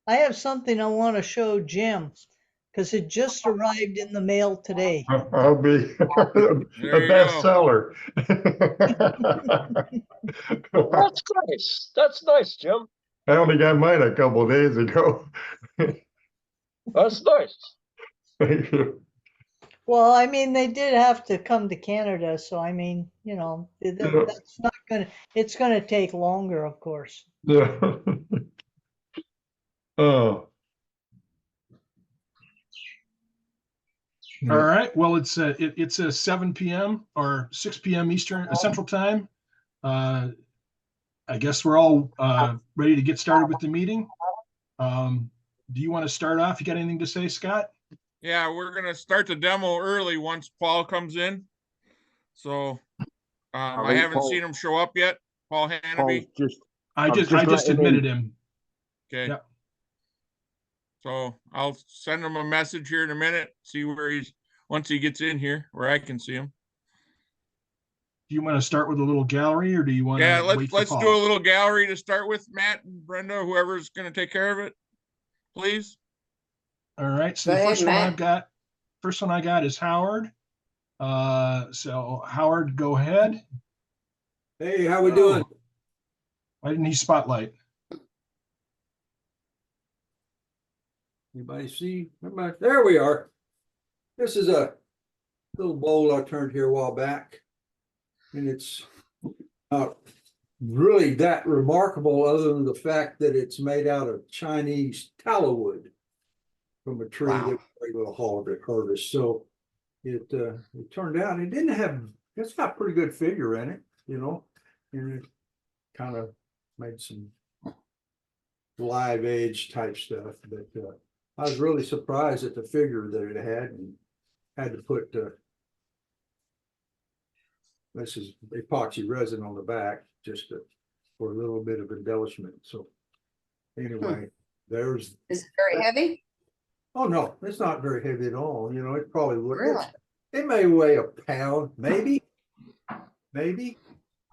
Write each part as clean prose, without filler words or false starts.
I have something I want to show Jim because it just arrived in the mail today. I'll be There a you go. bestseller. That's nice. That's nice, Jim. I only got mine a couple of days ago. That's nice. Thank you. Well, I mean, they did have to come to Canada, so I mean, you know, Yeah. that's not it's gonna take longer, of course. Yeah. Oh. All right. Well, it's a 7 p.m. or 6 p.m. Eastern Central Time. I guess we're all ready to get started with the meeting. Do you want to start off? You got anything to say, Scott? Yeah, we're gonna start the demo early once Paul comes in. So I haven't seen him show up yet. Paul Hannaby. I just admitted him. Okay. Yep. So I'll send him a message here in a minute, see where he's once he gets in here, where I can see him. Do you want to start with a little gallery, or do you want Yeah, to wait for let's Paul? do a little gallery to start with, Matt and Brenda, whoever's gonna take care of it, please. All right. So Go the ahead, first one Matt. first one I got is Howard. So Howard, go ahead. Hey, how we doing? Why didn't he spotlight? Anybody see? Everybody? There we are. This is a little bowl I turned here a while back, and it's not really that remarkable other than the fact that it's made out of Chinese tallow wood from a tree Wow. that we're able to harvest. So it turned out it's got a pretty good figure in it, you know, and it kind of made some live edge type stuff, but I was really surprised at the figure that it had, and had to put this is epoxy resin on the back just for a little bit of embellishment. So anyway, Is it very heavy? Oh no, it's not very heavy at all. You know, it probably would. Really? It may weigh a pound, maybe.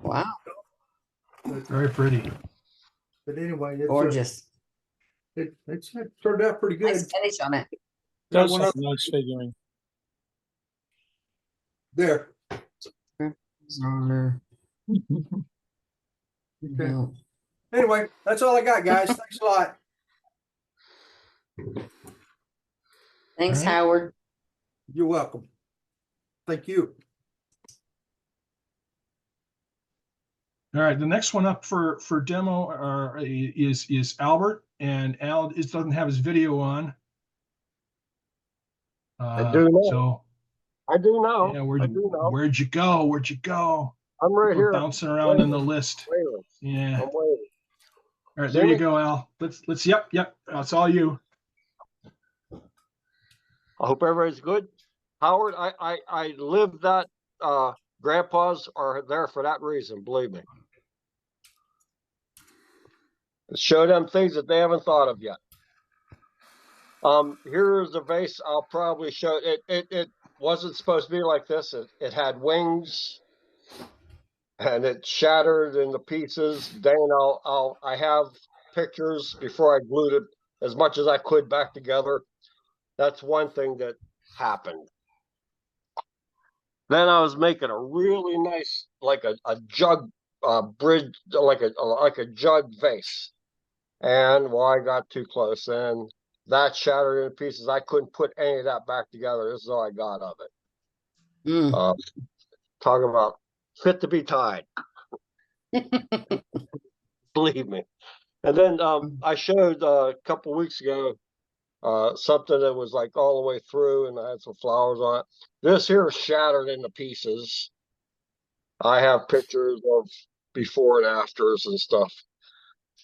Wow. Very pretty. But anyway, it's Gorgeous. It turned out pretty good. Nice finish on it. Got one up nice figuring. there. Designer. Okay. No. Anyway, that's all I got, guys. Thanks a lot. Thanks, All right. Howard. You're welcome. Thank you. All right, the next one up for demo is Albert, and Al doesn't have his video on. I do know. So I do know. yeah, I do know. where'd you go? Where'd you go? I'm right We're here. bouncing around in the list. Waiting. Yeah. I'm waiting. All right, there you go, Al. Let's. Yep. That's all you. I hope everybody's good. Howard, I live that grandpas are there for that reason, believe me. Show them things that they haven't thought of yet. Here's a vase I'll probably show. It wasn't supposed to be like this. It had wings and it shattered into pieces. Then I have pictures before I glued it as much as I could back together. That's one thing that happened. Then I was making a really nice, like a jug bridge, like a jug vase. And well, I got too close and that shattered into pieces. I couldn't put any of that back together. This is all I got of it. Talking about fit to be tied. Believe me. And then I showed a couple weeks ago something that was like all the way through and I had some flowers on it. This here is shattered into pieces. I have pictures of before and afters and stuff.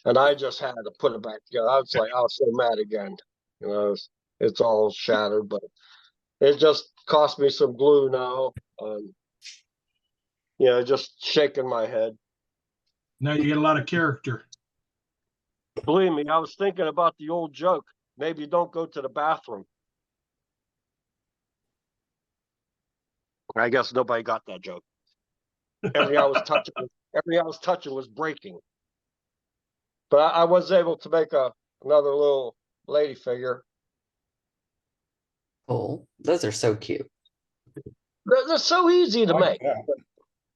And I just had to put it back together. I was so mad again. You know, it's all shattered, but it just cost me some glue now. You know, just shaking my head. Now you get a lot of character. Believe me, I was thinking about the old joke. Maybe don't go to the bathroom. I guess nobody got that joke. Everything I was touching was breaking. But I was able to make another little lady figure. Cool. Those are so cute. They're so easy to make. Yeah.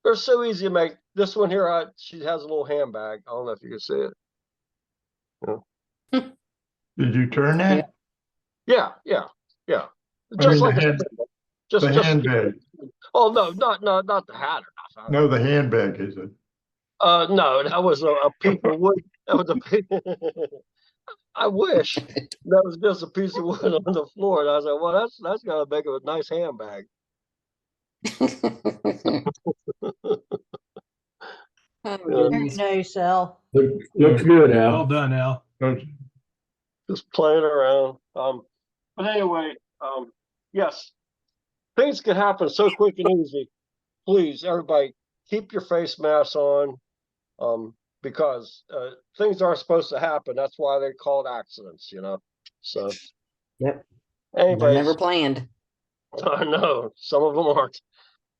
They're so easy to make. This one here, she has a little handbag. I don't know if you can see it. Did you turn that? Yeah. I Just mean, like the handbag. Oh no, not the hat. No, the handbag is it? No, that was a piece of wood. That was a piece. I wish that was just a piece of wood on the floor. And I was like, well, that's gonna make a nice handbag. Oh, Very goodness. nice, Al. Looks good, Al. Well done, Al. Just playing around. But anyway, yes, things can happen so quick and easy. Please, everybody, keep your face masks on, because things aren't supposed to happen. That's why they're called accidents, you know. So, Yep. They're anyways, never planned. I know some of them aren't.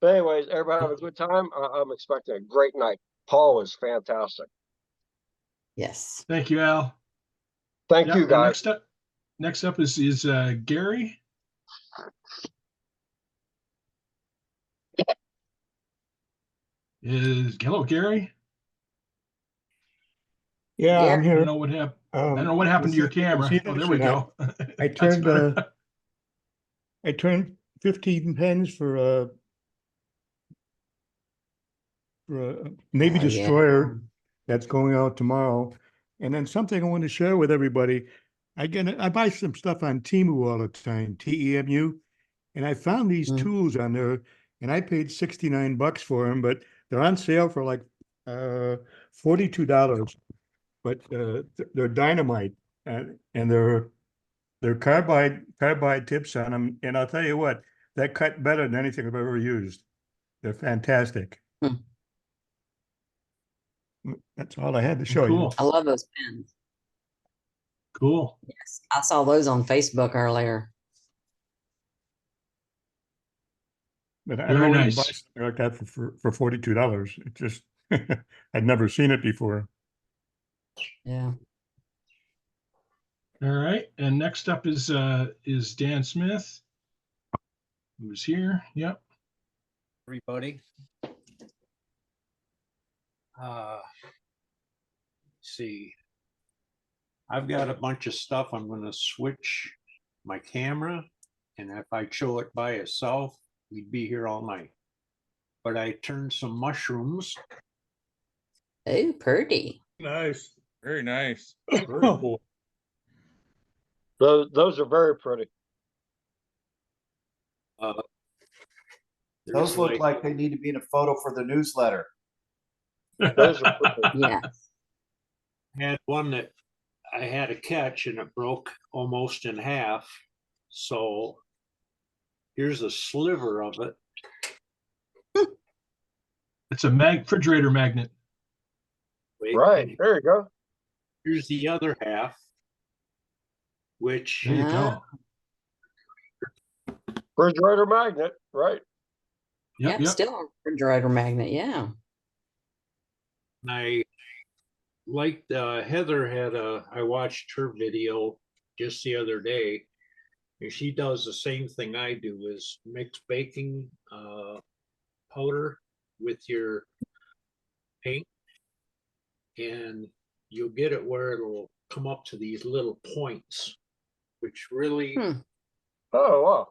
But anyways, everybody have a good time. I'm expecting a great night. Paul is fantastic. Yes. Thank you, Al. Thank Yep, you, and guys. Next up is Gary. Hello, Gary. Yeah, I'm Yeah. I don't here. know what happened. I don't know what happened to your camera. See Oh, this there we or not? go. I That's turned better. I turned 15 pens for a Navy Oh, yeah. destroyer that's going out tomorrow. And then something I want to share with everybody. I buy some stuff on Temu all the time, TEMU, and I found these Mm. tools on there, and I paid $69 for them, but they're on sale for like $42. But they're dynamite, and they're carbide tips on them, and I'll tell you what, that cut better than anything I've ever used. They're fantastic. Hmm. That's all I had to show you. Cool. I love those pens. Cool. Yes. I saw those on Facebook earlier. But I Very don't really nice. buy something like that for $42. It just I'd never seen it before. Yeah. All right. And next up is Dan Smith, who's here. Yep. Everybody. Let's see. I've got a bunch of stuff. I'm going to switch my camera, and if I show it by itself, we'd be here all night. But I turned some mushrooms. Oh, pretty. Nice. Very nice. Very cool. Those are very pretty. Those look like they need to be in a photo for the newsletter. Those are pretty. Yeah. Had one that I had to catch, and it broke almost in half. So here's a sliver of it. It's a refrigerator magnet. Wait, Right, and there you go. here's the other half, which There you Ah. go. Refrigerator magnet, right? Yep. Yep. Still a refrigerator magnet. Yeah. I liked Heather I watched her video just the other day, and she does the same thing I do, is mix baking powder with your paint, and you'll get it where it'll come up to these little points, which really Oh wow.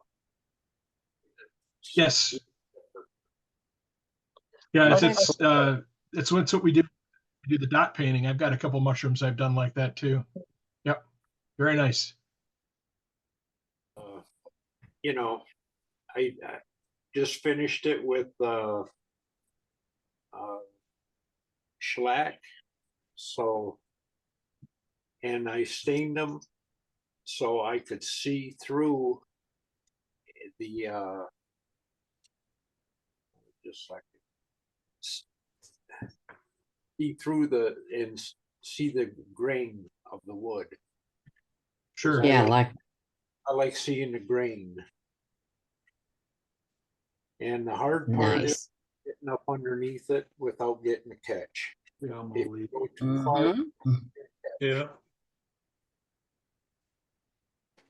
Yes. Yeah, it's what we do. We do the dot painting. I've got a couple mushrooms I've done like that too. Yep. Very nice. you know, I just finished it with shellac. So, and I stained them so I could see through the just like see through and see the grain of the wood. Sure. Yeah, I like seeing the grain. And the hard part is getting up underneath it without getting a catch. If you go too far, Mhm. Yeah.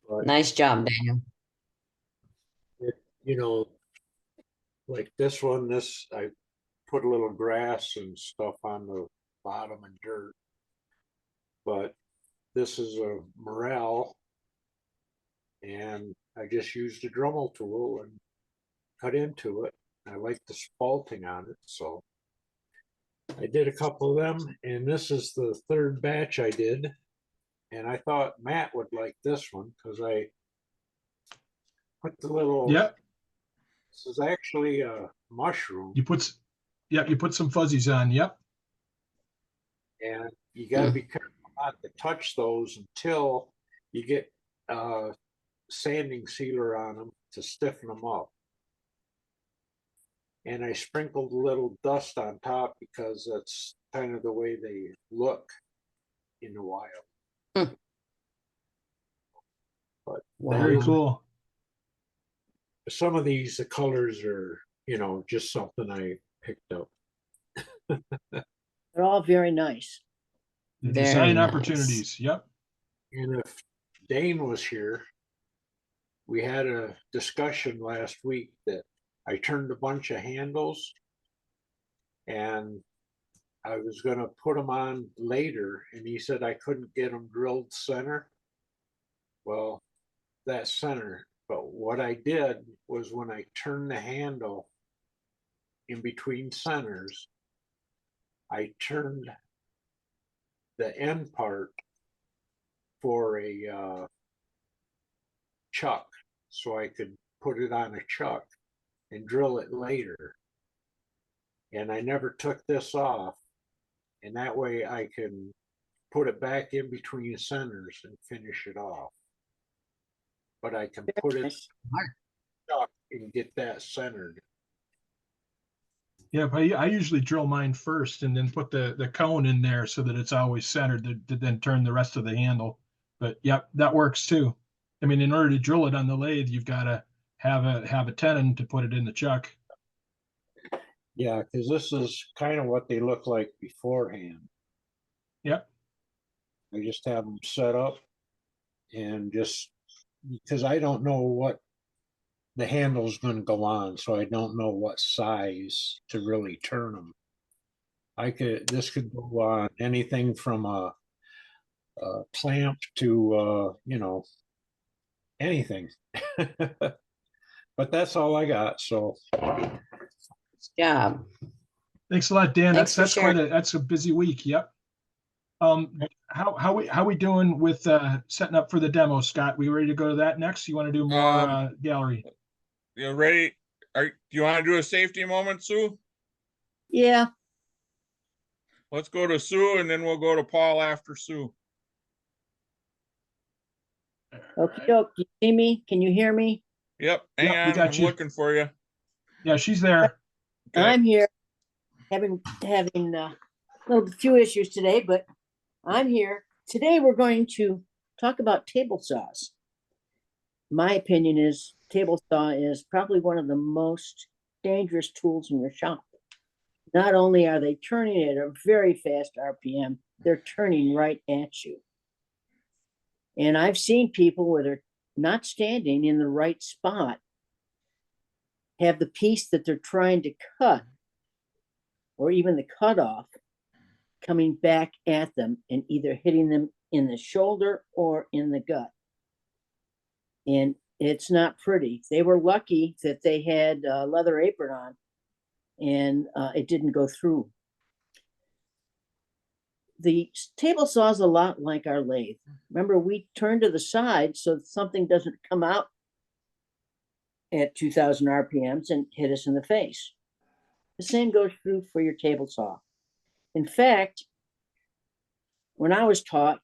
But Nice job, Daniel. you know, like this one, I put a little grass and stuff on the bottom and dirt. But this is a morel, and I just used a Dremel tool and cut into it. I like the spalting on it, so I did a couple of them, and this is the third batch I did. And I thought Matt would like this one because I put the little. Yep. This is actually a mushroom, You put, yep, you put some fuzzies on. Yep. and you got to be careful not to touch those until you get sanding sealer on them to stiffen them up. And I sprinkled a little dust on top because that's kind of the way they look in the wild. Hmm. But Very cool. some of these, the colors are, just something I picked up. They're all very nice. The Very design nice. opportunities. Yep. And if Dane was here, we had a discussion last week that I turned a bunch of handles and I was going to put them on later, and he said I couldn't get them drilled center. Well, that's center. But what I did was when I turned the handle in between centers, I turned the end part for a chuck so I could put it on a chuck and drill it later. And I never took this off, and that way I can put it back in between centers and finish it off. But I can put it chuck and get that centered. Yeah, I usually drill mine first and then put the cone in there so that it's always centered to then turn the rest of the handle. But yep, that works too. I mean, in order to drill it on the lathe, you've got to have a tenon to put it in the chuck. Yeah, because this is kind of what they look like beforehand. Yep. I just have them set up, and just because I don't know what the handle is going to go on, so I don't know what size to really turn them. This could go on anything from a clamp to anything. But that's all I got. So Job. Thanks a lot, Dan. Thanks for That's sharing. that's a busy week. Yep. How we doing with setting up for the demo, Scott? We ready to go to that next? You want to do more gallery? You ready? Do you want to do a safety moment, Sue? Yeah. Let's go to Sue, and then we'll go to Paul after Sue. Okay, can you see me? Can you hear me? Yep, hang Yep, we on, got I'm you. looking for you. Yeah, she's there. Okay. I'm here, having a few issues today, but I'm here. Today we're going to talk about table saws. My opinion is table saw is probably one of the most dangerous tools in your shop. Not only are they turning at a very fast RPM, they're turning right at you. And I've seen people where they're not standing in the right spot, have the piece that they're trying to cut, or even the cutoff, coming back at them and either hitting them in the shoulder or in the gut. And it's not pretty. They were lucky that they had a leather apron on and it didn't go through. The table saw is a lot like our lathe. Remember, we turn to the side so that something doesn't come out at 2000 RPMs and hit us in the face. The same goes true for your table saw. In fact, when I was taught,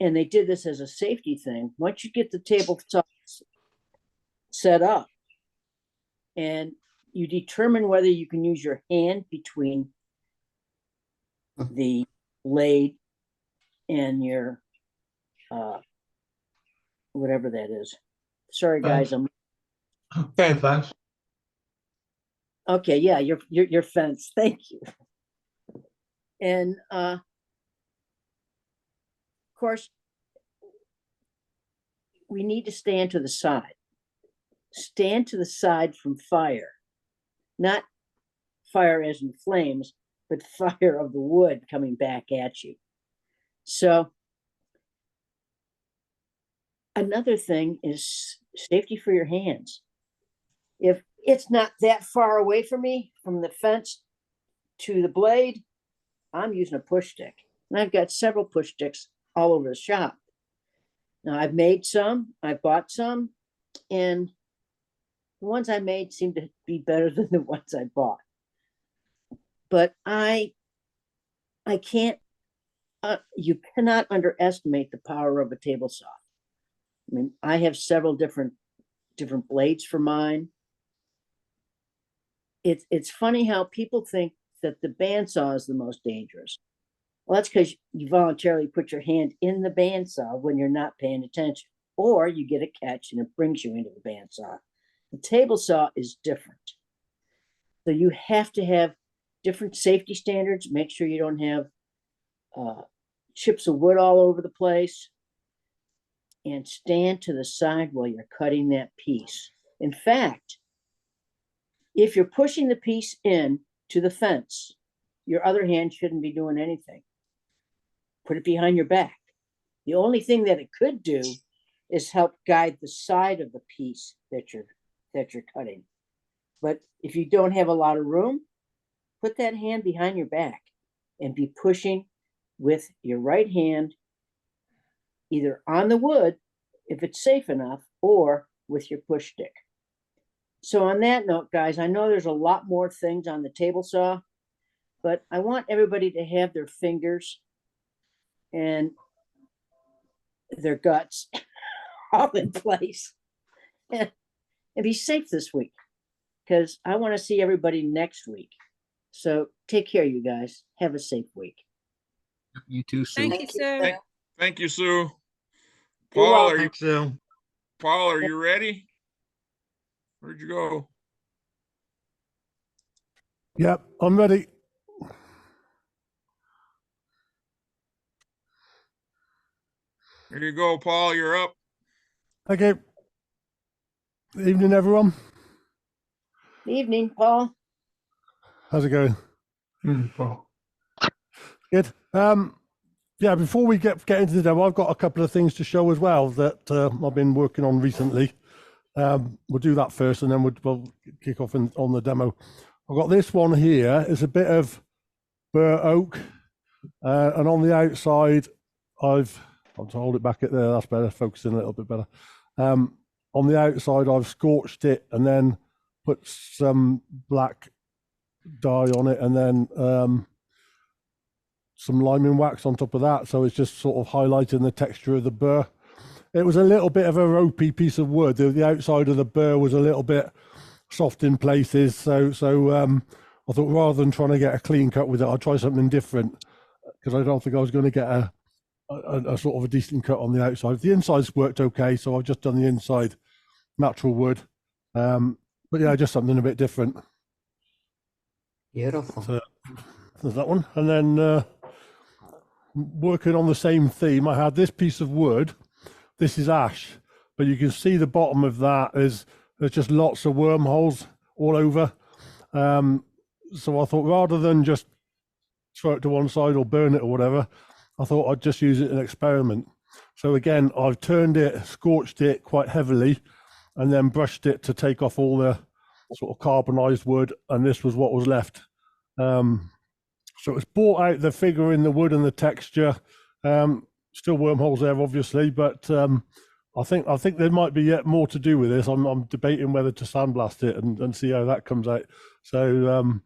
and they did this as a safety thing, once you get the table saw set up and you determine whether you can use your hand between the lathe and your whatever that is. Sorry guys, I'm Fence. okay. Yeah, your fence. Thank you. And of course, we need to stand to the side. Stand to the side from fire, not fire as in flames, but fire of the wood coming back at you. So another thing is safety for your hands. If it's not that far away from me, from the fence to the blade, I'm using a push stick. And I've got several push sticks all over the shop. Now, I've made some, I've bought some, and the ones I made seem to be better than the ones I bought. But I can't, you cannot underestimate the power of a table saw. I mean, I have several different blades for mine. It's funny how people think that the bandsaw is the most dangerous. Well, that's because you voluntarily put your hand in the bandsaw when you're not paying attention, or you get a catch and it brings you into the bandsaw. The table saw is different. So you have to have different safety standards. Make sure you don't have chips of wood all over the place, and stand to the side while you're cutting that piece. In fact, if you're pushing the piece in to the fence, your other hand shouldn't be doing anything. Put it behind your back. The only thing that it could do is help guide the side of the piece that you're cutting. But if you don't have a lot of room, put that hand behind your back and be pushing with your right hand, either on the wood, if it's safe enough, or with your push stick. So on that note, guys, I know there's a lot more things on the table saw, but I want everybody to have their fingers and their guts all in place and be safe this week, because I want to see everybody next week. So take care, you guys. Have a safe week. You too, Sue. Thank you, sir. Thank you, Sue. You're Paul, welcome. are you, Thanks, Sue. Paul, are you ready? Where'd you go? Yep, I'm ready. There you go, Paul, you're up. Okay. Evening, everyone. Evening, Paul. How's it going? Paul. Good. Yeah, before we get into the demo, I've got a couple of things to show as well that I've been working on recently. We'll do that first, and then we'll kick off on the demo. I've got this one here. It's a bit of burr oak, and on the outside, I'll hold it back at there. That's better, focusing a little bit better. On the outside, I've scorched it and then put some black dye on it, and then some liming wax on top of that. So it's just sort of highlighting the texture of the burr. It was a little bit of a ropey piece of wood. The outside of the burr was a little bit soft in places. So I thought, rather than trying to get a clean cut with it, I'd try something different, because I don't think I was going to get a sort of a decent cut on the outside. The inside's worked okay, so I've just done the inside natural wood. But yeah, just something a bit different. Beautiful. So there's that one. And then working on the same theme, I had this piece of wood. This is ash, but you can see the bottom of that there's just lots of wormholes all over. So I thought, rather than just throw it to one side or burn it or whatever, I thought I'd just use it in an experiment. So again, I've turned it, scorched it quite heavily, and then brushed it to take off all the sort of carbonized wood, and this was what was left. So it's brought out the figure in the wood and the texture. Still wormholes there, obviously, but I think there might be yet more to do with this. I'm debating whether to sandblast it and see how that comes out. So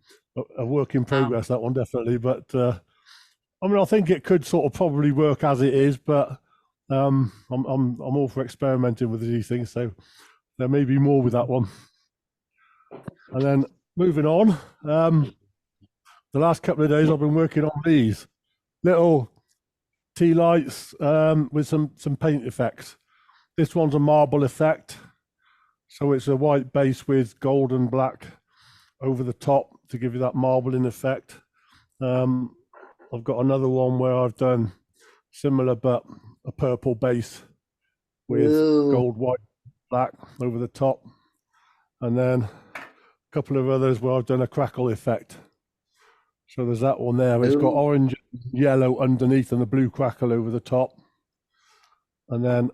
a work in progress, that one definitely. But I mean, I think it could sort of probably work as it is, but I'm all for experimenting with these things. So there may be more with that one. And then moving on, the last couple of days I've been working on these little tea lights with some paint effects. This one's a marble effect, so it's a white base with gold and black over the top to give you that marbling effect. I've got another one where I've done similar but a purple base with Ooh. gold, white, black over the top. And then a couple of others where I've done a crackle effect. So there's that one there. It's got Ooh. orange, yellow underneath and the blue crackle over the top. And then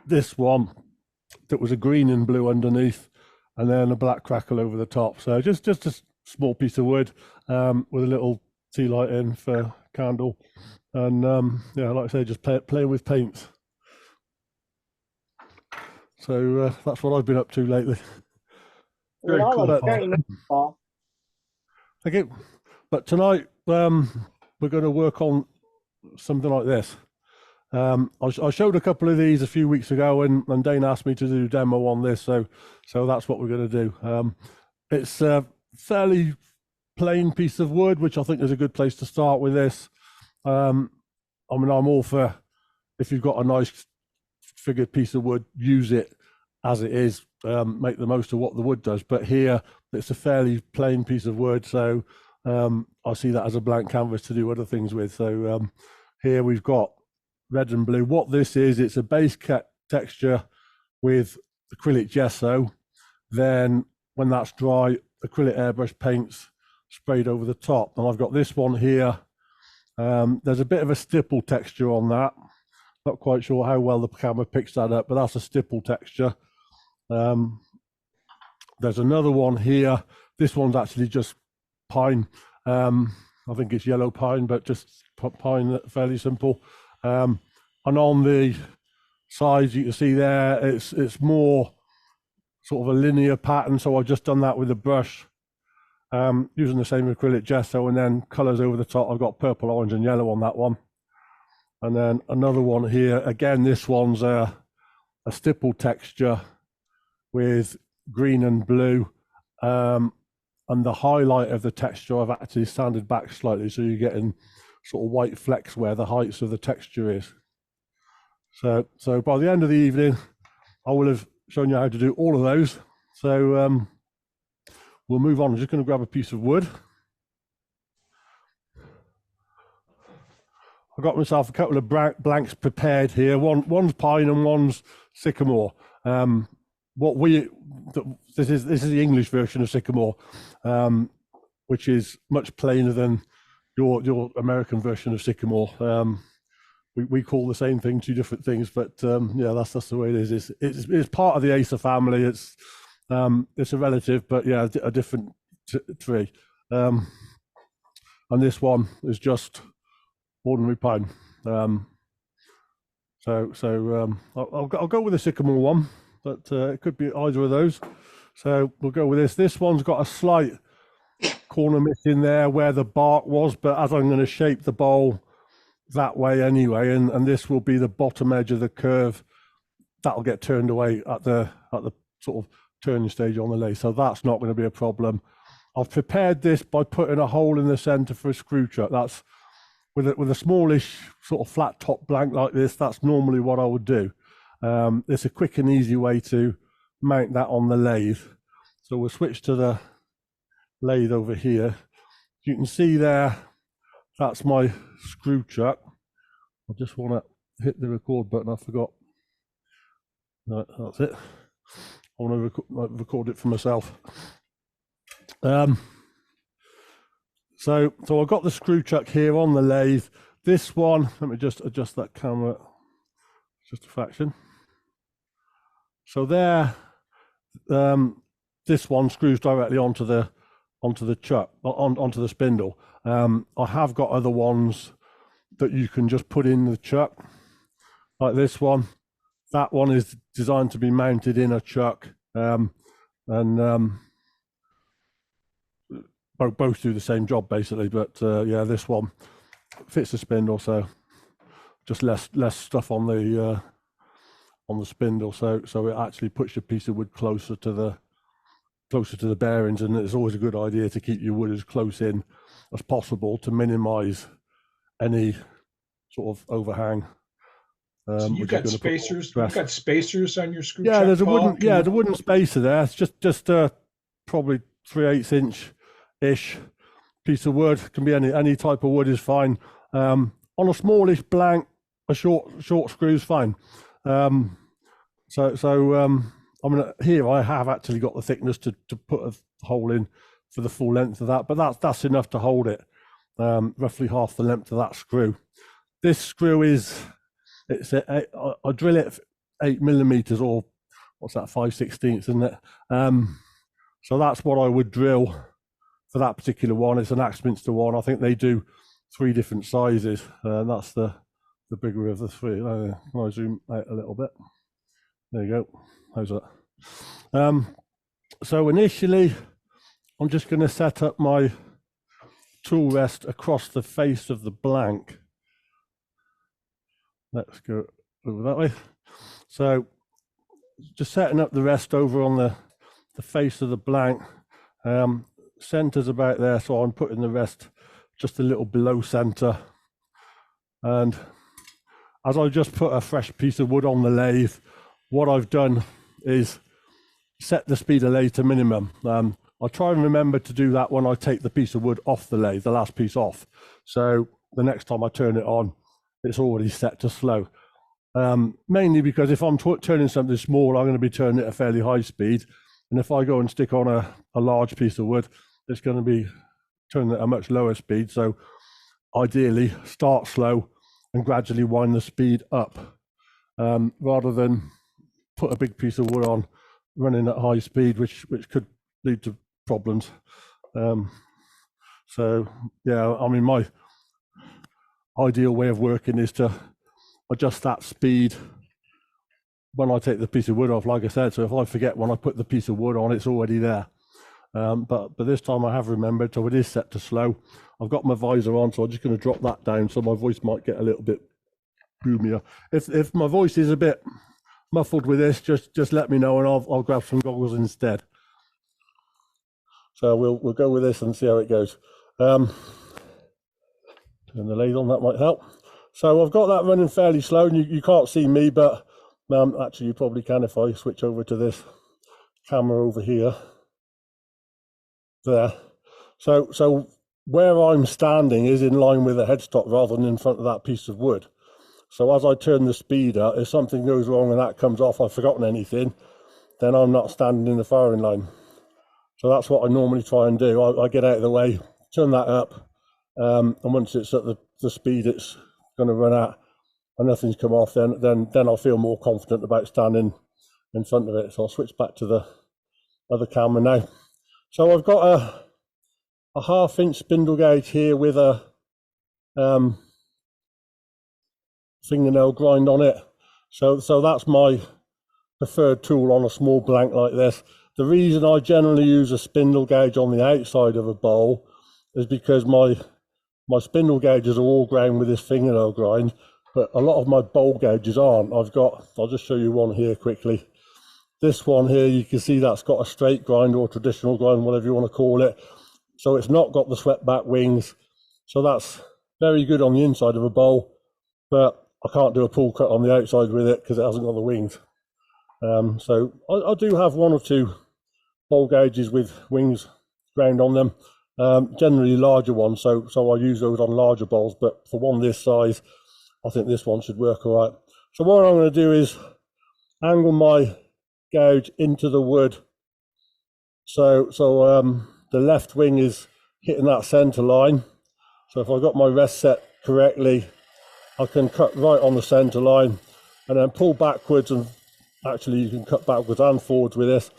this one that was a green and blue underneath, and then a black crackle over the top. So just a small piece of wood with a little tea light in for candle. And yeah, like I say, just playing with paints. So that's what I've been up to lately. Very It all cool, looks Paul. very nice, Paul. Thank you. But tonight we're going to work on something like this. I showed a couple of these a few weeks ago, and Dane asked me to do a demo on this, so that's what we're going to do. It's a fairly plain piece of wood, which I think is a good place to start with this. I mean, I'm all for, if you've got a nice figured piece of wood, use it as it is, make the most of what the wood does. But here, it's a fairly plain piece of wood, so I see that as a blank canvas to do other things with. So here we've got red and blue. What this is, it's a base texture with acrylic gesso. Then when that's dry, acrylic airbrush paints sprayed over the top. And I've got this one here. There's a bit of a stipple texture on that. Not quite sure how well the camera picks that up, but that's a stipple texture. There's another one here. This one's actually just pine. I think it's yellow pine, but just pine, fairly simple. And on the sides, you can see there, it's more sort of a linear pattern. So I've just done that with a brush, using the same acrylic gesso, and then colors over the top. I've got purple, orange, and yellow on that one. And then another one here. Again, this one's a stipple texture with green and blue. And the highlight of the texture, I've actually sanded back slightly, so you're getting sort of white flecks where the heights of the texture is. So by the end of the evening, I will have shown you how to do all of those. So we'll move on. I'm just going to grab a piece of wood. I got myself a couple of blanks prepared here. One's pine and one's sycamore. This is the English version of sycamore, which is much plainer than your American version of sycamore. We call the same thing two different things, but yeah, that's the way it is. It's part of the Acer family. It's a relative, but yeah, a different tree. And this one is just ordinary pine. I'll go with the sycamore one, but it could be either of those. So we'll go with this. This one's got a slight corner miss in there where the bark was, but as I'm going to shape the bowl that way anyway, and this will be the bottom edge of the curve, that'll get turned away at the sort of turning stage on the lathe. So that's not going to be a problem. I've prepared this by putting a hole in the center for a screw chuck. That's with a smallish sort of flat top blank like this, that's normally what I would do. It's a quick and easy way to mount that on the lathe. So we'll switch to the lathe over here. You can see there, that's my screw chuck. I just want to hit the record button. I forgot. No, that's it. I want to record it for myself. So I've got the screw chuck here on the lathe. This one, let me just adjust that camera just a fraction. So there, this one screws directly onto the chuck, onto the spindle. I have got other ones that you can just put in the chuck, like this one. That one is designed to be mounted in a chuck, and both do the same job basically. But yeah, this one fits the spindle, so just less stuff on the spindle. So it actually puts your piece of wood closer to the bearings, and it's always a good idea to keep your wood as close in as possible to minimize any sort of overhang. So you've got spacers. You've got spacers on your screw. Yeah, chuck, there's a Paul? wooden. Yeah, the wooden spacer there. It's just probably 3/8 inch ish piece of wood. Can be any type of wood is fine. On a smallish blank, a short screw is fine. I mean, here I have actually got the thickness to put a hole in for the full length of that, but that's enough to hold it, roughly half the length of that screw. This screw I drill it 8mm, or what's that, 5/16, isn't it? So that's what I would drill for that particular one. It's an Axminster one. I think they do 3 different sizes, and that's the bigger of the 3. Can I zoom out a little bit? There you go. How's that? So initially, I'm just going to set up my tool rest across the face of the blank. Let's go over that way. So just setting up the rest over on the face of the blank. Center's about there, so I'm putting the rest just a little below center. And as I just put a fresh piece of wood on the lathe, what I've done is set the speed of lathe to minimum. I try and remember to do that when I take the piece of wood off the lathe, the last piece off. So the next time I turn it on, it's already set to slow. Mainly because if I'm turning something small, I'm going to be turning it at a fairly high speed. And if I go and stick on a large piece of wood, it's going to be turning at a much lower speed. So ideally, start slow and gradually wind the speed up, rather than put a big piece of wood on running at high speed, which could lead to problems. So yeah, I mean, my ideal way of working is to adjust that speed when I take the piece of wood off, like I said. So if I forget when I put the piece of wood on, it's already there. But this time I have remembered, so it is set to slow. I've got my visor on, so I'm just going to drop that down, so my voice might get a little bit boomier. If my voice is a bit muffled with this, just let me know, and I'll grab some goggles instead. So we'll go with this and see how it goes. Turn the lathe on, that might help. So I've got that running fairly slow, and you can't see me, but actually you probably can if I switch over to this camera over here. There. So where I'm standing is in line with the headstock rather than in front of that piece of wood. So as I turn the speed up, if something goes wrong and that comes off, I've forgotten anything, then I'm not standing in the firing line. So that's what I normally try and do. I get out of the way, turn that up, and once it's at the speed it's going to run at and nothing's come off, then I'll feel more confident about standing in front of it. So I'll switch back to the other camera now. So I've got a 1/2 inch spindle gauge here with a fingernail grind on it. So that's my preferred tool on a small blank like this. The reason I generally use a spindle gauge on the outside of a bowl is because my spindle gauges are all ground with this fingernail grind, but a lot of my bowl gauges aren't. I'll just show you one here quickly. This one here, you can see that's got a straight grind or traditional grind, whatever you want to call it. So it's not got the swept back wings. So that's very good on the inside of a bowl, but I can't do a pull cut on the outside with it because it hasn't got the wings. So I do have 1 or 2 bowl gauges with wings ground on them, generally larger ones. So I use those on larger bowls, but for one this size, I think this one should work all right. So what I'm going to do is angle my gouge into the wood. So the left wing is hitting that center line. So if I've got my rest set correctly, I can cut right on the center line and then pull backwards, and actually you can cut backwards and forwards with this.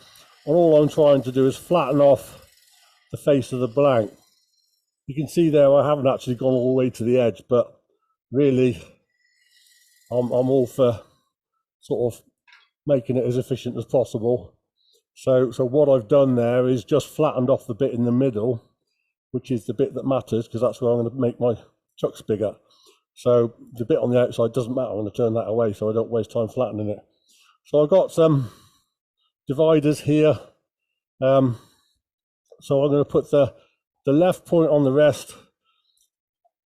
And all I'm trying to do is flatten off the face of the blank. You can see there I haven't actually gone all the way to the edge, but really I'm all for sort of making it as efficient as possible. So what I've done there is just flattened off the bit in the middle, which is the bit that matters, because that's where I'm going to make my chucks bigger. So the bit on the outside doesn't matter. I'm going to turn that away so I don't waste time flattening it. So I've got some dividers here. So I'm going to put the left point on the rest.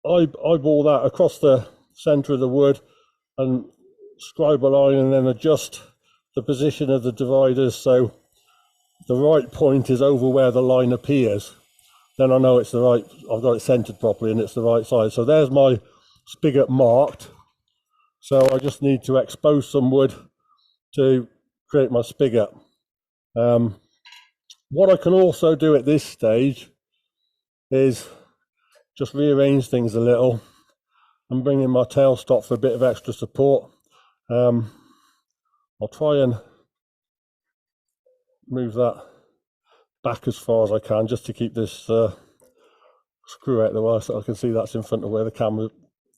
Eyeball that across the center of the wood and scribe a line, and then adjust the position of the dividers so the right point is over where the line appears. Then I know it's the right, I've got it centered properly and it's the right size. So there's my spigot marked. So I just need to expose some wood to create my spigot. What I can also do at this stage is just rearrange things a little and bring in my tailstock for a bit of extra support. I'll try and move that back as far as I can just to keep this screw out of the way so I can see that's in front of where the camera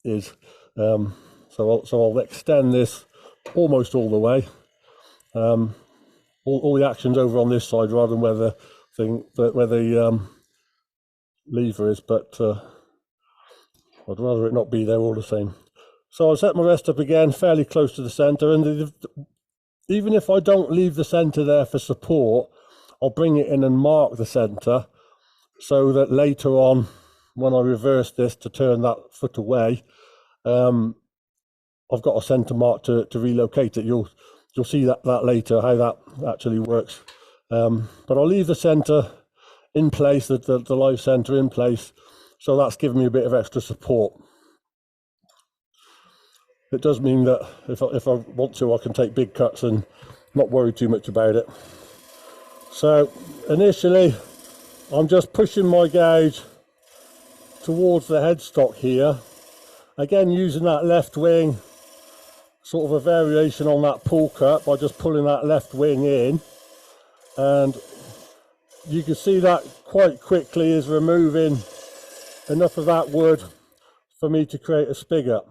is. So I'll extend this almost all the way. All the action's over on this side rather than where the lever is, but I'd rather it not be there all the same. So I'll set my rest up again fairly close to the center, and even if I don't leave the center there for support, I'll bring it in and mark the center so that later on when I reverse this to turn that foot away, I've got a center mark to relocate it. You'll see that later, how that actually works. But I'll leave the center in place, the live center in place, so that's giving me a bit of extra support. It does mean that if I want to, I can take big cuts and not worry too much about it. So initially, I'm just pushing my gouge towards the headstock here. Again, using that left wing, sort of a variation on that pull cut by just pulling that left wing in. And you can see that quite quickly is removing enough of that wood for me to create a spigot.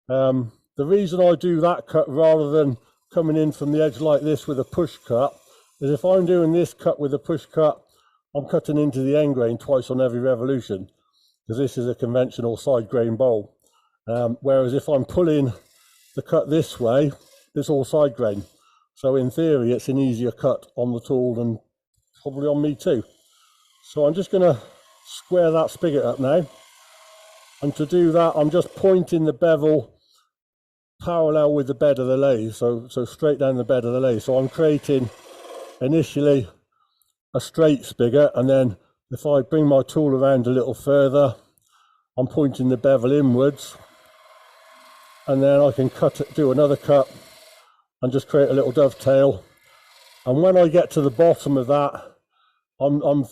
The reason I do that cut rather than coming in from the edge like this with a push cut is if I'm doing this cut with a push cut, I'm cutting into the end grain twice on every revolution, because this is a conventional side grain bowl. Whereas if I'm pulling the cut this way, it's all side grain. So in theory, it's an easier cut on the tool and probably on me too. So I'm just going to square that spigot up now. And to do that, I'm just pointing the bevel parallel with the bed of the lathe, so straight down the bed of the lathe. So I'm creating initially a straight spigot, and then if I bring my tool around a little further, I'm pointing the bevel inwards, and then I can do another cut and just create a little dovetail. And when I get to the bottom of that, I'm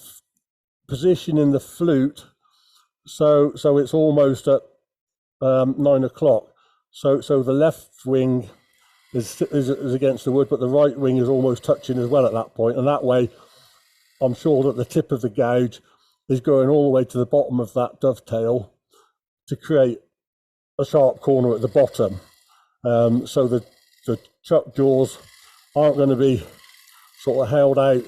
positioning the flute so it's almost at 9 o'clock. So the left wing is against the wood, but the right wing is almost touching as well at that point. And that way, I'm sure that the tip of the gouge is going all the way to the bottom of that dovetail to create a sharp corner at the bottom. So the chuck jaws aren't going to be sort of held out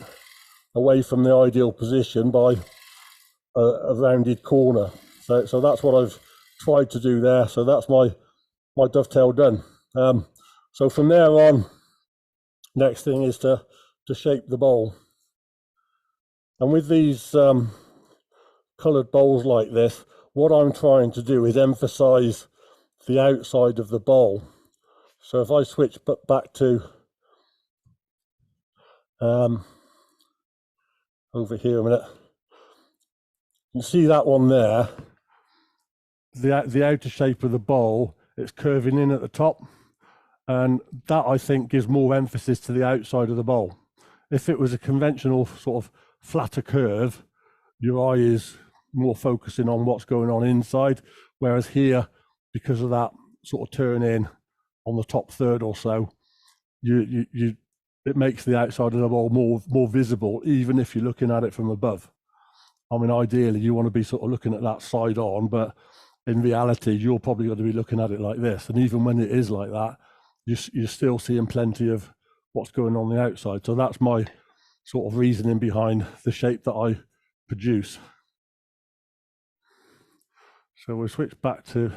away from the ideal position by a rounded corner. So that's what I've tried to do there. So that's my dovetail done. So from there on, next thing is to shape the bowl. And with these coloured bowls like this, what I'm trying to do is emphasize the outside of the bowl. So if I switch back to over here a minute, you see that one there, the outer shape of the bowl, it's curving in at the top, and that I think gives more emphasis to the outside of the bowl. If it was a conventional sort of flatter curve, your eye is more focusing on what's going on inside, whereas here, because of that sort of turn in on the top third or so, it makes the outside of the bowl more visible, even if you're looking at it from above. I mean, ideally, you want to be sort of looking at that side on, but in reality, you're probably going to be looking at it like this. And even when it is like that, you're still seeing plenty of what's going on the outside. So that's my sort of reasoning behind the shape that I produce. So we'll switch back to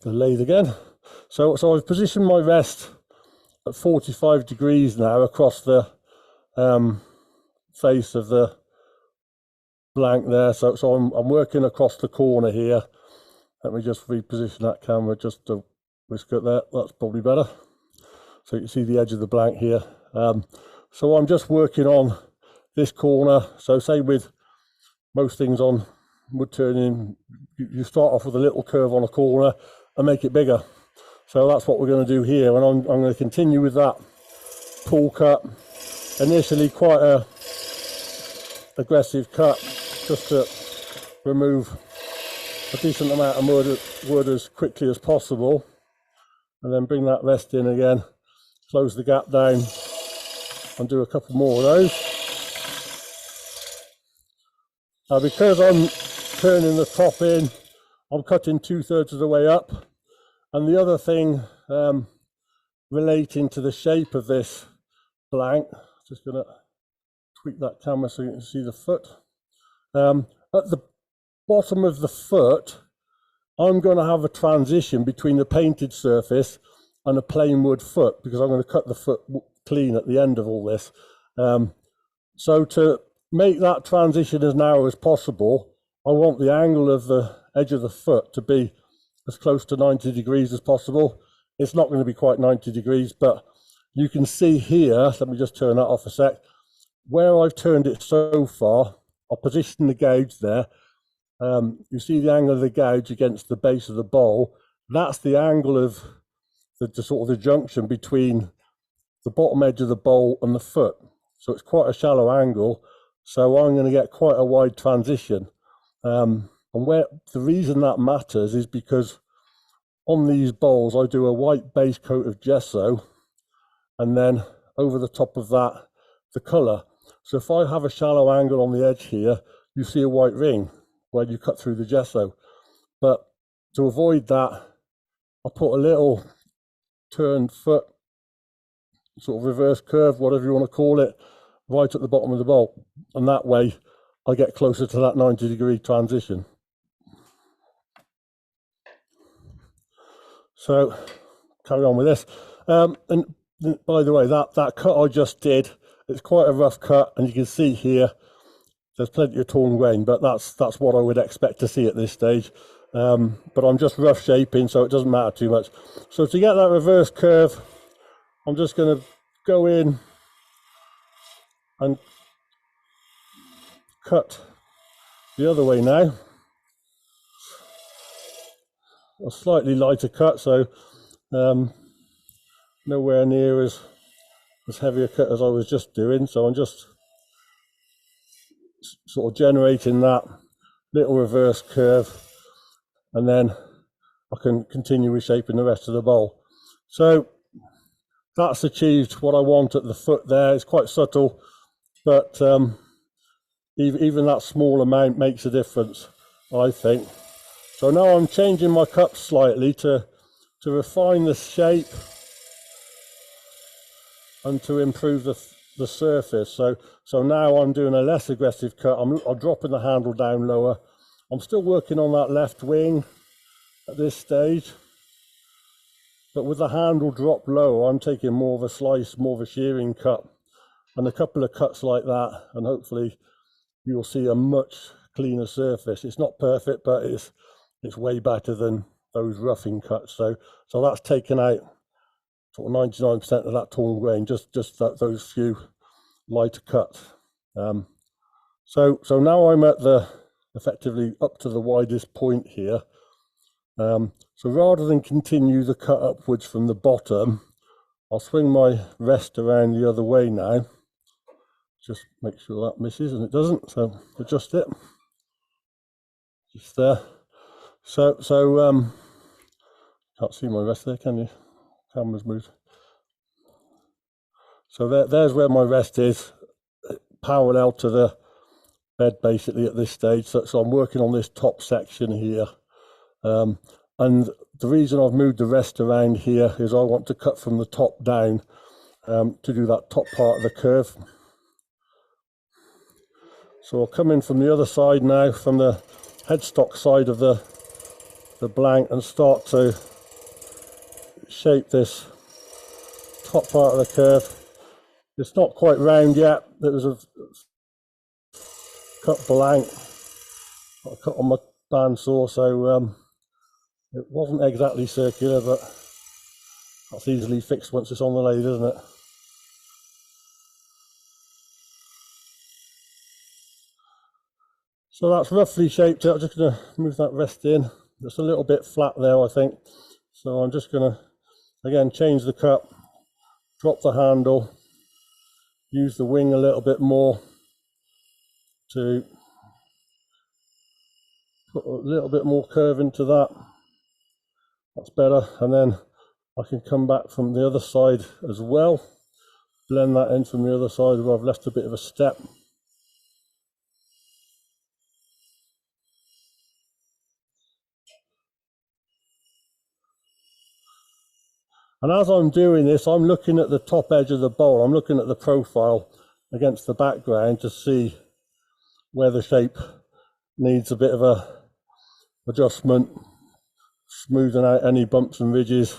the lathe again. So I've positioned my rest at 45 degrees now across the face of the blank there. So I'm working across the corner here. Let me just reposition that camera just to whisk it there. That's probably better. So you can see the edge of the blank here. So I'm just working on this corner. So say with most things on wood turning, you start off with a little curve on a corner and make it bigger. So that's what we're going to do here, and I'm going to continue with that pull cut. Initially quite a aggressive cut, just to remove a decent amount of wood as quickly as possible, and then bring that rest in again, close the gap down, and do a couple more of those. Now, because I'm turning the top in, I'm cutting 2/3 of the way up. And the other thing relating to the shape of this blank, just going to tweak that camera so you can see the foot. At the bottom of the foot, I'm going to have a transition between the painted surface and a plain wood foot, because I'm going to cut the foot clean at the end of all this. So to make that transition as narrow as possible, I want the angle of the edge of the foot to be as close to 90 degrees as possible. It's not going to be quite 90 degrees, but you can see here, let me just turn that off a sec, where I've turned it so far, I'll position the gouge there. You see the angle of the gouge against the base of the bowl. That's the angle of the sort of the junction between the bottom edge of the bowl and the foot. So it's quite a shallow angle. So I'm going to get quite a wide transition. And where the reason that matters is because on these bowls, I do a white base coat of gesso, and then over the top of that, the color. So if I have a shallow angle on the edge here, you see a white ring where you cut through the gesso. But to avoid that, I put a little turned foot, sort of reverse curve, whatever you want to call it, right at the bottom of the bowl. And that way I get closer to that 90-degree transition. So carry on with this. And by the way, that cut I just did, it's quite a rough cut, and you can see here there's plenty of torn grain, but that's what I would expect to see at this stage. But I'm just rough shaping, so it doesn't matter too much. So to get that reverse curve, I'm just going to go in and cut the other way now. A slightly lighter cut, so nowhere near as heavy a cut as I was just doing. So I'm just sort of generating that little reverse curve, and then I can continue reshaping the rest of the bowl. So that's achieved what I want at the foot there. It's quite subtle, but even that small amount makes a difference, I think. So now I'm changing my cup slightly to refine the shape and to improve the surface. So now I'm doing a less aggressive cut. I'm dropping the handle down lower. I'm still working on that left wing at this stage, but with the handle dropped lower, I'm taking more of a slice, more of a shearing cut, and a couple of cuts like that, and hopefully you'll see a much cleaner surface. It's not perfect, but it's way better than those roughing cuts. So that's taken out sort of 99% of that torn grain, just those few lighter cuts. So now I'm at effectively up to the widest point here. So rather than continue the cut upwards from the bottom, I'll swing my rest around the other way now. Just make sure that misses, and it doesn't, so adjust it. Just there. So can't see my rest there, can you? Camera's moved. So there's where my rest is, parallel to the bed basically at this stage. So I'm working on this top section here. And the reason I've moved the rest around here is I want to cut from the top down to do that top part of the curve. So I'll come in from the other side now, from the headstock side of the blank, and start to shape this top part of the curve. It's not quite round yet. There was a cut blank, I cut on my bandsaw, so it wasn't exactly circular, but that's easily fixed once it's on the lathe, isn't it? So that's roughly shaped it. I'm just going to move that rest in. It's a little bit flat there, I think. So I'm just going to Again, change the cut, drop the handle, use the wing a little bit more to put a little bit more curve into that. That's better. And then I can come back from the other side as well, blend that in from the other side where I've left a bit of a step. And as I'm doing this, I'm looking at the top edge of the bowl. I'm looking at the profile against the background to see where the shape needs a bit of a adjustment, smoothing out any bumps and ridges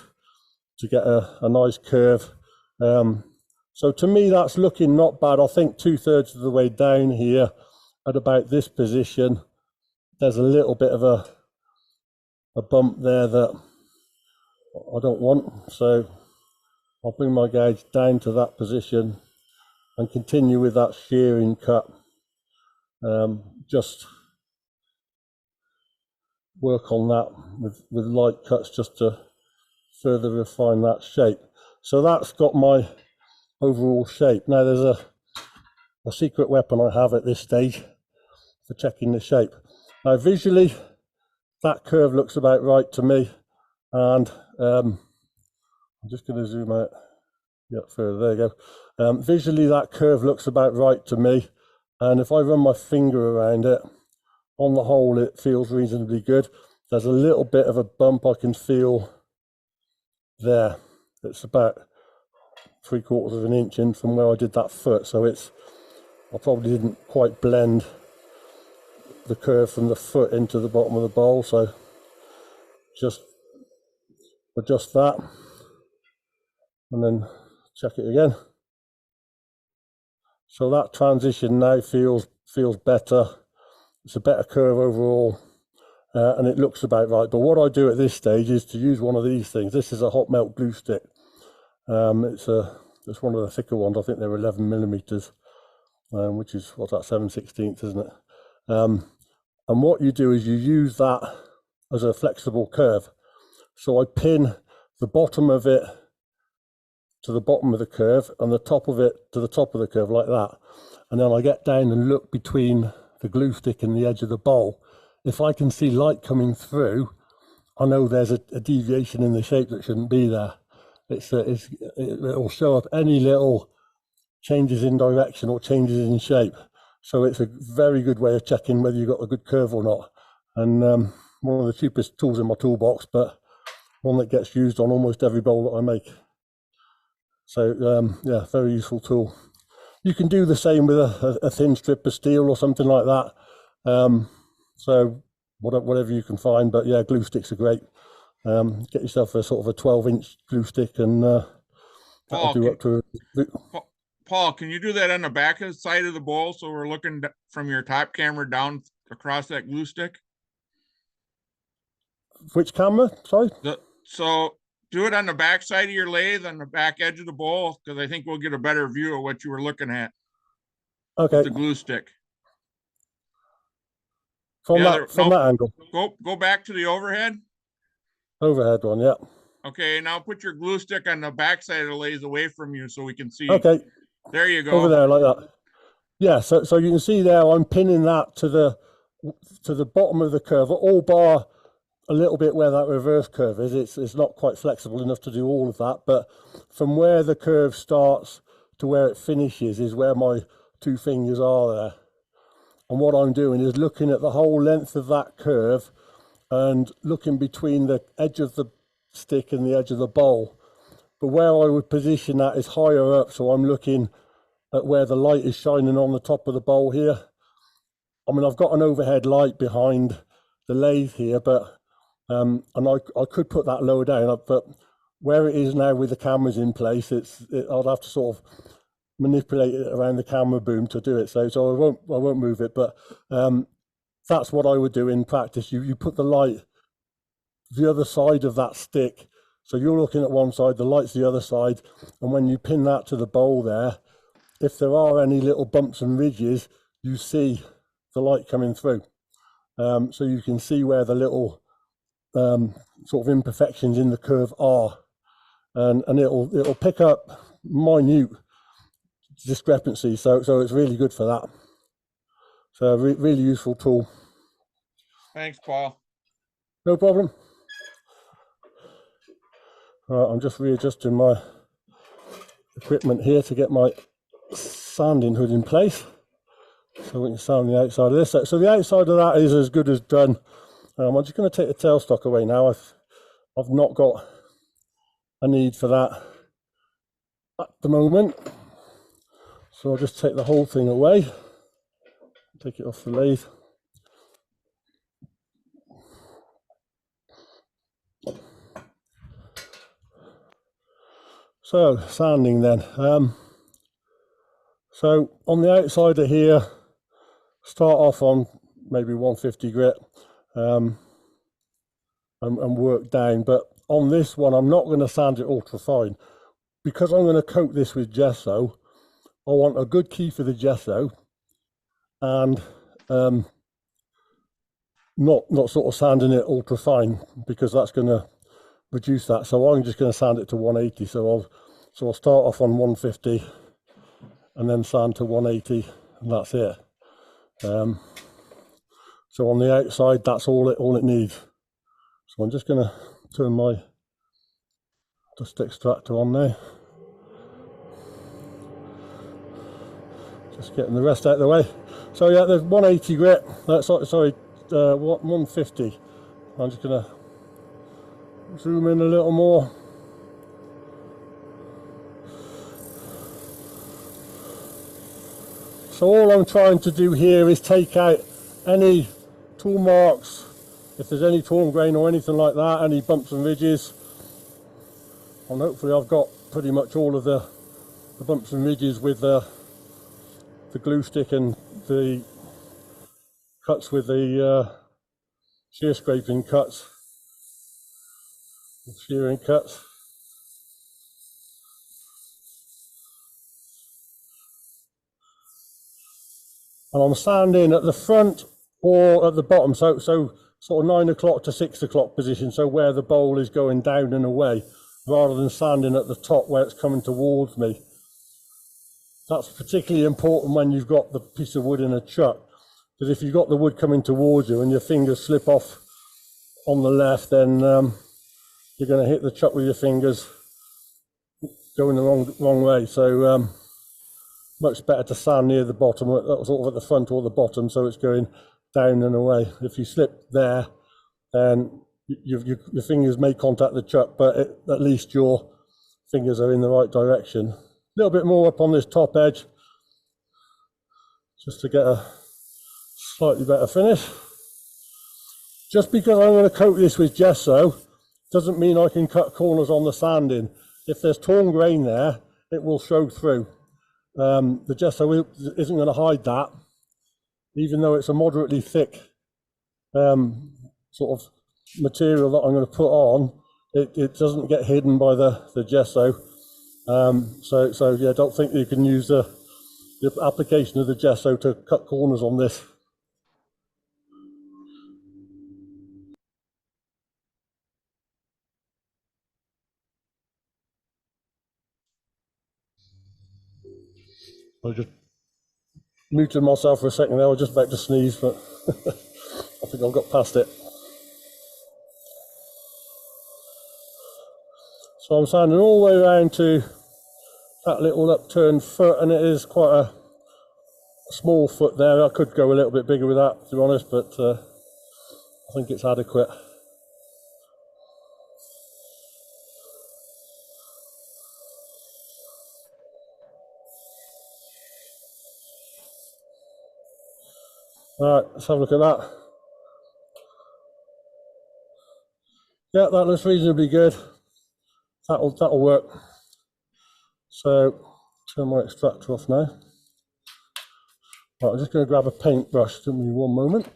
to get a nice curve. So to me, that's looking not bad. I think 2/3 of the way down here at about this position, there's a little bit of a bump there that I don't want. So I'll bring my gauge down to that position and continue with that shearing cut. Just work on that with light cuts just to further refine that shape. So that's got my overall shape. Now there's a secret weapon I have at this stage for checking the shape. Now visually, that curve looks about right to me, and I'm just going to zoom out yet further. There you go. Visually, that curve looks about right to me, and if I run my finger around it, on the whole, it feels reasonably good. There's a little bit of a bump I can feel there. It's about 3/4 of an inch in from where I did that foot, so I probably didn't quite blend the curve from the foot into the bottom of the bowl, so just adjust that and then check it again. So that transition now feels better. It's a better curve overall, and it looks about right. But what I do at this stage is to use one of these things. This is a hot melt glue stick. It's one of the thicker ones. I think they're 11 millimeters, which is, what's that, 7/16, isn't it? And what you do is you use that as a flexible curve. So I pin the bottom of it to the bottom of the curve and the top of it to the top of the curve, like that. And then I get down and look between the glue stick and the edge of the bowl. If I can see light coming through, I know there's a deviation in the shape that shouldn't be there. It'll show up any little changes in direction or changes in shape. So it's a very good way of checking whether you've got a good curve or not. And one of the cheapest tools in my toolbox, but one that gets used on almost every bowl that I make. So yeah, very useful tool. You can do the same with a thin strip of steel or something like that. So whatever you can find, but yeah, glue sticks are great. Get yourself a sort of a 12-inch glue stick, and that'll do up to. Paul, can you do that on the back of the side of the bowl so we're looking from your top camera down across that glue stick? Which camera? Sorry. So do it on the back side of your lathe, on the back edge of the bowl, because I think we'll get a better view of what you were looking at. Okay. The glue stick. From that angle. Go back to the overhead. Overhead one, yeah. Okay, now put your glue stick on the back side of the lathe away from you so we can see. Okay. There you go. Over there, like that. Yeah, so you can see there, I'm pinning that to the bottom of the curve, all bar a little bit where that reverse curve is. It's not quite flexible enough to do all of that, but from where the curve starts to where it finishes is where my two fingers are there. And what I'm doing is looking at the whole length of that curve and looking between the edge of the stick and the edge of the bowl. But where I would position that is higher up, so I'm looking at where the light is shining on the top of the bowl here. I mean, I've got an overhead light behind the lathe here, but and I could put that lower down, but where it is now with the cameras in place, I'd have to sort of manipulate it around the camera boom to do it. So I won't move it, but that's what I would do in practice. You put the light the other side of that stick, so you're looking at one side, the light's the other side, and when you pin that to the bowl there, if there are any little bumps and ridges, you see the light coming through. So you can see where the little sort of imperfections in the curve are. and it'll pick up minute discrepancies. So it's really good for that. So really useful tool. Thanks, Paul. No problem. All right, I'm just readjusting my equipment here to get my sanding hood in place, so we can sand the outside of this. So the outside of that is as good as done. I'm just going to take the tailstock away now. I've not got a need for that at the moment, so I'll just take the whole thing away, take it off the lathe. So sanding then. So on the outside of here, start off on maybe 150 grit and work down. But on this one, I'm not going to sand it ultra fine because I'm going to coat this with gesso. I want a good key for the gesso and not sort of sanding it ultra fine because that's going to reduce that. So I'm just going to sand it to 180. So I'll start off on 150 and then sand to 180, and that's it. So on the outside, that's all it needs. So I'm just going to turn my dust extractor on there. Just getting the rest out of the way. So yeah, there's 180 grit. Sorry, 150. I'm just going to zoom in a little more. So all I'm trying to do here is take out any tool marks, if there's any torn grain or anything like that, any bumps and ridges. And hopefully I've got pretty much all of the bumps and ridges with the glue stick and the cuts with the shear scraping cuts, shearing cuts. And I'm sanding at the front or at the bottom, so sort of 9 o'clock to 6 o'clock position, so where the bowl is going down and away, rather than sanding at the top where it's coming towards me. That's particularly important when you've got the piece of wood in a chuck, because if you've got the wood coming towards you and your fingers slip off on the left, then you're going to hit the chuck with your fingers going the wrong way. So much better to sand near the bottom, sort of at the front or the bottom, so it's going down and away. If you slip there, then your fingers may contact the chuck, but at least your fingers are in the right direction. A little bit more up on this top edge, just to get a slightly better finish. Just because I'm going to coat this with gesso, doesn't mean I can cut corners on the sanding. If there's torn grain there, it will show through. The gesso isn't going to hide that, even though it's a moderately thick sort of material that I'm going to put on. It doesn't get hidden by the gesso. So yeah, don't think you can use the application of the gesso to cut corners on this. I just muted myself for a second there. I was just about to sneeze, but I think I've got past it. So I'm sanding all the way around to that little upturned foot, and it is quite a small foot there. I could go a little bit bigger with that, to be honest, but I think it's adequate. All right, let's have a look at that. Yeah, that looks reasonably good. That'll work. So turn my extractor off now. Right, I'm just going to grab a paintbrush. Give me one moment.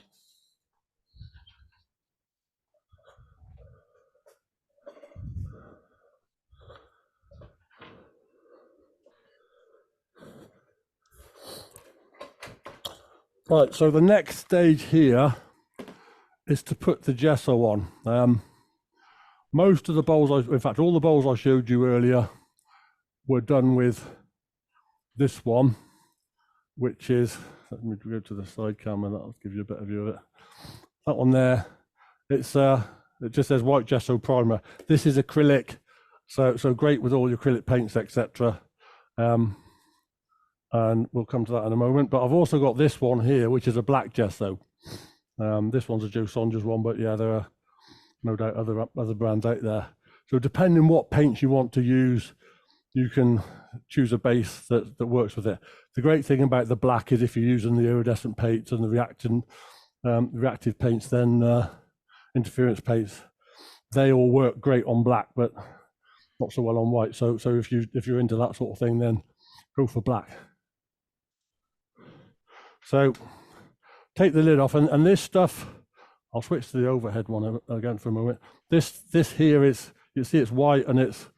Right, so the next stage here is to put the gesso on. most of the bowls, in fact, all the bowls I showed you earlier were done with this one, which is, let me go to the side camera, that'll give you a better view of it. That one there, it's it just says white gesso primer. This is acrylic, so great with all your acrylic paints, etc. And we'll come to that in a moment. But I've also got this one here, which is a black gesso. This one's a Joe Saunders one, but yeah, there are no doubt other brands out there. So depending what paints you want to use, you can choose a base that works with it. The great thing about the black is if you're using the iridescent paints and the reactive paints, then interference paints, they all work great on black, but not so well on white. So if you're into that sort of thing, then go for black. So take the lid off, and this stuff, I'll switch to the overhead one again for a moment. This here is, you see it's white, and it's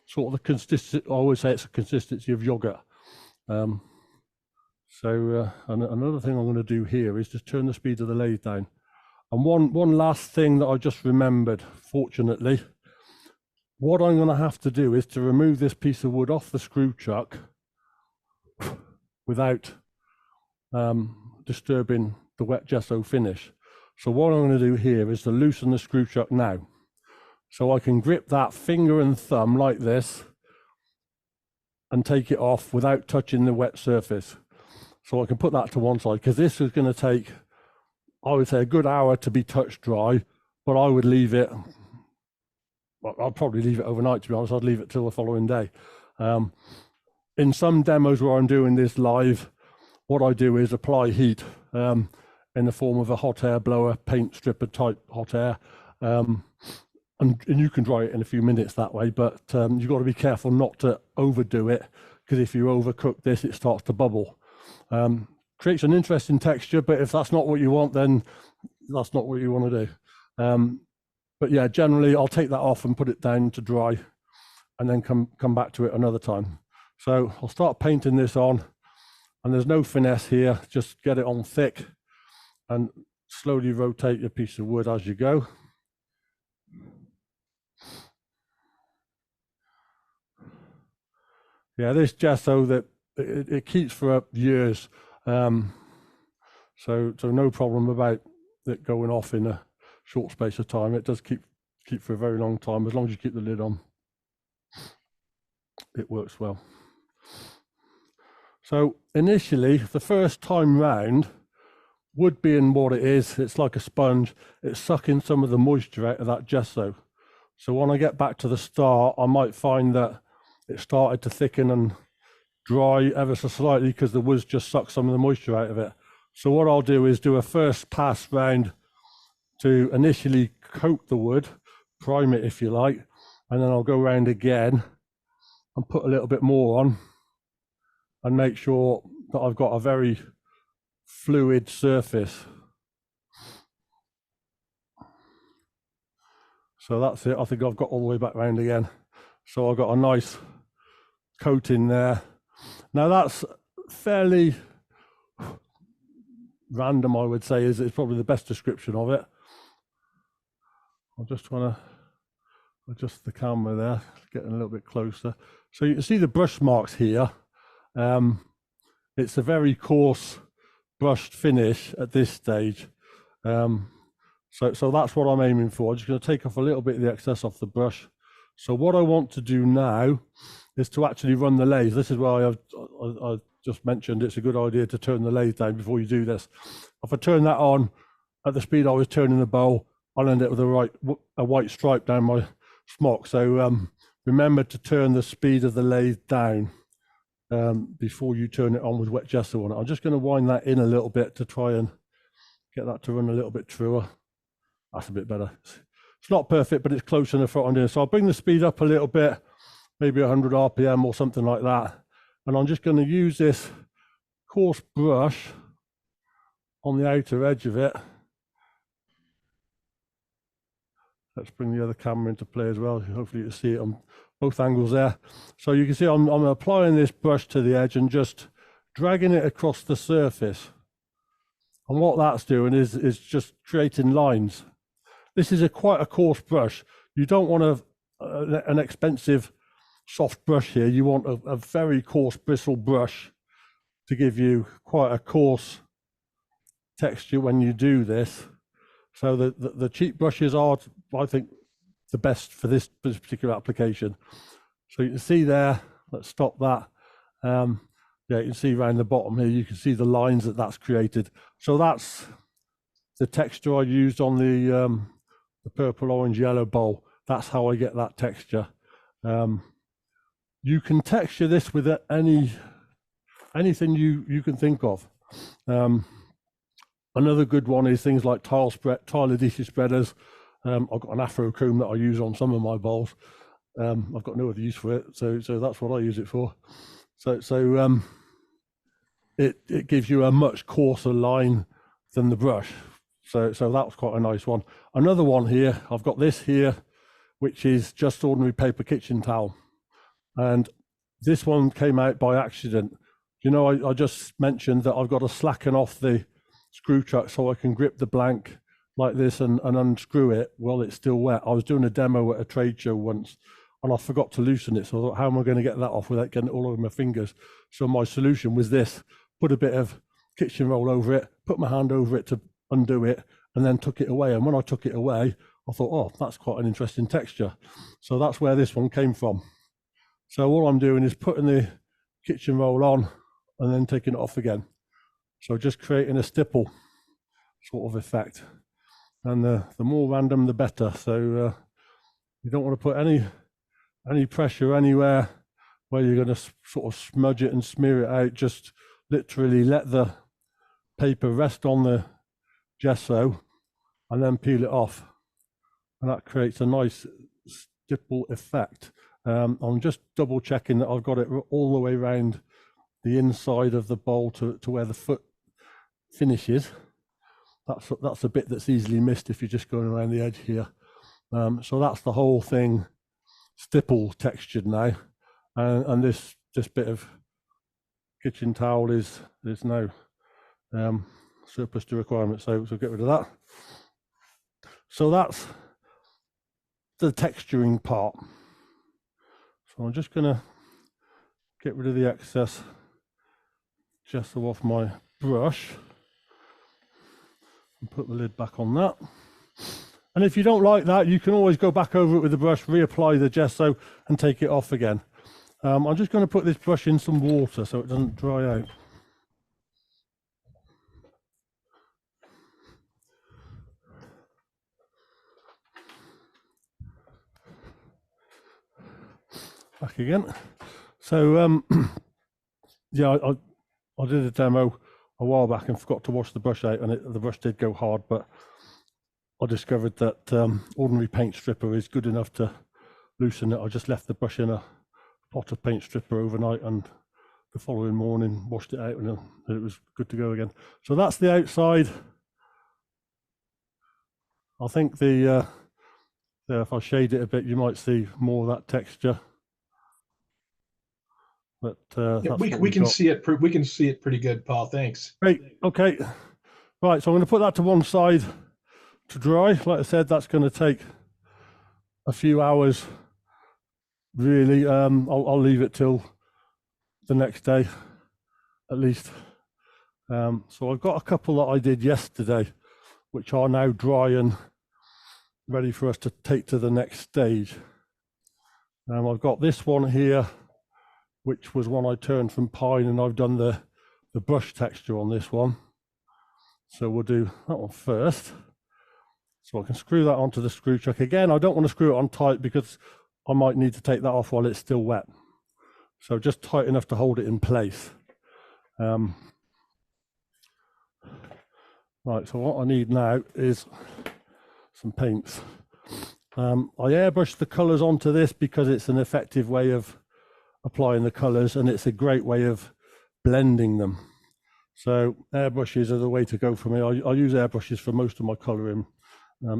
sort of the consistency, I always say it's a consistency of yogurt. And another thing I'm going to do here is just turn the speed of the lathe down. And one last thing that I just remembered, fortunately, what I'm going to have to do is to remove this piece of wood off the screw chuck without disturbing the wet gesso finish. So what I'm going to do here is to loosen the screw chuck now. So I can grip that finger and thumb like this and take it off without touching the wet surface. So I can put that to one side, because this is going to take, I would say, a good hour to be touch dry, but I would leave it, well, I'll probably leave it overnight, to be honest. I'd leave it till the following day. In some demos where I'm doing this live, what I do is apply heat in the form of a hot air blower, paint stripper type hot air. And you can dry it in a few minutes that way, but you've got to be careful not to overdo it, because if you overcook this, it starts to bubble. Creates an interesting texture, but if that's not what you want, then that's not what you want to do. But yeah, generally I'll take that off and put it down to dry, and then come back to it another time. So I'll start painting this on, and there's no finesse here, just get it on thick and slowly rotate your piece of wood as you go. Yeah, this gesso, that it keeps for years, so no problem about it going off in a short space of time. It does keep for a very long time, as long as you keep the lid on. It works well. So initially, the first time round, wood being what it is, it's like a sponge. It's sucking some of the moisture out of that gesso. So when I get back to the start, I might find that it started to thicken and dry ever so slightly, because the wood's just sucked some of the moisture out of it. So what I'll do is do a first pass round to initially coat the wood, prime it if you like, and then I'll go around again and put a little bit more on and make sure that I've got a very fluid surface. So that's it. I think I've got all the way back round again. So I've got a nice coating there. Now that's fairly random, I would say, is probably the best description of it. I'm just trying to adjust the camera there, getting a little bit closer. So you can see the brush marks here. It's a very coarse brushed finish at this stage. So that's what I'm aiming for. I'm just going to take off a little bit of the excess off the brush. So what I want to do now is to actually run the lathe. This is why I just mentioned it's a good idea to turn the lathe down before you do this. If I turn that on at the speed I was turning the bowl, I'll end up with a white stripe down my smock. So remember to turn the speed of the lathe down before you turn it on with wet gesso on it. I'm just going to wind that in a little bit to try and get that to run a little bit truer. That's a bit better. It's not perfect, but it's close enough for what I'm doing. So I'll bring the speed up a little bit, maybe 100 RPM or something like that. And I'm just going to use this coarse brush on the outer edge of it. Let's bring the other camera into play as well. Hopefully you can see it on both angles there. So you can see I'm applying this brush to the edge and just dragging it across the surface. And what that's doing is just creating lines. This is quite a coarse brush. you don't want an expensive soft brush here. You want a very coarse bristle brush to give you quite a coarse texture when you do this. So the cheap brushes are, I think, the best for this particular application. So you can see there, let's stop that. Yeah, you can see around the bottom here, you can see the lines that's created. So that's the texture I used on the purple, orange, yellow bowl. That's how I get that texture. You can texture this with anything you can think of. Another good one is things like tile adhesive spreaders. I've got an Afro comb that I use on some of my bowls. I've got no other use for it, so that's what I use it for. So it gives you a much coarser line than the brush. So that was quite a nice one. Another one here, I've got this here, which is just ordinary paper kitchen towel. And this one came out by accident. You know, I just mentioned that I've got to slacken off the screw chuck so I can grip the blank like this and unscrew it while it's still wet. I was doing a demo at a trade show once and I forgot to loosen it. So I thought, how am I going to get that off without getting it all over my fingers? So my solution was this: put a bit of kitchen roll over it, put my hand over it to undo it, and then took it away. And when I took it away, I thought, oh, that's quite an interesting texture. So that's where this one came from. So all I'm doing is putting the kitchen roll on and then taking it off again. So just creating a stipple sort of effect. And the more random, the better. So you don't want to put any pressure anywhere where you're going to sort of smudge it and smear it out. Just literally let the paper rest on the gesso and then peel it off. And that creates a nice stipple effect. I'm just double checking that I've got it all the way around the inside of the bowl to where the foot finishes. That's a bit that's easily missed if you're just going around the edge here. So that's the whole thing stipple textured now. And this bit of kitchen towel is now surplus to requirement. So get rid of that. So that's the texturing part. So I'm just gonna get rid of the excess gesso off my brush and put the lid back on that. And if you don't like that, you can always go back over it with the brush, reapply the gesso and take it off again. I'm just going to put this brush in some water so it doesn't dry out. Back again. So yeah, I did a demo a while back and forgot to wash the brush out, and the brush did go hard, but I discovered that ordinary paint stripper is good enough to loosen it. I just left the brush in a pot of paint stripper overnight, and the following morning washed it out, and it was good to go again. So that's the outside. I think if I shade it a bit, you might see more of that texture. But yeah, we can see it. We can see it pretty good, Paul. Thanks. Great. Okay. Right. So I'm going to put that to one side to dry. Like I said, that's going to take a few hours. Really, I'll leave it till the next day, at least. So I've got a couple that I did yesterday, which are now dry and ready for us to take to the next stage. I've got this one here, which was one I turned from pine, and I've done the brush texture on this one. So we'll do that one first. So I can screw that onto the screw chuck. Again, I don't want to screw it on tight because I might need to take that off while it's still wet. So just tight enough to hold it in place. Right, so what I need now is some paints. I airbrush the colours onto this because it's an effective way of applying the colours, and it's a great way of blending them. So airbrushes are the way to go for me. I use airbrushes for most of my colouring,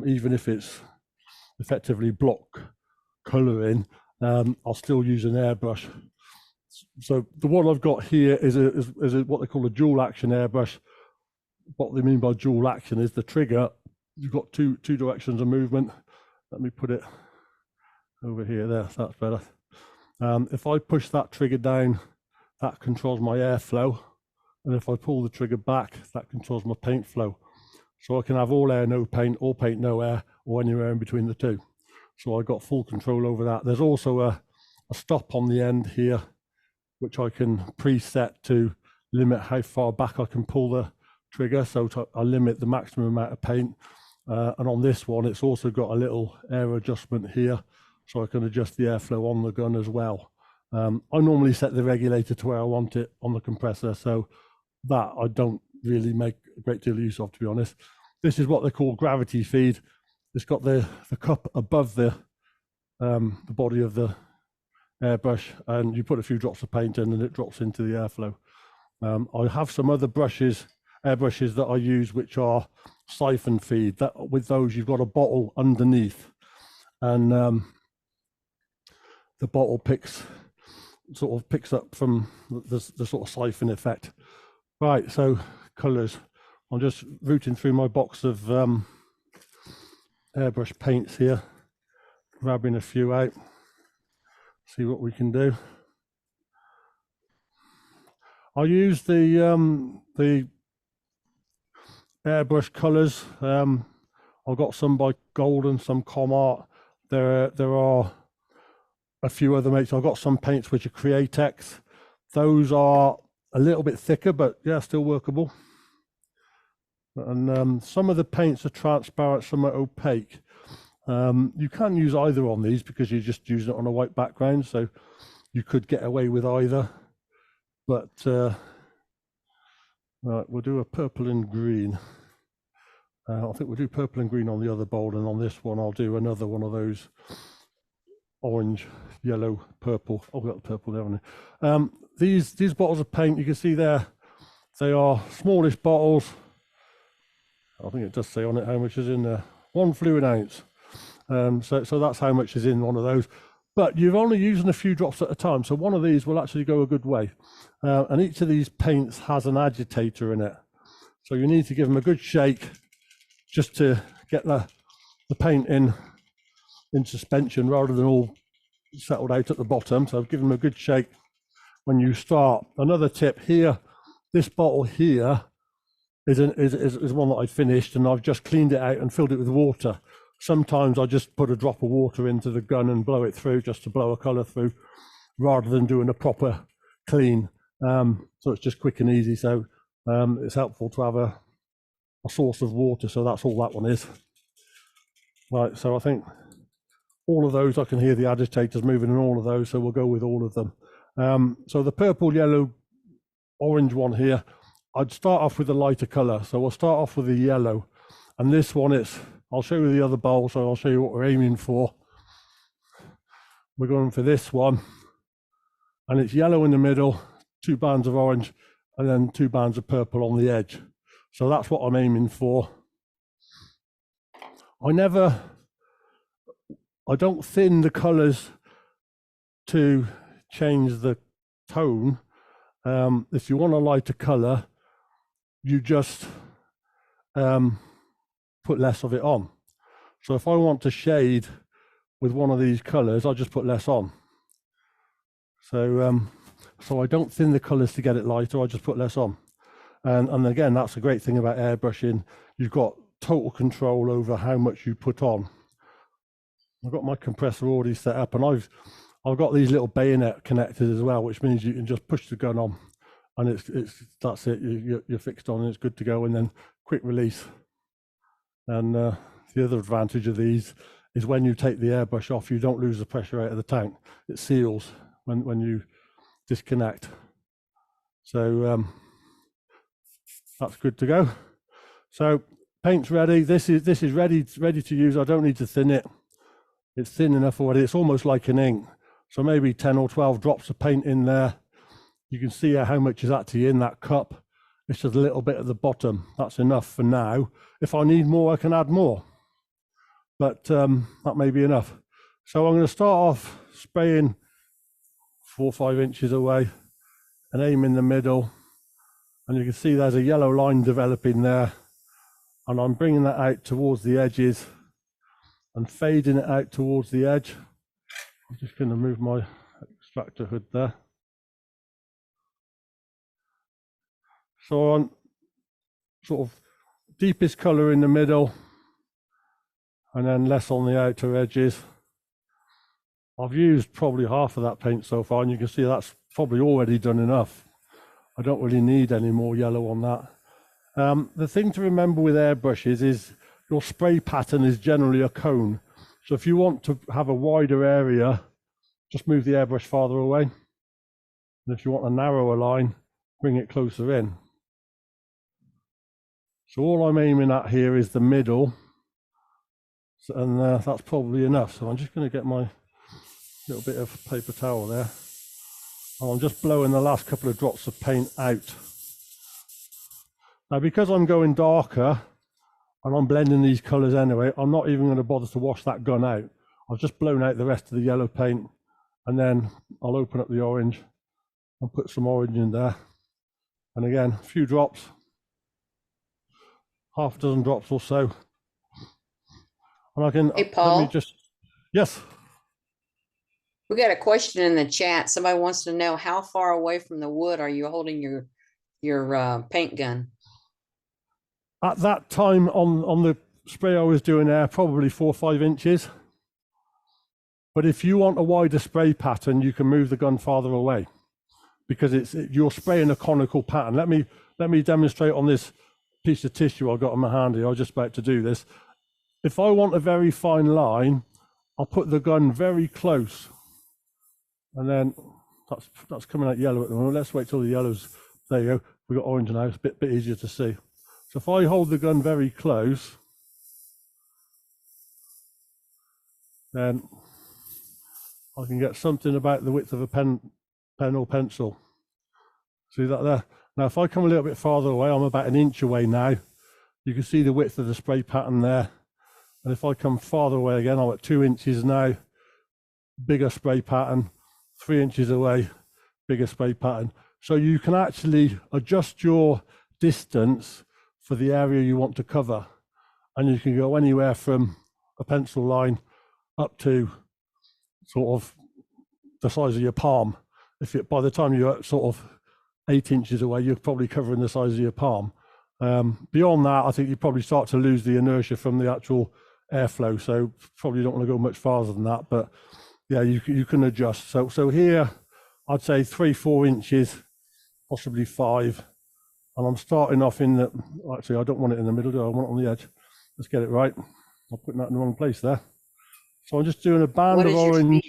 even if it's effectively block colouring. I'll still use an airbrush. So the one I've got here is what they call a dual action airbrush. What they mean by dual action is the trigger. You've got two directions of movement. Let me put it over here. There, that's better. If I push that trigger down, that controls my airflow. And if I pull the trigger back, that controls my paint flow. So I can have all air, no paint, or paint, no air, or anywhere in between the two. So I got full control over that. There's also a stop on the end here, which I can preset to limit how far back I can pull the trigger. So I limit the maximum amount of paint. And on this one, it's also got a little air adjustment here, so I can adjust the airflow on the gun as well. I normally set the regulator to where I want it on the compressor, so that I don't really make a great deal of use of, to be honest. This is what they call gravity feed. It's got the cup above the body of the airbrush, and you put a few drops of paint in and it drops into the airflow. I have some other airbrushes that I use which are siphon feed. That with those you've got a bottle underneath, and the bottle picks up from the sort of siphon effect. Right, so colours. I'm just rooting through my box of airbrush paints here, grabbing a few out, see what we can do. I use the airbrush colours. I've got some by Gold and some Comart. There are a few other mates. I've got some paints which are Createx. Those are a little bit thicker, but yeah, still workable. And some of the paints are transparent, some are opaque. You can use either on these because you're just using it on a white background, so you could get away with either. But right, we'll do a purple and green. I think we'll do purple and green on the other bowl, and on this one I'll do another one of those orange, yellow, purple. Oh, we've got the purple there, haven't we? These bottles of paint, you can see there, they are smallish bottles. I think it does say on it how much is in there. 1 fluid ounce. So that's how much is in one of those. But you're only using a few drops at a time, so one of these will actually go a good way. And each of these paints has an agitator in it. So you need to give them a good shake just to get the paint in suspension rather than all settled out at the bottom. So give them a good shake when you start. Another tip here, this bottle here is one that I finished, and I've just cleaned it out and filled it with water. Sometimes I just put a drop of water into the gun and blow it through just to blow a colour through rather than doing a proper clean. So it's just quick and easy. So it's helpful to have a source of water. So that's all that one is. Right, so I think all of those, I can hear the agitators moving in all of those, so we'll go with all of them. So the purple, yellow, orange one here, I'd start off with a lighter colour. So we'll start off with the yellow. And this one, I'll show you the other bowl, so I'll show you what we're aiming for. We're going for this one. And it's yellow in the middle, 2 bands of orange, and then 2 bands of purple on the edge. So that's what I'm aiming for. I don't thin the colours to change the tone. If you want a lighter colour, you just put less of it on. So if I want to shade with one of these colours, I'll just put less on. So I don't thin the colours to get it lighter, I just put less on. And again, that's a great thing about airbrushing. You've got total control over how much you put on. I've got my compressor already set up, and I've got these little bayonet connectors as well, which means you can just push the gun on, and that's it. You're fixed on, and it's good to go. And then quick release. And the other advantage of these is when you take the airbrush off, you don't lose the pressure out of the tank. It seals when you disconnect. So that's good to go. So paint's ready. This is ready to use. I don't need to thin it. It's thin enough already. It's almost like an ink. So maybe 10 or 12 drops of paint in there. You can see how much is actually in that cup. It's just a little bit at the bottom. That's enough for now. If I need more, I can add more. But that may be enough. So I'm going to start off spraying 4 or 5 inches away and aim in the middle. And you can see there's a yellow line developing there. And I'm bringing that out towards the edges and fading it out towards the edge. I'm just going to move my extractor hood there. So on sort of deepest color in the middle, and then less on the outer edges. I've used probably half of that paint so far, and you can see that's probably already done enough. I don't really need any more yellow on that. The thing to remember with airbrushes is your spray pattern is generally a cone. So if you want to have a wider area, just move the airbrush farther away. And if you want a narrower line, bring it closer in. So all I'm aiming at here is the middle, and that's probably enough. So I'm just going to get my little bit of paper towel there. And I'm just blowing the last couple of drops of paint out. Now, because I'm going darker and I'm blending these colours anyway, I'm not even going to bother to wash that gun out. I've just blown out the rest of the yellow paint, and then I'll open up the orange and put some orange in there. And again, a few drops, half a dozen drops or so. And I can, Hey, Paul. let me just, yes. We got a question in the chat. Somebody wants to know how far away from the wood are you holding your paint gun? At that time on the spray I was doing there, probably 4 or 5 inches. But if you want a wider spray pattern, you can move the gun farther away, because you're spraying a conical pattern. Let me demonstrate on this piece of tissue I've got in my hand here. I was just about to do this. If I want a very fine line, I'll put the gun very close. And then that's coming out yellow at the moment. Let's wait till the yellow's, there you go. We've got orange now, it's a bit easier to see. So if I hold the gun very close, then I can get something about the width of a pen or pencil. See that there? Now, if I come a little bit farther away, I'm about 1 inch away now. You can see the width of the spray pattern there. And if I come farther away again, I'm at 2 inches now, bigger spray pattern, 3 inches away, bigger spray pattern. So you can actually adjust your distance for the area you want to cover. And you can go anywhere from a pencil line up to sort of the size of your palm. By the time you're sort of 8 inches away, you're probably covering the size of your palm. Beyond that, I think you probably start to lose the inertia from the actual airflow. So probably don't want to go much farther than that, but yeah, you can adjust. So here, I'd say 3-4 inches, possibly 5. And I'm starting off in the, actually I don't want it in the middle, do I? I want it on the edge. Let's get it right. I'm putting that in the wrong place there. So I'm just doing a band of orange.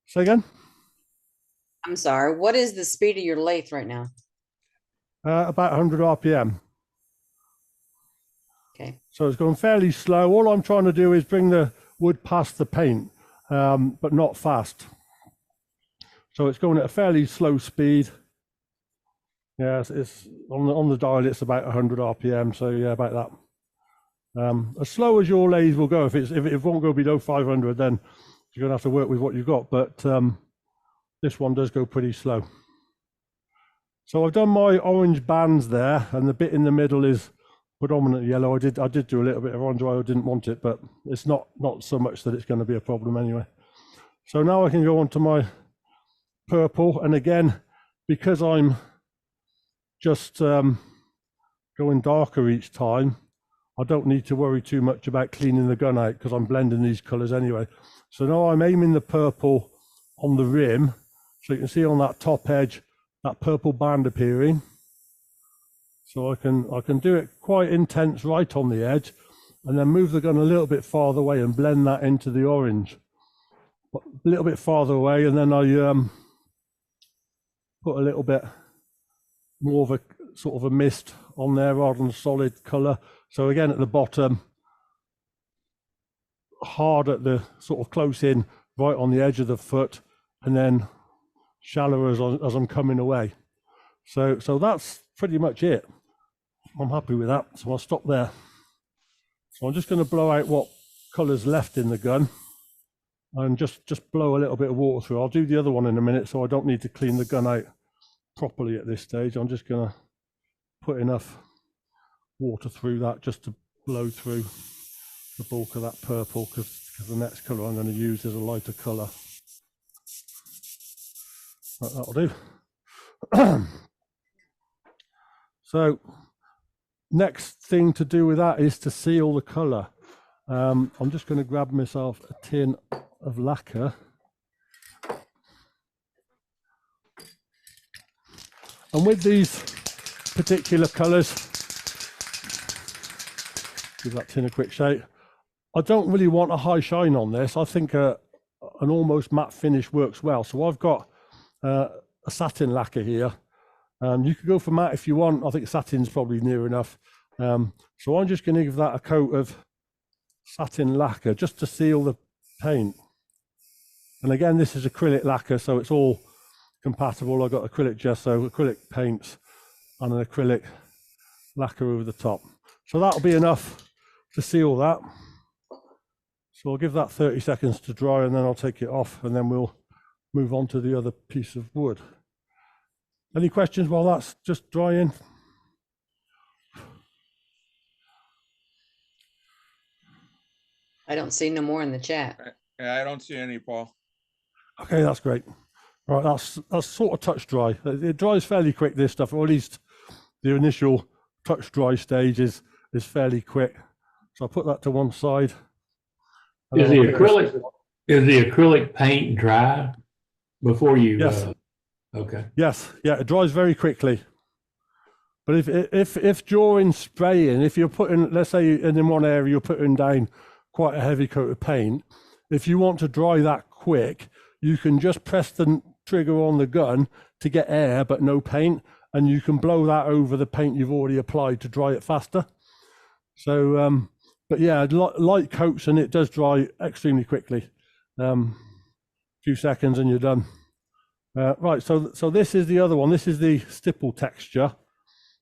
Say again? I'm sorry. What is the speed of your lathe right now? About 100 RPM. Okay. So it's going fairly slow. All I'm trying to do is bring the wood past the paint, but not fast. So it's going at a fairly slow speed. Yeah, it's on the dial, it's about 100 RPM. So yeah, about that. As slow as your lathe will go. If it won't go below 500, then you're going to have to work with what you've got. But this one does go pretty slow. So I've done my orange bands there, and the bit in the middle is predominantly yellow. I did do a little bit of orange while I didn't want it, but it's not so much that it's going to be a problem anyway. So now I can go on to my purple, and again, because I'm just going darker each time, I don't need to worry too much about cleaning the gun out because I'm blending these colors anyway. So now I'm aiming the purple on the rim, so you can see on that top edge that purple band appearing. So I can do it quite intense right on the edge, and then move the gun a little bit farther away and blend that into the orange. A little bit farther away, and then I put a little bit more of a sort of a mist on there rather than solid color. So again, at the bottom, hard at the sort of close in, right on the edge of the foot, and then shallower as I'm coming away. So that's pretty much it. I'm happy with that, so I'll stop there. So I'm just going to blow out what color's left in the gun, and just blow a little bit of water through. I'll do the other one in a minute, so I don't need to clean the gun out properly at this stage. I'm just going to put enough water through that just to blow through the bulk of that purple, because because the next color I'm going to use is a lighter color. Right, that'll do. So next thing to do with that is to seal the color. I'm just going to grab myself a tin of lacquer. And with these particular colors, give that tin a quick shake. I don't really want a high shine on this. I think an almost matte finish works well. So I've got a satin lacquer here. You could go for matte if you want. I think satin's probably near enough. So I'm just going to give that a coat of satin lacquer just to seal the paint. And again, this is acrylic lacquer, so it's all compatible. I've got acrylic gesso, acrylic paints, and an acrylic lacquer over the top. So that'll be enough to seal that. So I'll give that 30 seconds to dry, and then I'll take it off, and then we'll move on to the other piece of wood. Any questions while that's just drying? I don't see no more in the chat. Yeah, I don't see any, Paul. Okay, that's great. Right, that's sort of touch dry. It dries fairly quick, this stuff, or at least the initial touch dry stage is fairly quick. So I'll put that to one side. Is the acrylic paint dry before you? Yes. Okay. Yes. Yeah, it dries very quickly. But if during spraying, if you're putting, let's say in one area you're putting down quite a heavy coat of paint, if you want to dry that quick, you can just press the trigger on the gun to get air but no paint, and you can blow that over the paint you've already applied to dry it faster. So but yeah, light coats, and it does dry extremely quickly. Few seconds and you're done. Right, so this is the other one. This is the stipple texture,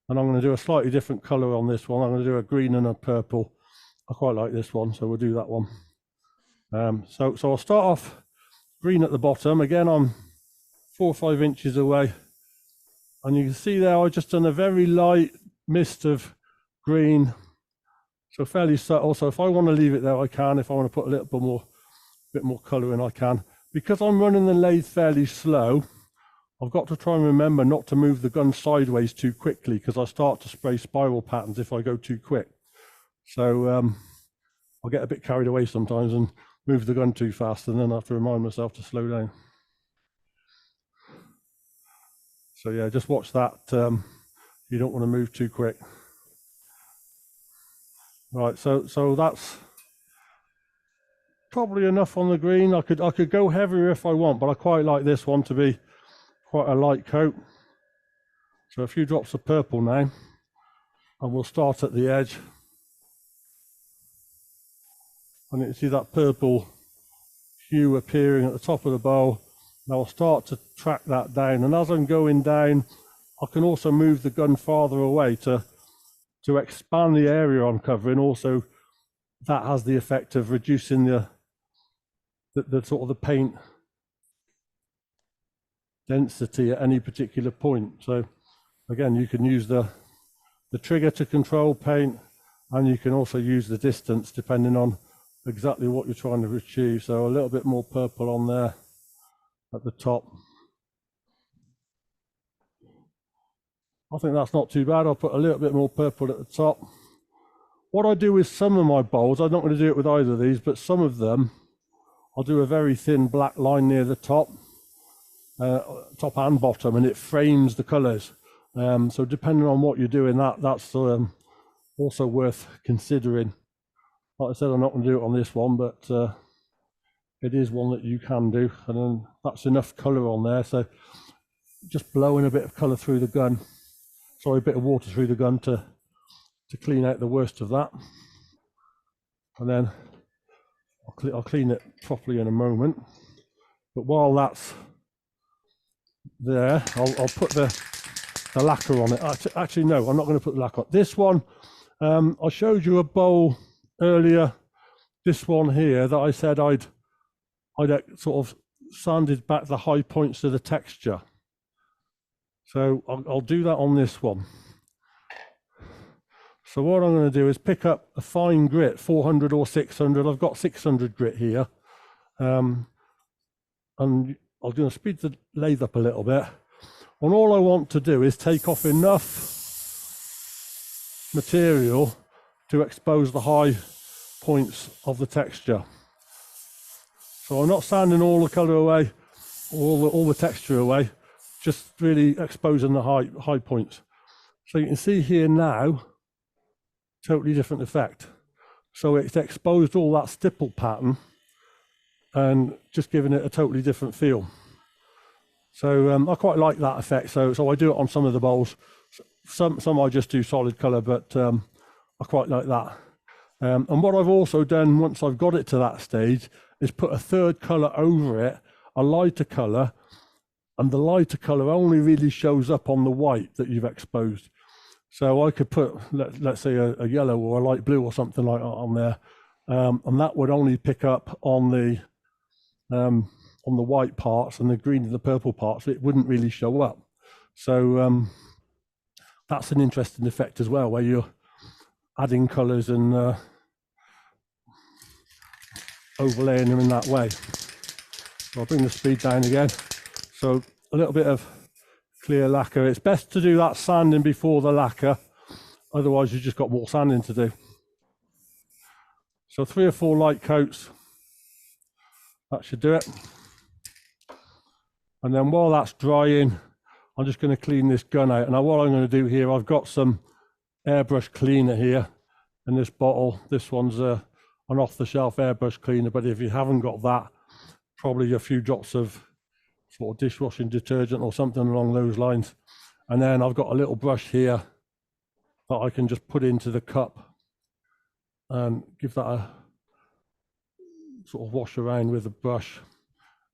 and I'm going to do a slightly different color on this one. I'm going to do a green and a purple. I quite like this one, so we'll do that one. So I'll start off green at the bottom. Again, I'm 4 or 5 inches away, and you can see there I've just done a very light mist of green, so fairly subtle. So if I want to leave it there, I can. If I want to put a little bit more color in, I can. Because I'm running the lathe fairly slow, I've got to try and remember not to move the gun sideways too quickly, because I start to spray spiral patterns if I go too quick. So I'll get a bit carried away sometimes and move the gun too fast, and then I have to remind myself to slow down. So yeah, just watch that. You don't want to move too quick. Right, so that's probably enough on the green. I could go heavier if I want, but I quite like this one to be quite a light coat. So a few drops of purple now, and we'll start at the edge. And you can see that purple hue appearing at the top of the bowl. Now I'll start to track that down, and as I'm going down, I can also move the gun farther away to expand the area I'm covering. Also, that has the effect of reducing the sort of the paint density at any particular point. So again, you can use the trigger to control paint, and you can also use the distance depending on exactly what you're trying to achieve. So a little bit more purple on there at the top. I think that's not too bad. I'll put a little bit more purple at the top. What I do with some of my bowls, I'm not going to do it with either of these, but some of them, I'll do a very thin black line near the top, top and bottom, and it frames the colours. So depending on what you're doing, that's also worth considering. Like I said, I'm not going to do it on this one, but it is one that you can do, and then that's enough colour on there. So just blowing a bit of colour through the gun, sorry, a bit of water through the gun to clean out the worst of that, and then I'll clean it properly in a moment. But while that's there, I'll put the lacquer on it. Actually, no, I'm not going to put the lacquer on this one. I showed you a bowl earlier, this one here, that I said I'd sort of sanded back the high points of the texture. So I'll do that on this one. So what I'm going to do is pick up a fine grit, 400 or 600. I've got 600 grit here. And I'm going to speed the lathe up a little bit. And all I want to do is take off enough material to expose the high points of the texture. So I'm not sanding all the color away, all the texture away, just really exposing the high points. So you can see here now, totally different effect. So it's exposed all that stipple pattern and just giving it a totally different feel. So I quite like that effect. So I do it on some of the bowls. Some I just do solid color, but I quite like that. And what I've also done once I've got it to that stage is put a third color over it, a lighter color, and the lighter color only really shows up on the white that you've exposed. So I could put, let's say a yellow or a light blue or something like that on there, and that would only pick up on the white parts, and the green and the purple parts, it wouldn't really show up. So that's an interesting effect as well, where you're adding colors and overlaying them in that way. So I'll bring the speed down again. So a little bit of clear lacquer. It's best to do that sanding before the lacquer, otherwise you've just got more sanding to do. So 3 or 4 light coats, that should do it. And then while that's drying, I'm just going to clean this gun out. And now what I'm going to do here, I've got some airbrush cleaner here in this bottle. This one's an off-the-shelf airbrush cleaner, but if you haven't got that, probably a few drops of sort of dishwashing detergent or something along those lines. And then I've got a little brush here that I can just put into the cup and give that a sort of wash around with a brush.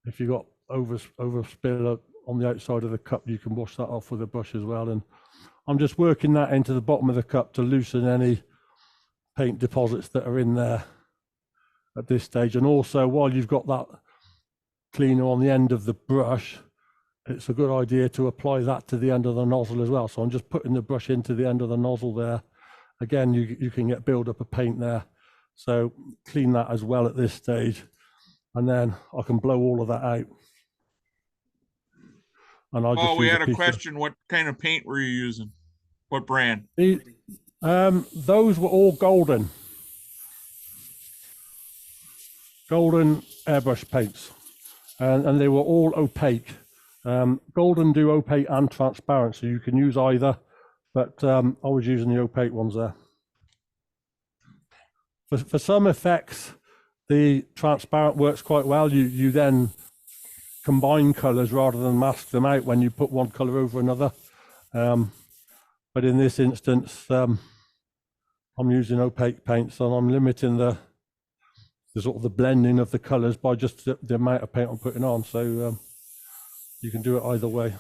If you've got overspill on the outside of the cup, you can wash that off with a brush as well. And I'm just working that into the bottom of the cup to loosen any paint deposits that are in there at this stage. And also, while you've got that cleaner on the end of the brush, it's a good idea to apply that to the end of the nozzle as well. So I'm just putting the brush into the end of the nozzle there. Again, you can get build up of paint there. So clean that as well at this stage. And then I can blow all of that out. And I'll just we had a question. What kind of paint were you using? What brand? Those were all golden airbrush paints. And they were all opaque. Golden do opaque and transparent, so you can use either, but I was using the opaque ones there. For some effects, the transparent works quite well. You then combine colors rather than mask them out when you put one color over another. But in this instance, I'm using opaque paints, and I'm limiting the sort of the blending of the colors by just the amount of paint I'm putting on. So you can do it either way.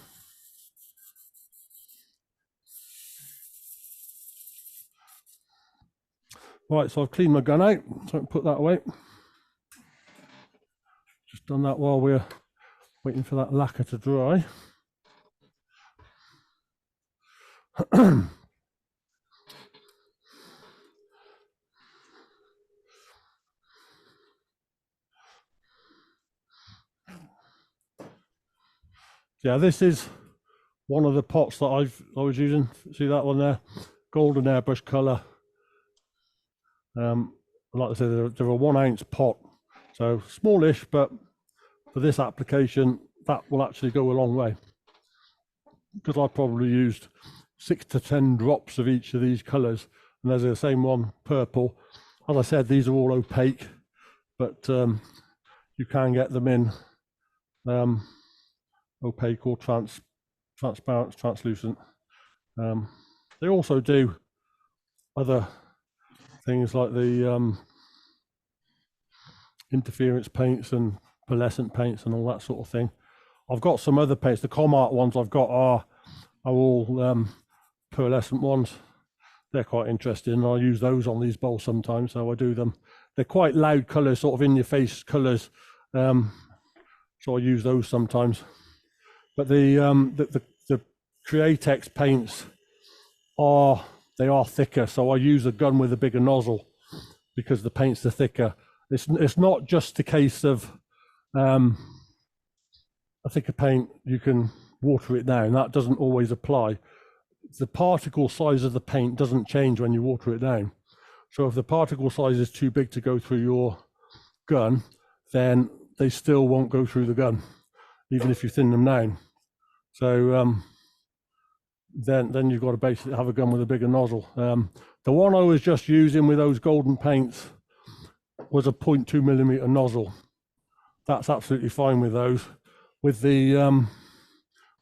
Right, so I've cleaned my gun out, so I can put that away. Just done that while we're waiting for that lacquer to dry. Yeah, this is one of the pots that I was using. See that one there? Golden airbrush color. Like I said, they're a 1 ounce pot, so smallish, but for this application, that will actually go a long way. Because I probably used 6 to 10 drops of each of these colors, and there's the same one, purple. As I said, these are all opaque, but you can get them in opaque or transparent, translucent. They also do other things like the interference paints and pearlescent paints and all that sort of thing. I've got some other paints. The Comart ones I've got are all pearlescent ones. They're quite interesting. I use those on these bowls sometimes, so I do them. They're quite loud colors, sort of in your face colors. So I use those sometimes. But the Createx paints they are thicker. So I use a gun with a bigger nozzle because the paints are thicker. It's not just a case of a thicker paint, you can water it down. That doesn't always apply. The particle size of the paint doesn't change when you water it down. So if the particle size is too big to go through your gun, then they still won't go through the gun, even if you thin them down. So then you've got to basically have a gun with a bigger nozzle. The one I was just using with those golden paints was a 0.2mm nozzle. That's absolutely fine with those. With the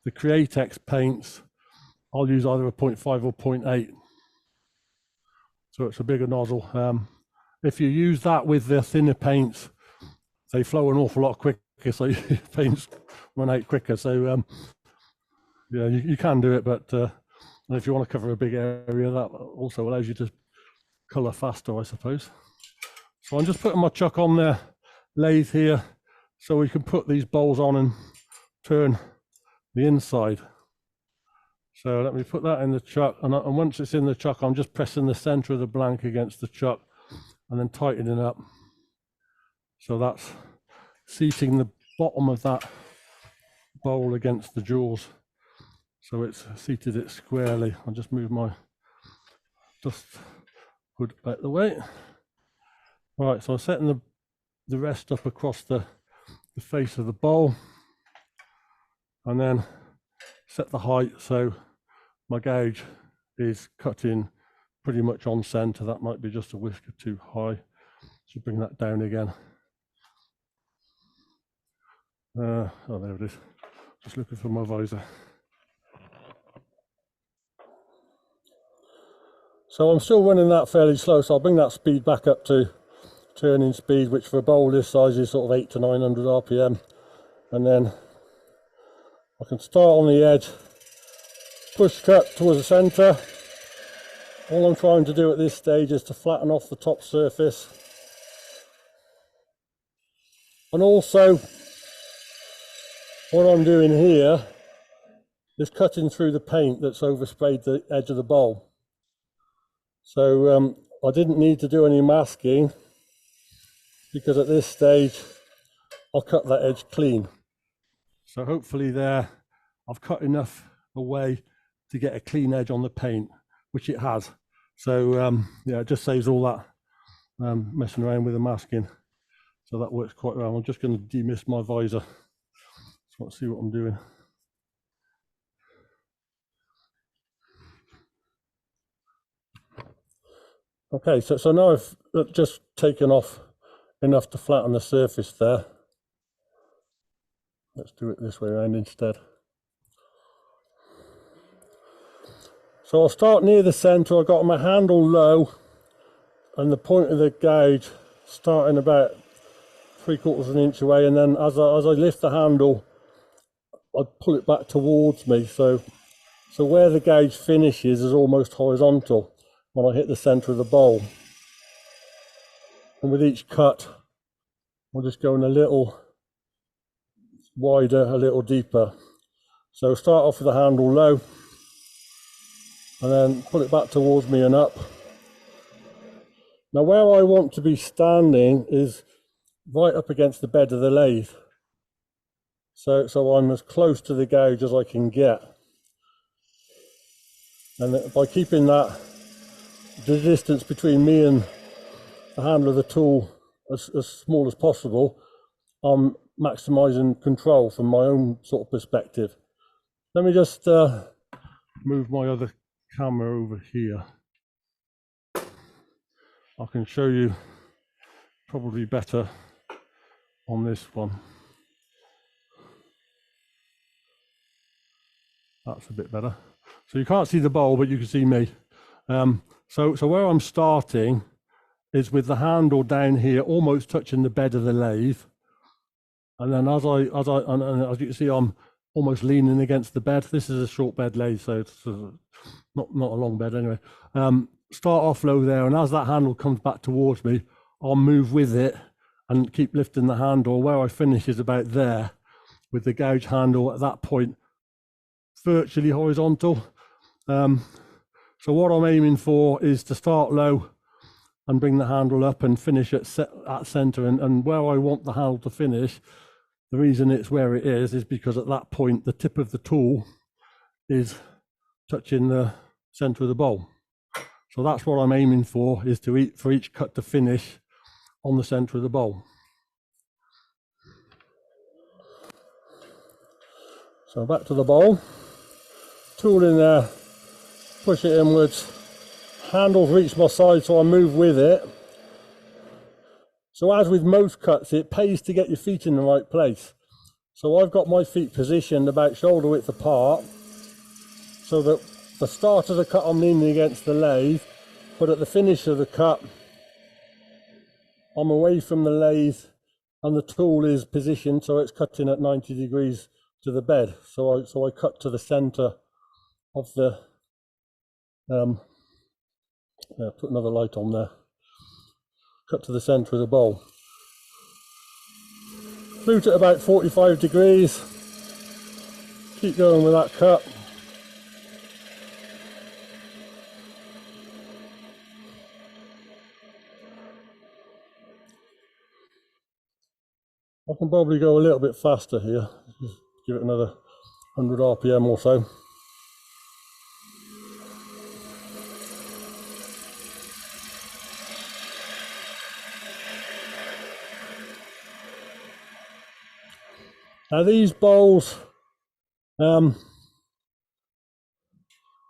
Createx paints, I'll use either a 0.5 or 0.8. So it's a bigger nozzle. If you use that with the thinner paints, they flow an awful lot quicker, so paints run out quicker. So yeah, you can do it, but if you want to cover a big area, that also allows you to colour faster, I suppose. So I'm just putting my chuck on the lathe here, so we can put these bowls on and turn the inside. So let me put that in the chuck, and once it's in the chuck, I'm just pressing the center of the blank against the chuck and then tightening up. So that's seating the bottom of that bowl against the jaws. So it's seated it squarely. I'll just move my dust hood out the way. Right, so I'm setting the rest up across the face of the bowl, and then set the height so my gauge is cutting pretty much on center. That might be just a whisker too high, so bring that down again. Oh, there it is. Just looking for my visor. So I'm still running that fairly slow, so I'll bring that speed back up to turning speed, which for a bowl this size is sort of 800 to 900 RPM. And then I can start on the edge, push cut towards the center. All I'm trying to do at this stage is to flatten off the top surface. And also, what I'm doing here is cutting through the paint that's oversprayed the edge of the bowl. So I didn't need to do any masking, because at this stage I'll cut that edge clean. So hopefully there I've cut enough away to get a clean edge on the paint, which it has. So yeah, it just saves all that messing around with the masking. So that works quite well. I'm just going to demist my visor. So let's see what I'm doing. Okay, so now I've just taken off enough to flatten the surface there. Let's do it this way around instead. So I'll start near the center. I've got my handle low and the point of the gauge starting about 3/4 inch away, and then as I lift the handle, I pull it back towards me. So where the gauge finishes is almost horizontal when I hit the center of the bowl. And with each cut, I'm just going a little wider, a little deeper. So start off with the handle low, and then pull it back towards me and up. Now where I want to be standing is right up against the bed of the lathe. So I'm as close to the gauge as I can get. And by keeping that, the distance between me and the handle of the tool as small as possible, I'm maximizing control from my own sort of perspective. Let me just move my other camera over here. I can show you probably better on this one. That's a bit better. So you can't see the bowl, but you can see me. So where I'm starting is with the handle down here, almost touching the bed of the lathe. And then as you can see, I'm almost leaning against the bed. This is a short bed lathe, so it's not a long bed anyway. Start off low there, and as that handle comes back towards me, I'll move with it and keep lifting the handle. Where I finish is about there, with the gouge handle at that point virtually horizontal. So what I'm aiming for is to start low and bring the handle up and finish at center. And where I want the handle to finish, the reason it's where it is because at that point, the tip of the tool is touching the center of the bowl. So that's what I'm aiming for, is for each cut to finish on the center of the bowl. So back to the bowl, tool in there, push it inwards, handles reach my side so I move with it. So as with most cuts, it pays to get your feet in the right place. So I've got my feet positioned about shoulder width apart, so that the start of the cut I'm leaning against the lathe, but at the finish of the cut, I'm away from the lathe and the tool is positioned so it's cutting at 90 degrees to the bed. So I cut to the center of the, put another light on there, cut to the center of the bowl. Flute at about 45 degrees, keep going with that cut. I can probably go a little bit faster here, just give it another 100 RPM or so. Now these bowls,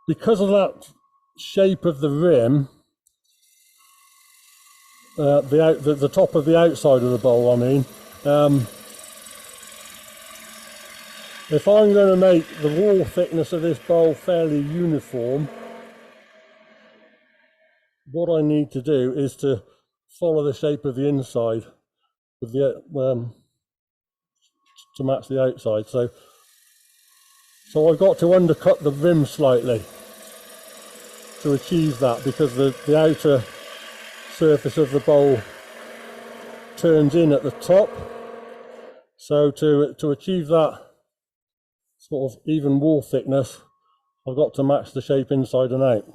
because of that shape of the rim, the top of the outside of the bowl, I mean, if I'm going to make the wall thickness of this bowl fairly uniform, what I need to do is to follow the shape of the inside with the to match the outside. So I've got to undercut the rim slightly to achieve that, because the outer surface of the bowl turns in at the top. So to achieve that sort of even wall thickness, I've got to match the shape inside and out.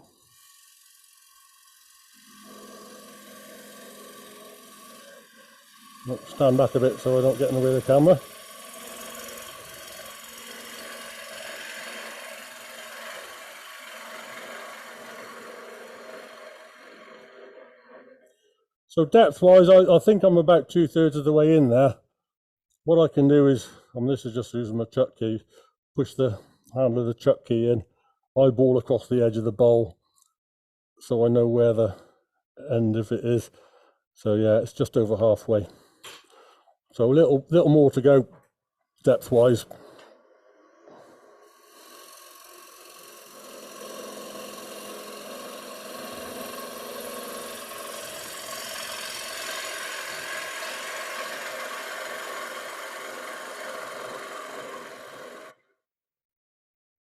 Stand back a bit so I don't get in the way of the camera. So depth-wise, I think I'm about 2/3 of the way in there. What I can do is, this is just using my chuck key, push the handle of the chuck key in, eyeball across the edge of the bowl, so I know where the end of it is. So yeah, it's just over halfway. So a little more to go depth-wise.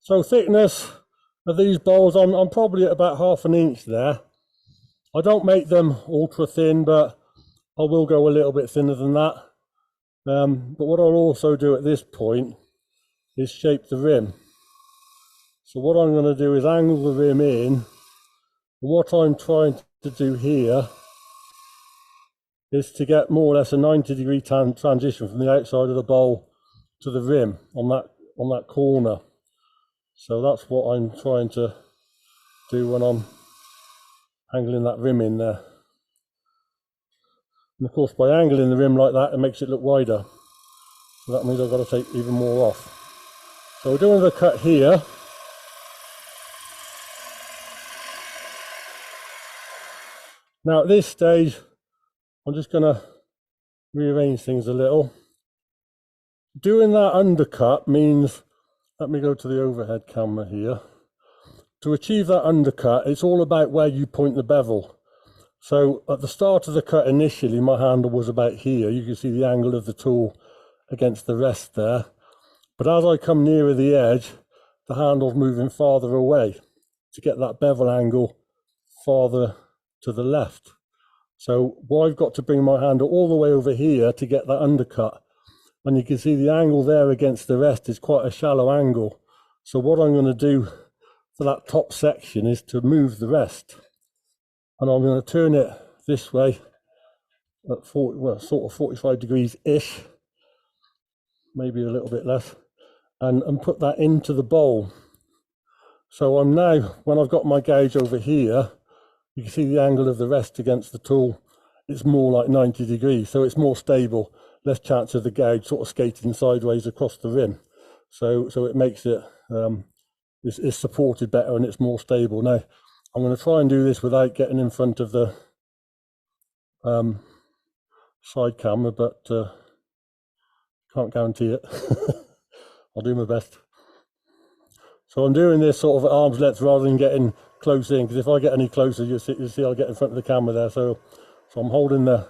So thickness of these bowls, I'm probably at about 1/2 inch there. I don't make them ultra thin, but I will go a little bit thinner than that. But what I'll also do at this point is shape the rim. So what I'm going to do is angle the rim in. And what I'm trying to do here is to get more or less a 90-degree transition from the outside of the bowl to the rim on that corner. So that's what I'm trying to do when I'm angling that rim in there. And of course, by angling the rim like that, it makes it look wider. So that means I've got to take even more off. So we're doing the cut here. Now at this stage, I'm just going to rearrange things a little. Doing that undercut means, let me go to the overhead camera here. To achieve that undercut, it's all about where you point the bevel. So at the start of the cut initially, my handle was about here. You can see the angle of the tool against the rest there. But as I come nearer the edge, the handle's moving farther away to get that bevel angle farther to the left. So I've got to bring my handle all the way over here to get that undercut. And you can see the angle there against the rest is quite a shallow angle. So what I'm going to do for that top section is to move the rest. And I'm going to turn it this way at 40, well, sort of 45 degrees-ish, maybe a little bit less, and put that into the bowl. So I'm now, when I've got my gauge over here, you can see the angle of the rest against the tool. It's more like 90 degrees, so it's more stable, less chance of the gauge sort of skating sideways across the rim. So it makes it, it's supported better and it's more stable. Now, I'm going to try and do this without getting in front of the side camera, but can't guarantee it. I'll do my best. So I'm doing this sort of at arm's length rather than getting close in, because if I get any closer, you'll see I'll get in front of the camera there. So I'm holding the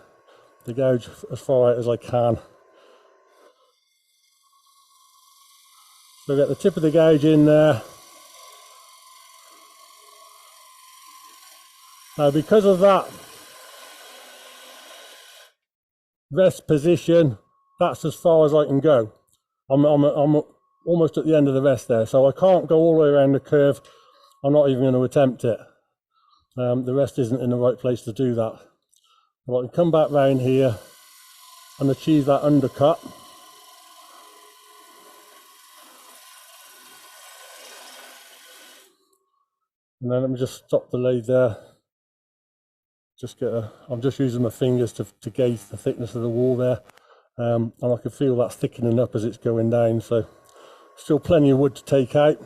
gauge as far out as I can. So get the tip of the gauge in there. Now, because of that rest position, that's as far as I can go. I'm almost at the end of the rest there, so I can't go all the way around the curve. I'm not even going to attempt it. The rest isn't in the right place to do that. But I can come back round here and achieve that undercut. And then let me just stop the lathe there. I'm just using my fingers to gauge the thickness of the wall there. And I can feel that thickening up as it's going down. So still plenty of wood to take out.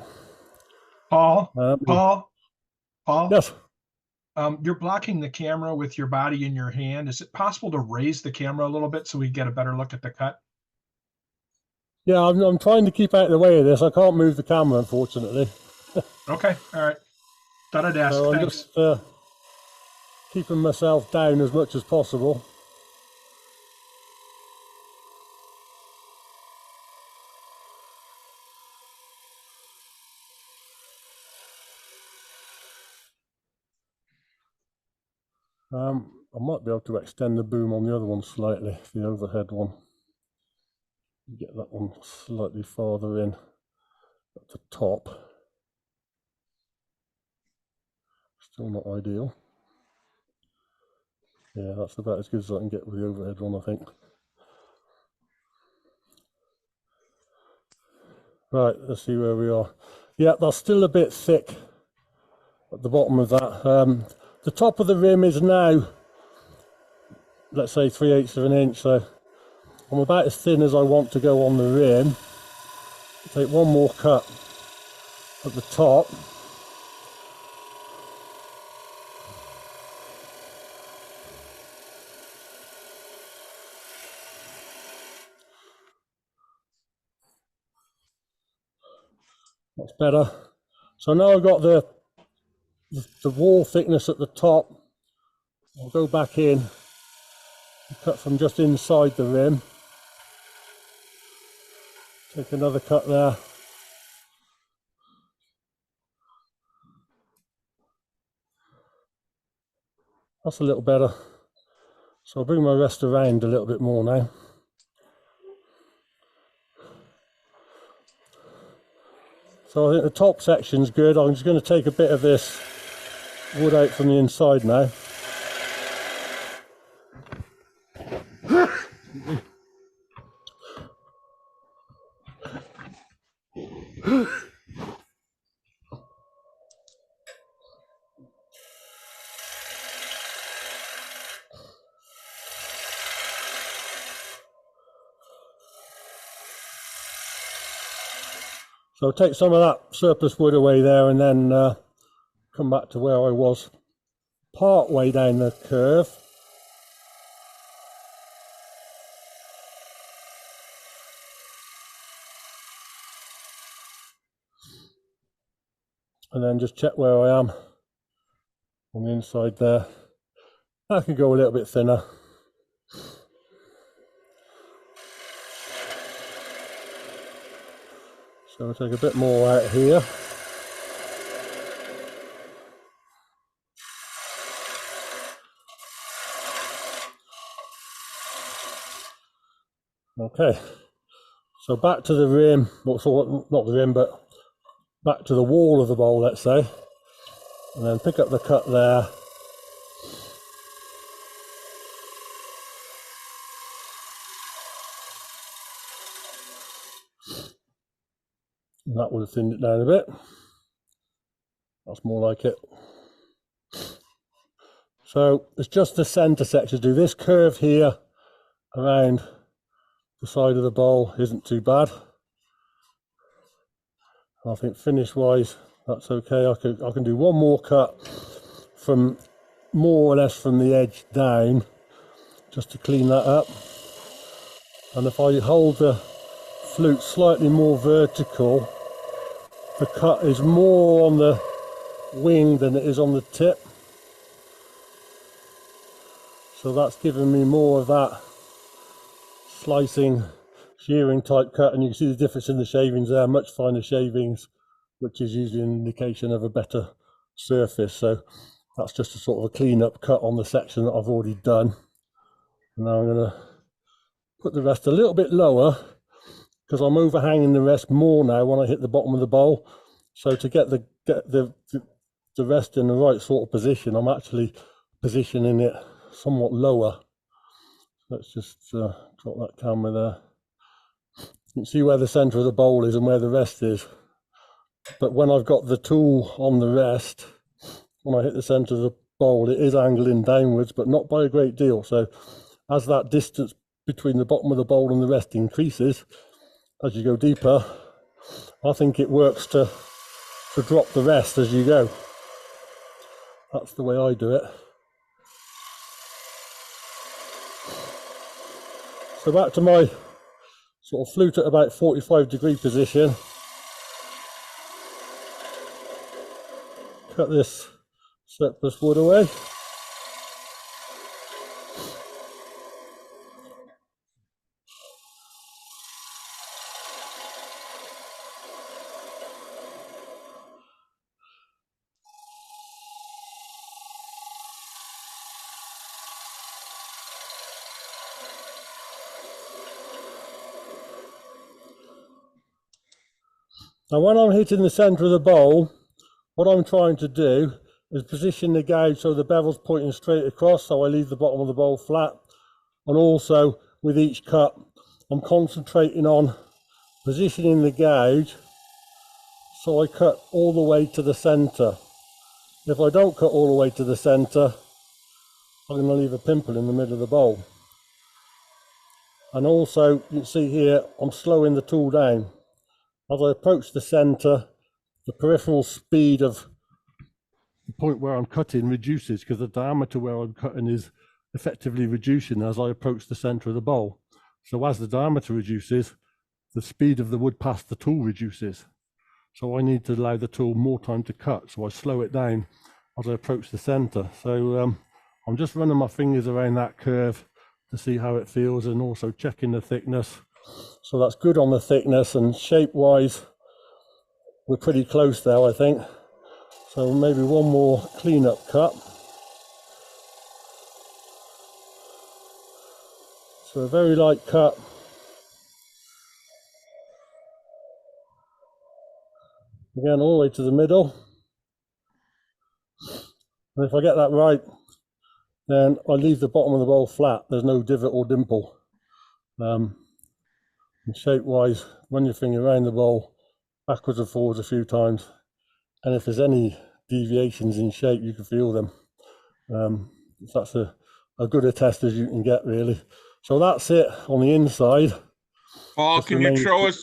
Paul, Yes. You're blocking the camera with your body in your hand. Is it possible to raise the camera a little bit so we get a better look at the cut? Yeah, I'm trying to keep out of the way of this. I can't move the camera, unfortunately. Okay, all right. Thought I'd ask. So I'm Thanks. just keeping myself down as much as possible. I might be able to extend the boom on the other one slightly, the overhead one. Get that one slightly farther in at the top. Still not ideal. Yeah, that's about as good as I can get with the overhead one, I think. Right, let's see where we are. Yeah, that's still a bit thick at the bottom of that. The top of the rim is now, let's say 3/8 of an inch, so I'm about as thin as I want to go on the rim. Take one more cut at the top. That's better. So now I've got the wall thickness at the top. I'll go back in, cut from just inside the rim. Take another cut there. That's a little better. So I'll bring my rest around a little bit more now. So I think the top section's good. I'm just going to take a bit of this wood out from the inside now. So I'll take some of that surplus wood away there and then come back to where I was part way down the curve. And then just check where I am on the inside there. I can go a little bit thinner. So I'll take a bit more out here. Okay, so back to the rim, not the rim, but back to the wall of the bowl, let's say, and then pick up the cut there. And that would have thinned it down a bit. That's more like it. So it's just the center section to do. This curve here around the side of the bowl isn't too bad. I think finish wise, that's okay. I can do one more cut from more or less from the edge down, just to clean that up. And if I hold the flute slightly more vertical, the cut is more on the wing than it is on the tip. So that's giving me more of that slicing, shearing type cut, and you can see the difference in the shavings there, much finer shavings, which is usually an indication of a better surface. So that's just a sort of a clean up cut on the section that I've already done. And now I'm going to put the rest a little bit lower, because I'm overhanging the rest more now when I hit the bottom of the bowl. So to get the rest in the right sort of position, I'm actually positioning it somewhat lower. Let's just drop that camera there. You can see where the center of the bowl is and where the rest is. But when I've got the tool on the rest, when I hit the center of the bowl, it is angling downwards, but not by a great deal. So as that distance between the bottom of the bowl and the rest increases, as you go deeper, I think it works to drop the rest as you go. That's the way I do it. So back to my sort of flute at about 45-degree position. Cut this surplus wood away. Now when I'm hitting the center of the bowl, what I'm trying to do is position the gouge so the bevel's pointing straight across, so I leave the bottom of the bowl flat. And also with each cut, I'm concentrating on positioning the gouge so I cut all the way to the center. If I don't cut all the way to the center, I'm going to leave a pimple in the middle of the bowl. And also, you can see here, I'm slowing the tool down. As I approach the center, the peripheral speed of the point where I'm cutting reduces, because the diameter where I'm cutting is effectively reducing as I approach the center of the bowl. So as the diameter reduces, the speed of the wood past the tool reduces. So I need to allow the tool more time to cut. So I slow it down as I approach the center. So I'm just running my fingers around that curve to see how it feels, and also checking the thickness. So that's good on the thickness, and shape-wise, we're pretty close there, I think. So maybe one more clean-up cut. So a very light cut. Again, all the way to the middle. And if I get that right, then I leave the bottom of the bowl flat. There's no divot or dimple. And shape-wise, run your finger around the bowl, backwards and forwards a few times. And if there's any deviations in shape, you can feel them. That's a good a test as you can get, really. So that's it on the inside. Paul, Just can you remains- show us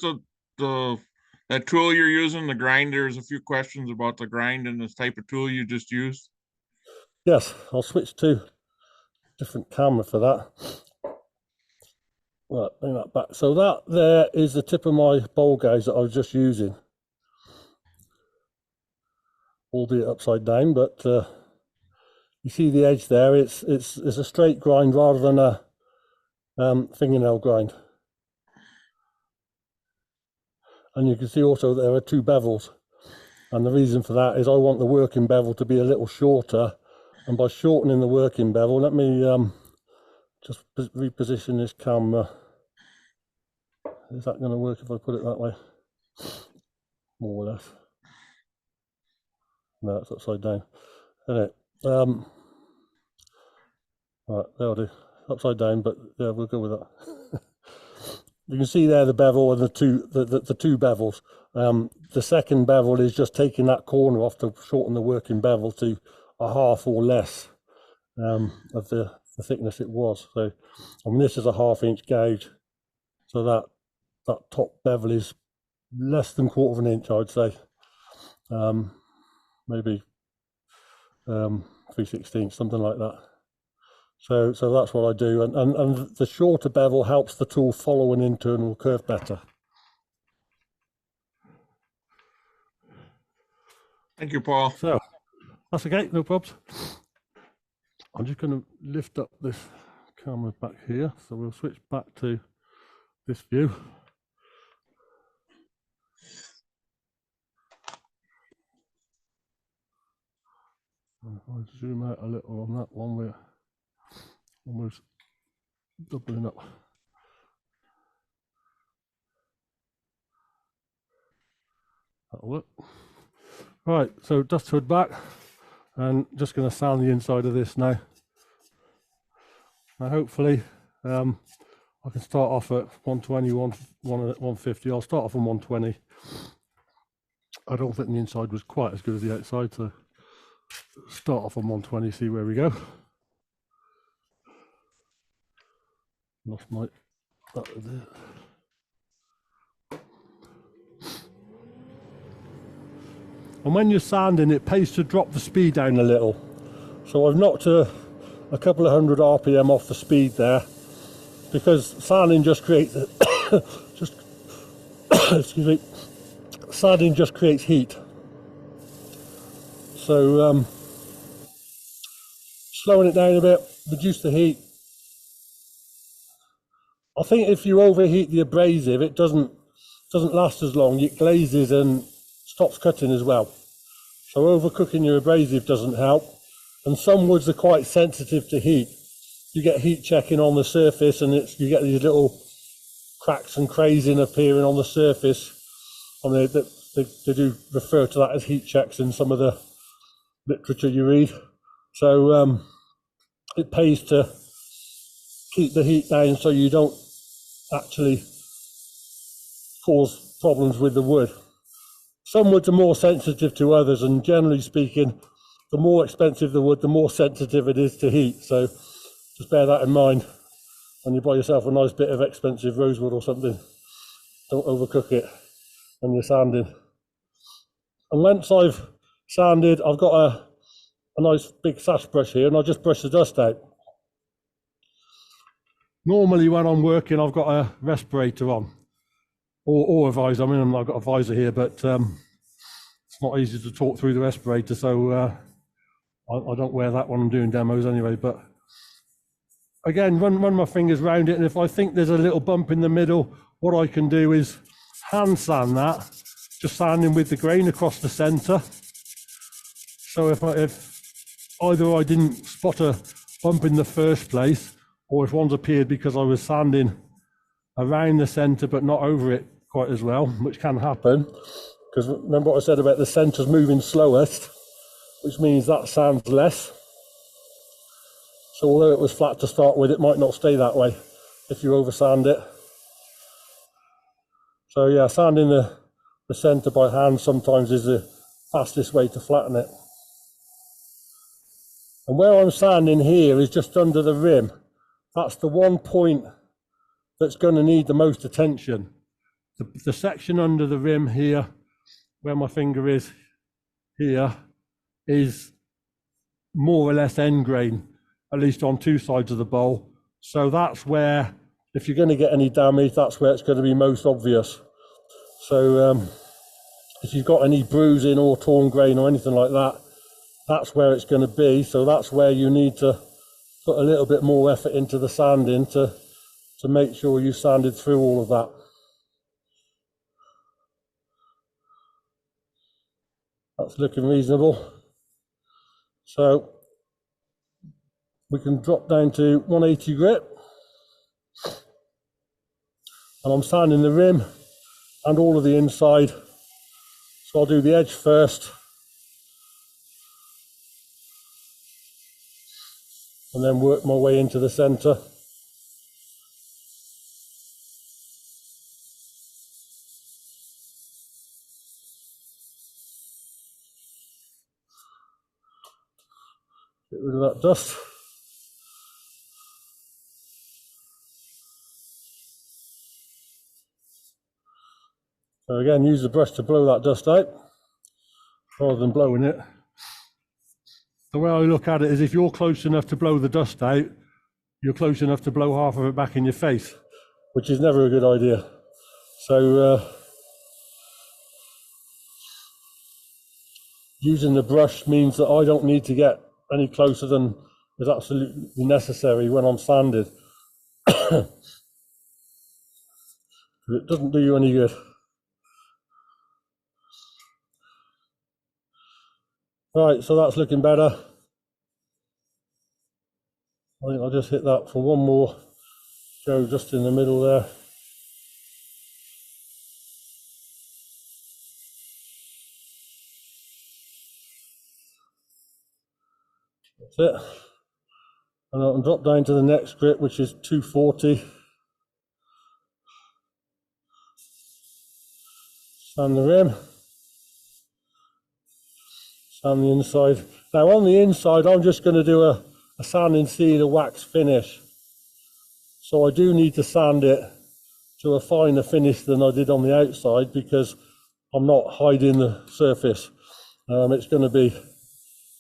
that tool you're using, the grind? There's a few questions about the grind and this type of tool you just used. Yes, I'll switch to different camera for that. Right, bring that back. So that there is the tip of my bowl gouge that I was just using. Albeit upside down, but you see the edge there. It's a straight grind rather than a fingernail grind. And you can see also there are two bevels, and the reason for that is I want the working bevel to be a little shorter, and by shortening the working bevel, let me just reposition this camera. Is that going to work if I put it that way? More or less. No, it's upside down. Isn't it? Right, that'll do. Upside down, but yeah, we'll go with that. You can see there the bevel and the two bevels. The second bevel is just taking that corner off to shorten the working bevel to a half or less of the thickness it was. So, I mean, this is a 1/2 inch gouge, so that top bevel is less than 1/4 inch, I'd say. Maybe 3/16, something like that. So that's what I do, and the shorter bevel helps the tool follow an internal curve better. Thank you, Paul. So that's okay, no problems. I'm just going to lift up this camera back here, so we'll switch back to this view. If I zoom out a little on that one, we're almost doubling up. That'll work. Right, so dust hood back, and just going to sand the inside of this now. Now hopefully I can start off at 120, 150. I'll start off on 120. I don't think the inside was quite as good as the outside, so start off on 120, see where we go. Lost my... that was it. And when you're sanding, it pays to drop the speed down a little. So I've knocked a couple of hundred RPM off the speed there, because sanding just creates excuse me, sanding just creates heat. So slowing it down a bit, reduce the heat. I think if you overheat the abrasive, it doesn't last as long. It glazes and stops cutting as well. So overcooking your abrasive doesn't help. And some woods are quite sensitive to heat. You get heat checking on the surface, and you get these little cracks and crazing appearing on the surface. I mean, they do refer to that as heat checks in some of the literature you read. So it pays to keep the heat down so you don't actually cause problems with the wood. Some woods are more sensitive to others, and generally speaking, the more expensive the wood, the more sensitive it is to heat. So just bear that in mind when you buy yourself a nice bit of expensive rosewood or something. Don't overcook it when you're sanding. And once I've sanded, I've got a nice big sash brush here, and I'll just brush the dust out. Normally when I'm working, I've got a respirator on, or a visor. I mean, I've got a visor here, but it's not easy to talk through the respirator, so I don't wear that when I'm doing demos anyway. But again, run my fingers around it, and if I think there's a little bump in the middle, what I can do is hand sand that, just sanding with the grain across the center. So if either I didn't spot a bump in the first place, or if one's appeared because I was sanding around the center but not over it quite as well, which can happen, because remember what I said about the center's moving slowest, which means that sands less. So although it was flat to start with, it might not stay that way if you over sand it. So yeah, sanding the center by hand sometimes is the fastest way to flatten it. And where I'm sanding here is just under the rim. That's the one point that's going to need the most attention. The section under the rim here, where my finger is here, is more or less end grain, at least on two sides of the bowl. So that's where, if you're going to get any damage, that's where it's going to be most obvious. So if you've got any bruising or torn grain or anything like that, that's where it's going to be. So that's where you need to put a little bit more effort into the sanding to make sure you sanded through all of that. That's looking reasonable. So we can drop down to 180 grit. And I'm sanding the rim and all of the inside. So I'll do the edge first, and then work my way into the center. Get rid of that dust. So again, use the brush to blow that dust out rather than blowing it. The way I look at it is if you're close enough to blow the dust out, you're close enough to blow half of it back in your face, which is never a good idea. So using the brush means that I don't need to get any closer than is absolutely necessary when I'm sanded. It doesn't do you any good. Right, so that's looking better. I think I'll just hit that for one more go just in the middle there. That's it. And I can drop down to the next grit, which is 240. Sand the rim. Sand the inside. Now on the inside, I'm just going to do a sand and sealer wax finish. So I do need to sand it to a finer finish than I did on the outside because I'm not hiding the surface. It's going to be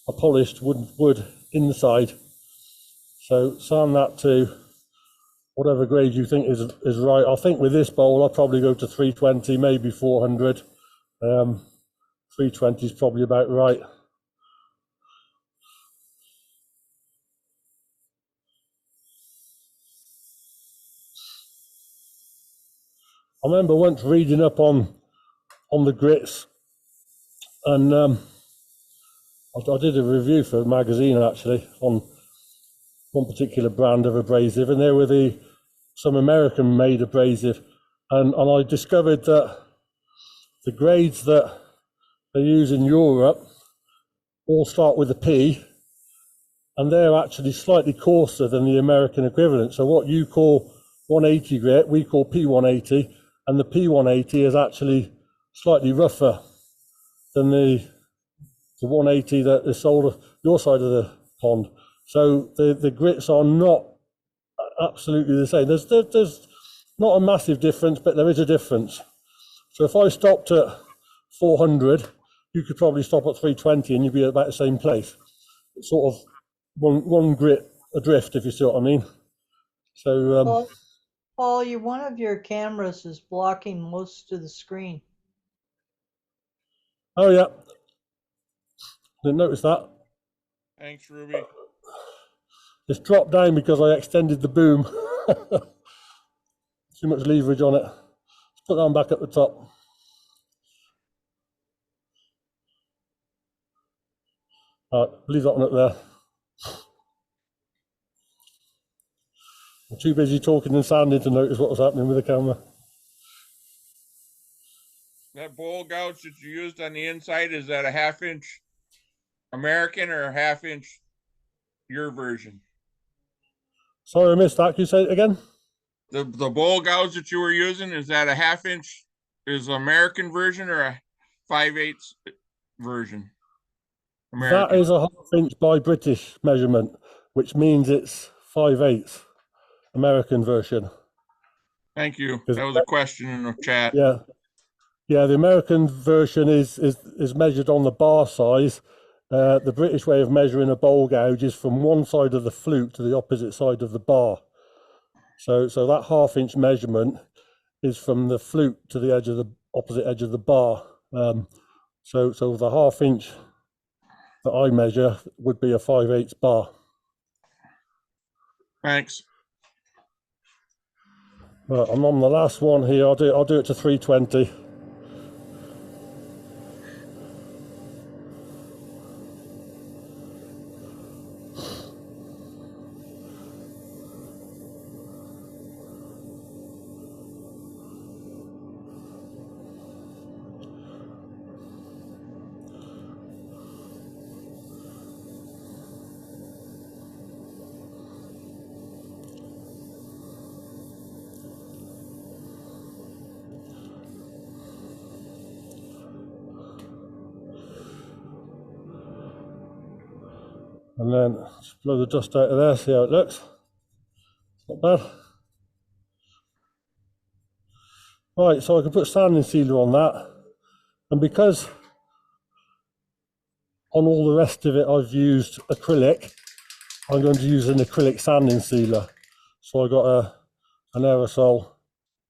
a polished wood inside. So sand that to whatever grade you think is right. I think with this bowl, I'll probably go to 320, maybe 400. 320 is probably about right. I remember once reading up on the grits, and I did a review for a magazine actually on one particular brand of abrasive, and they were some American made abrasive, and I discovered that the grades that they use in Europe all start with a P, and they're actually slightly coarser than the American equivalent. So what you call 180 grit, we call P180, and the P180 is actually slightly rougher than the 180 that is sold your side of the pond. So the grits are not absolutely the same. There's not a massive difference, but there is a difference. So if I stopped at 400, you could probably stop at 320 and you'd be at about the same place. It's sort of one grit adrift, if you see what I mean. So Paul, one of your cameras is blocking most of the screen. Oh yeah, didn't notice that. Thanks, Ruby. It's dropped down because I extended the boom. Too much leverage on it. Let's put that one back at the top. All right, leave that one up there. I'm too busy talking and sanding to notice what was happening with the camera. That bowl gouge that you used on the inside, is that a 1/2 inch American or a 1/2 inch your version? Sorry, I missed that. Can you say it again? The bowl gouge that you were using, is that a 1/2 inch is American version or a 5/8 version? American. That is a 1/2 inch by British measurement, which means it's 5/8 American version. Thank you. That was a question in the chat. Yeah. Yeah, the American version is measured on the bar size. The British way of measuring a bowl gouge is from one side of the flute to the opposite side of the bar. So that 1/2 inch measurement is from the flute to the edge of the opposite edge of the bar. So the 1/2 inch that I measure would be a 5/8 bar. Thanks. Right, I'm on the last one here. I'll do it to 320. And then just blow the dust out of there, see how it looks. Not bad. Right, so I can put sanding sealer on that. And because on all the rest of it I've used acrylic, I'm going to use an acrylic sanding sealer. So I got an aerosol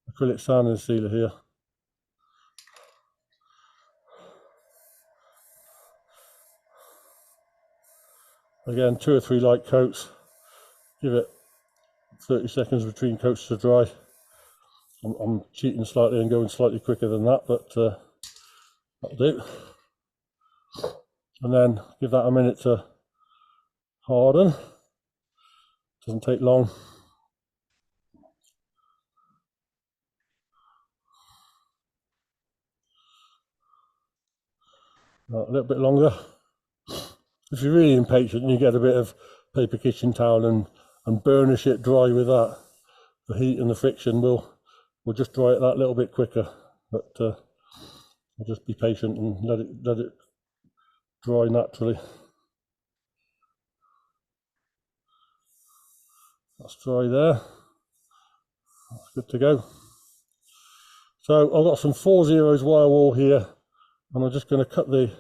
acrylic sanding sealer here. Again, 2 or 3 light coats. Give it 30 seconds between coats to dry. I'm cheating slightly and going slightly quicker than that, but that'll do. And then give that a minute to harden. Doesn't take long. A little bit longer. If you're really impatient, you get a bit of paper kitchen towel and burnish it dry with that. The heat and the friction will just dry it that little bit quicker. But I'll just be patient and let it dry naturally. That's dry there. That's good to go. So I've got some 4/0 wire wool here, and I'm just going to cut the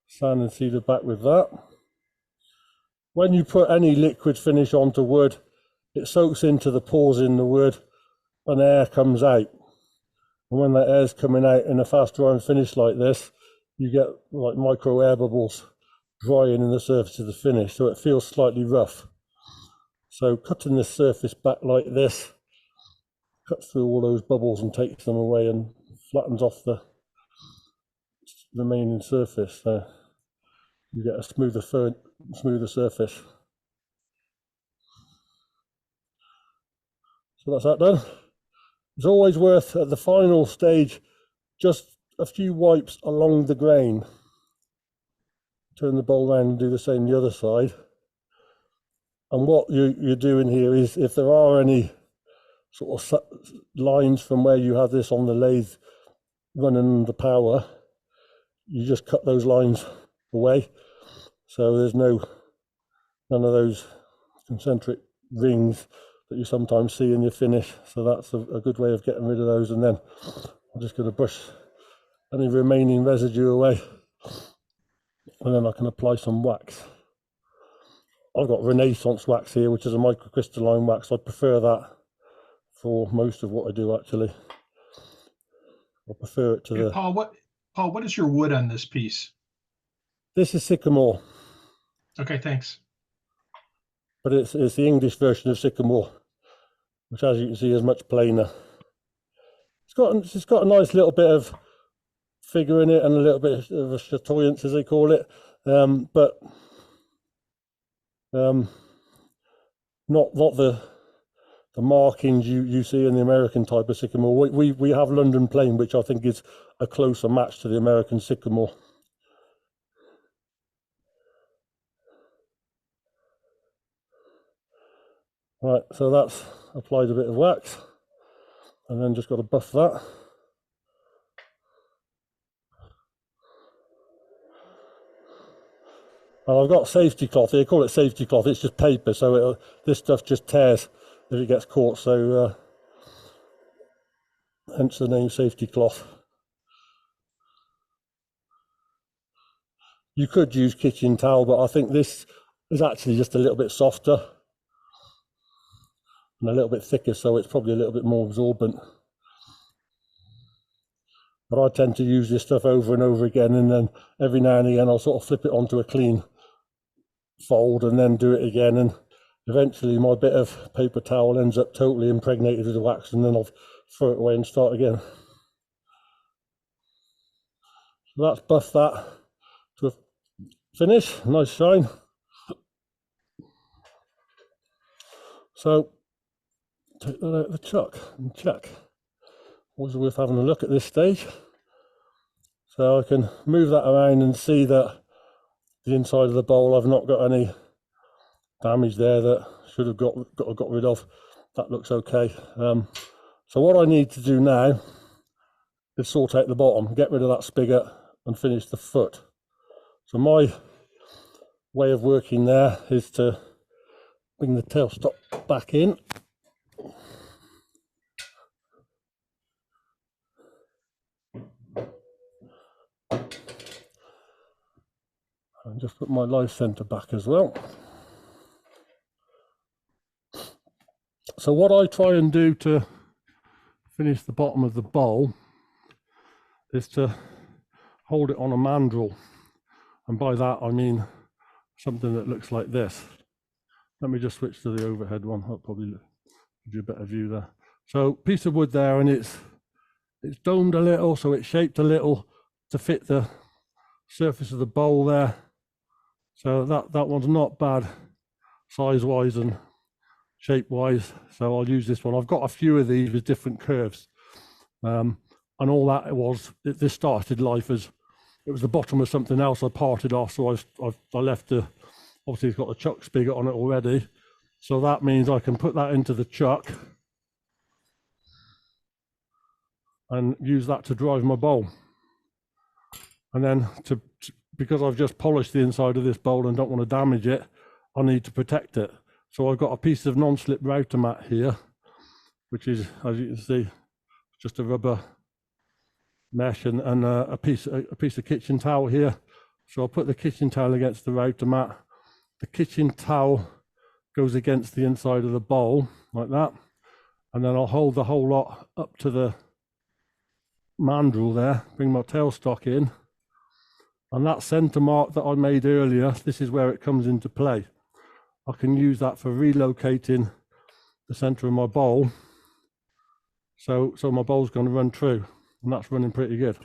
sanding sealer back with that. When you put any liquid finish onto wood, it soaks into the pores in the wood and air comes out. And when that air's coming out in a fast drying finish like this, you get like micro air bubbles drying in the surface of the finish, so it feels slightly rough. So cutting this surface back like this, cut through all those bubbles and takes them away and flattens off the remaining surface. So you get a smoother surface. So that's that done. It's always worth at the final stage just a few wipes along the grain. Turn the bowl around and do the same the other side. And what you're doing here is, if there are any sort of lines from where you have this on the lathe running the power, you just cut those lines away. So there's none of those concentric rings that you sometimes see in your finish. So that's a good way of getting rid of those. And then I'm just going to brush any remaining residue away. And then I can apply some wax. I've got Renaissance wax here, which is a microcrystalline wax. I prefer that for most of what I do, actually. I prefer it to Hey, the... Paul, what is your wood on this piece? This is sycamore. Okay, thanks. But it's the English version of sycamore, which, as you can see, is much plainer. It's got a nice little bit of figure in it and a little bit of a chatoyance, as they call it, but not the markings you see in the American type of sycamore. We have London Plain, which I think is a closer match to the American sycamore. Right, so that's applied a bit of wax, and then just got to buff that. And I've got safety cloth here. Call it safety cloth. It's just paper, so this stuff just tears if it gets caught. So hence the name safety cloth. You could use kitchen towel, but I think this is actually just a little bit softer and a little bit thicker, so it's probably a little bit more absorbent. But I tend to use this stuff over and over again, and then every now and again I'll sort of flip it onto a clean fold and then do it again, and eventually my bit of paper towel ends up totally impregnated with the wax, and then I'll throw it away and start again. So that's buffed that to a finish, nice shine. So take that out of the chuck and check. Always worth having a look at this stage. So I can move that around and see that the inside of the bowl, I've not got any damage there that should have got rid of. That looks okay. So what I need to do now is sort out the bottom, get rid of that spigot and finish the foot. So my way of working there is to bring the tailstock back in. And just put my live center back as well. So what I try and do to finish the bottom of the bowl is to hold it on a mandrel. And by that I mean something that looks like this. Let me just switch to the overhead one. I'll probably give you a better view there. So piece of wood there, and it's domed a little, so it's shaped a little to fit the surface of the bowl there. So that one's not bad size-wise and shape-wise. So I'll use this one. I've got a few of these with different curves. And all that this started life as, it was the bottom of something else I parted off, so I left the, obviously it's got a chuck spigot on it already. So that means I can put that into the chuck and use that to drive my bowl. And then because I've just polished the inside of this bowl and don't want to damage it, I need to protect it. So I've got a piece of non-slip router mat here, which is, as you can see, just a rubber mesh and a piece of kitchen towel here. So I'll put the kitchen towel against the router mat. The kitchen towel goes against the inside of the bowl like that, and then I'll hold the whole lot up to the mandrel there, bring my tailstock in, and that center mark that I made earlier, this is where it comes into play. I can use that for relocating the center of my bowl, so my bowl's going to run true, and that's running pretty good.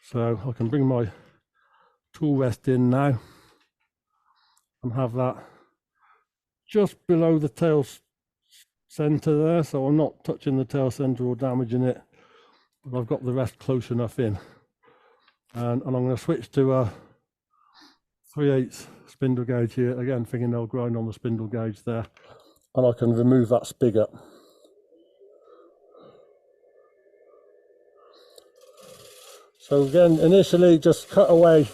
So I can bring my tool rest in now and have that just below the tail center there, so I'm not touching the tail center or damaging it, but I've got the rest close enough in. And I'm going to switch to a 3/8 spindle gauge here, again fingernail grind on the spindle gauge there, and I can remove that spigot. So again, initially just cut away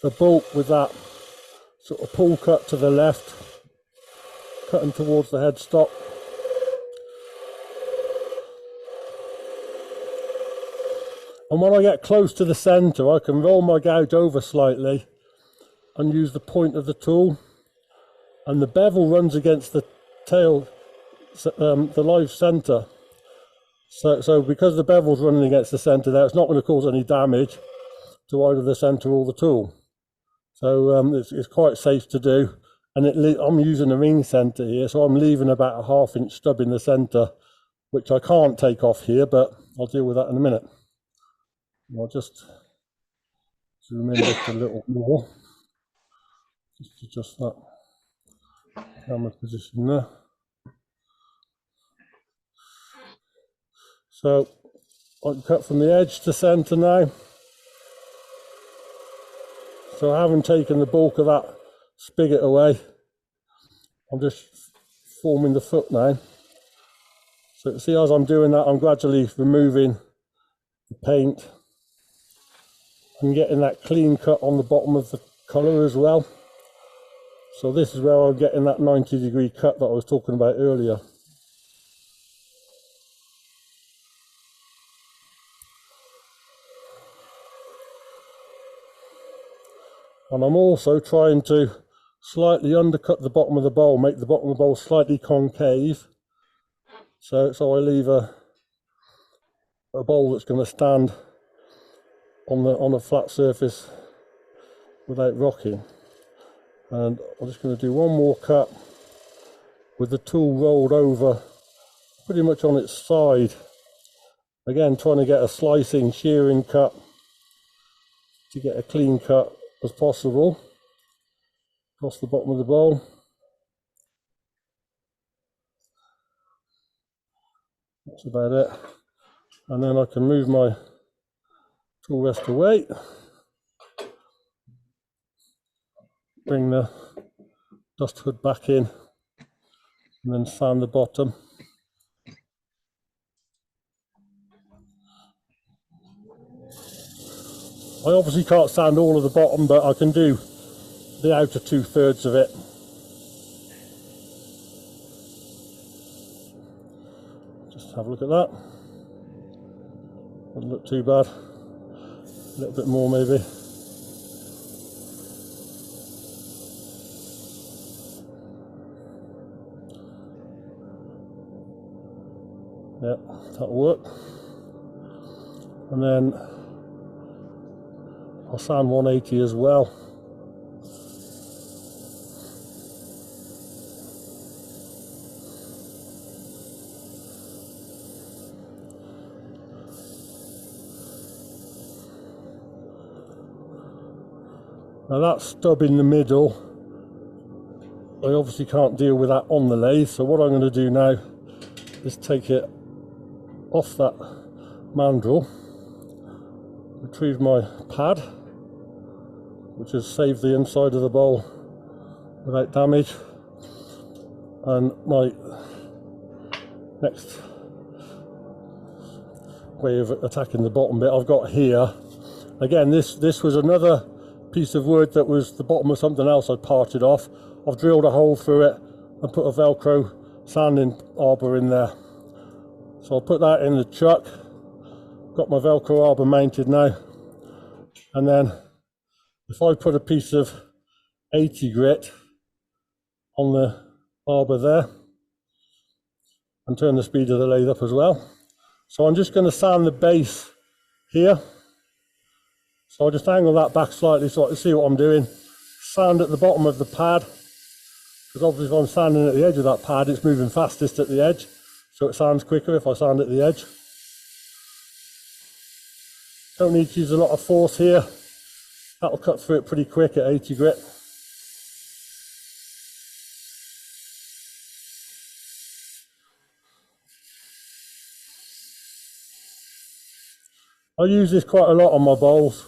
the bulk with that sort of pull cut to the left, cutting towards the headstock. And when I get close to the center, I can roll my gouge over slightly and use the point of the tool, and the bevel runs against the tail, the live center. So because the bevel's running against the center there, it's not going to cause any damage to either the center or the tool. So it's quite safe to do. And I'm using a ring center here, so I'm leaving about a 1/2 inch stub in the center, which I can't take off here, but I'll deal with that in a minute. I'll just zoom in just a little more, just to adjust that camera position there. So I can cut from the edge to center now. So I haven't taken the bulk of that spigot away. I'm just forming the foot now. So see, as I'm doing that, I'm gradually removing the paint and getting that clean cut on the bottom of the colour as well. So this is where I'm getting that 90-degree cut that I was talking about earlier. And I'm also trying to slightly undercut the bottom of the bowl, make the bottom of the bowl slightly concave. So I leave a bowl that's going to stand on a flat surface without rocking. And I'm just going to do one more cut with the tool rolled over pretty much on its side. Again, trying to get a slicing, shearing cut to get a clean cut as possible across the bottom of the bowl. That's about it. And then I can move my tool rest away, bring the dust hood back in, and then sand the bottom. I obviously can't sand all of the bottom, but I can do the outer 2/3 of it. Just have a look at that. Doesn't look too bad. A little bit more maybe. Yeah, that'll work. And then I'll sand 180 as well. Now that stub in the middle, I obviously can't deal with that on the lathe, so what I'm going to do now is take it off that mandrel, retrieve my pad, which has saved the inside of the bowl without damage, and my next way of attacking the bottom bit I've got here. Again, this was another piece of wood that was the bottom of something else I parted off. I've drilled a hole through it and put a Velcro sanding arbor in there. So I'll put that in the chuck. Got my Velcro arbor mounted now. And then if I put a piece of 80 grit on the arbor there and turn the speed of the lathe up as well. So I'm just going to sand the base here. So I'll just angle that back slightly so I can see what I'm doing. Sand at the bottom of the pad, because obviously if I'm sanding at the edge of that pad, it's moving fastest at the edge. So it sands quicker if I sand at the edge. Don't need to use a lot of force here. That'll cut through it pretty quick at 80 grit. I use this quite a lot on my bowls.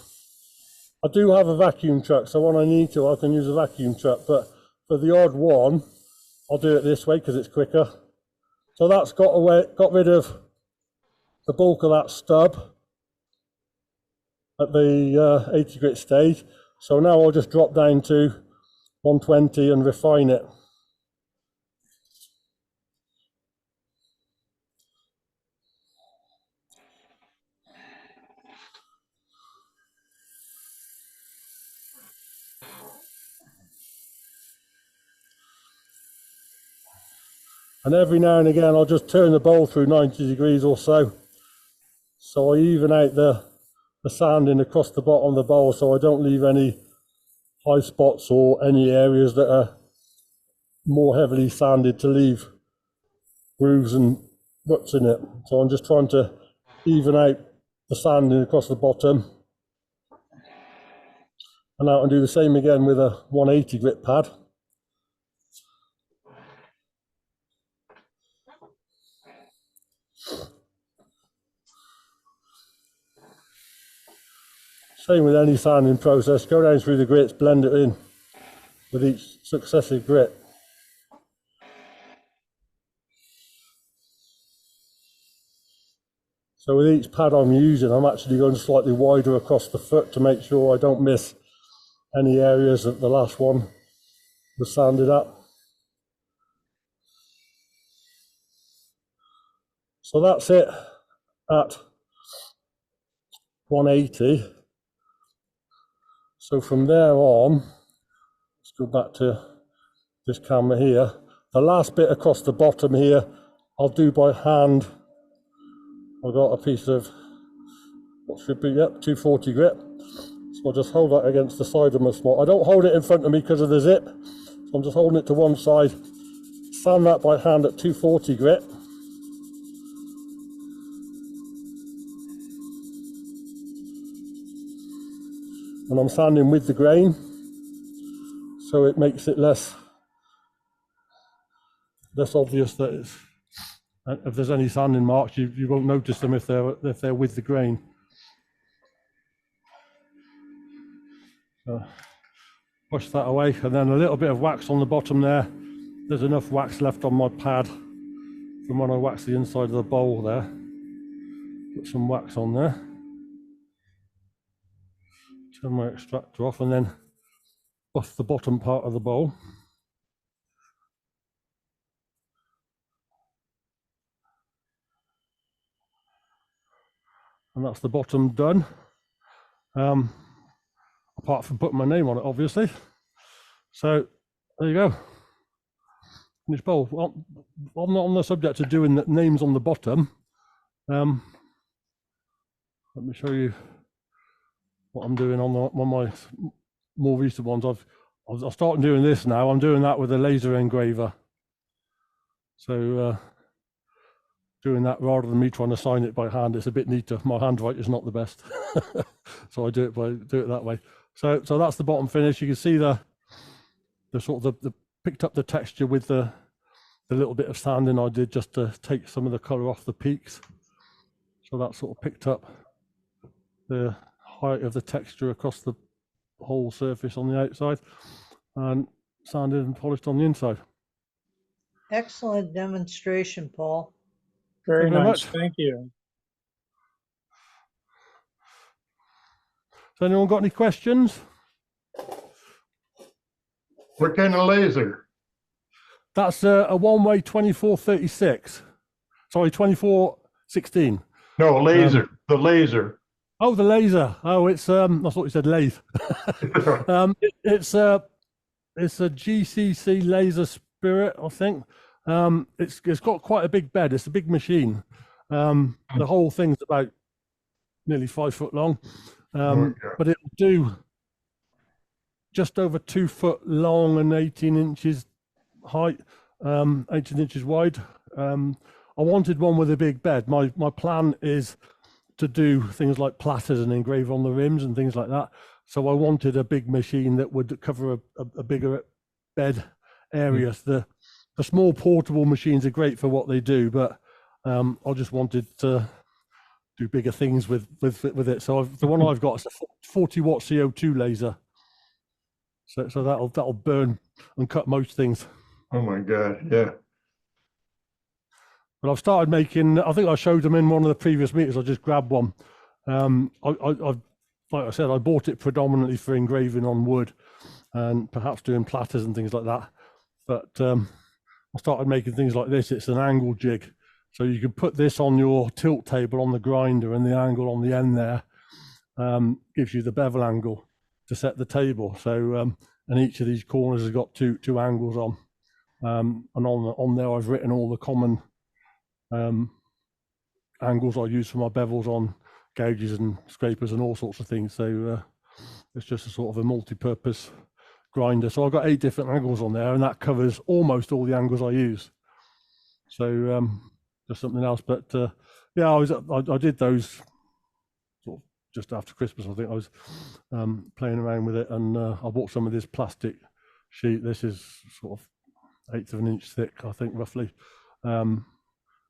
I do have a vacuum truck, so when I need to, I can use a vacuum truck, but for the odd one, I'll do it this way because it's quicker. So that's got rid of the bulk of that stub at the 80 grit stage. So now I'll just drop down to 120 and refine it. And every now and again, I'll just turn the bowl through 90 degrees or so. So I even out the sanding across the bottom of the bowl so I don't leave any high spots or any areas that are more heavily sanded to leave grooves and ruts in it. So I'm just trying to even out the sanding across the bottom. And now I can do the same again with a 180 grit pad. Same with any sanding process, go down through the grits, blend it in with each successive grit. So with each pad I'm using, I'm actually going slightly wider across the foot to make sure I don't miss any areas that the last one was sanded up. So that's it at 180. So from there on, let's go back to this camera here. The last bit across the bottom here, I'll do by hand. I've got a piece of, what should be, 240 grit. So I'll just hold that against the side of my small. I don't hold it in front of me because of the zip. So I'm just holding it to one side. Sand that by hand at 240 grit. And I'm sanding with the grain, so it makes it less obvious that it's, if there's any sanding marks, you won't notice them if they're with the grain. So push that away, and then a little bit of wax on the bottom there. There's enough wax left on my pad from when I waxed the inside of the bowl there. Put some wax on there. turn my extractor off and then buff the bottom part of the bowl. And that's the bottom done. Apart from putting my name on it, obviously. So there you go. Finished bowl. Well, I'm not on the subject of doing the names on the bottom. Let me show you what I'm doing on my more recent ones. I've started doing this now. I'm doing that with a laser engraver. So doing that rather than me trying to sign it by hand, it's a bit neater. My handwriting is not the best, so I do it that way. So that's the bottom finish. You can see the sort of the picked up the texture with the little bit of sanding I did just to take some of the color off the peaks. So that sort of picked up the height of the texture across the whole surface on the outside, and sanded and polished on the inside. Excellent demonstration, Paul. Very Thank you very nice. much. Thank you. So anyone got any questions? What kind of laser? That's a one-way 2436. Sorry, 2416. No, laser. The laser. Oh, the laser. Oh, it's I thought you said lathe. It's a GCC Laser Spirit, I think. It's got quite a big bed. It's a big machine. The whole thing's about nearly 5 foot long, but it'll do just over 2 foot long and 18 inches height, 18 inches wide. I wanted one with a big bed. My plan is to do things like platters and engrave on the rims and things like that. So I wanted a big machine that would cover a bigger bed area. The small portable machines are great for what they do, but I just wanted to do bigger things with it. So the one I've got is a 40 watt CO2 laser. So that'll burn and cut most things. Oh my God, yeah. But I've started making, I think I showed them in one of the previous meetings, I just grabbed one. Like I said, I bought it predominantly for engraving on wood and perhaps doing platters and things like that. But I started making things like this. It's an angle jig. So you can put this on your tilt table on the grinder, and the angle on the end there gives you the bevel angle to set the table. So, and each of these corners has got two angles on. And on there, I've written all the common angles I use for my bevels on gouges and scrapers and all sorts of things. So it's just a sort of a multi-purpose grinder. So I've got 8 different angles on there, and that covers almost all the angles I use. So just something else. But yeah, I did those sort of just after Christmas. I think I was playing around with it, and I bought some of this plastic sheet. This is sort of 1/8 of an inch thick, I think, roughly.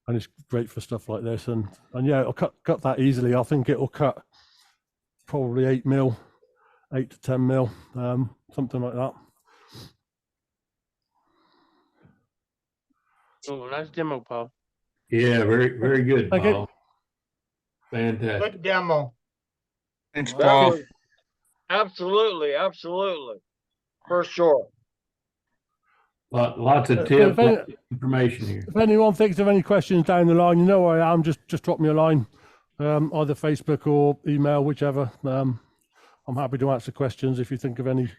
And it's great for stuff like this. And yeah, it'll cut that easily. I think it'll cut probably 8 mil, 8 to 10 mil, something like that. Oh, nice demo, Paul. Yeah, very, very good, Okay. Paul. Fantastic. Good demo. Thanks, That Paul. was- absolutely, for sure. Lots of If tips, any- lots of information here. If anyone thinks of any questions down the line, you know where I am. Just drop me a line, either Facebook or email, whichever. I'm happy to answer questions if you think of any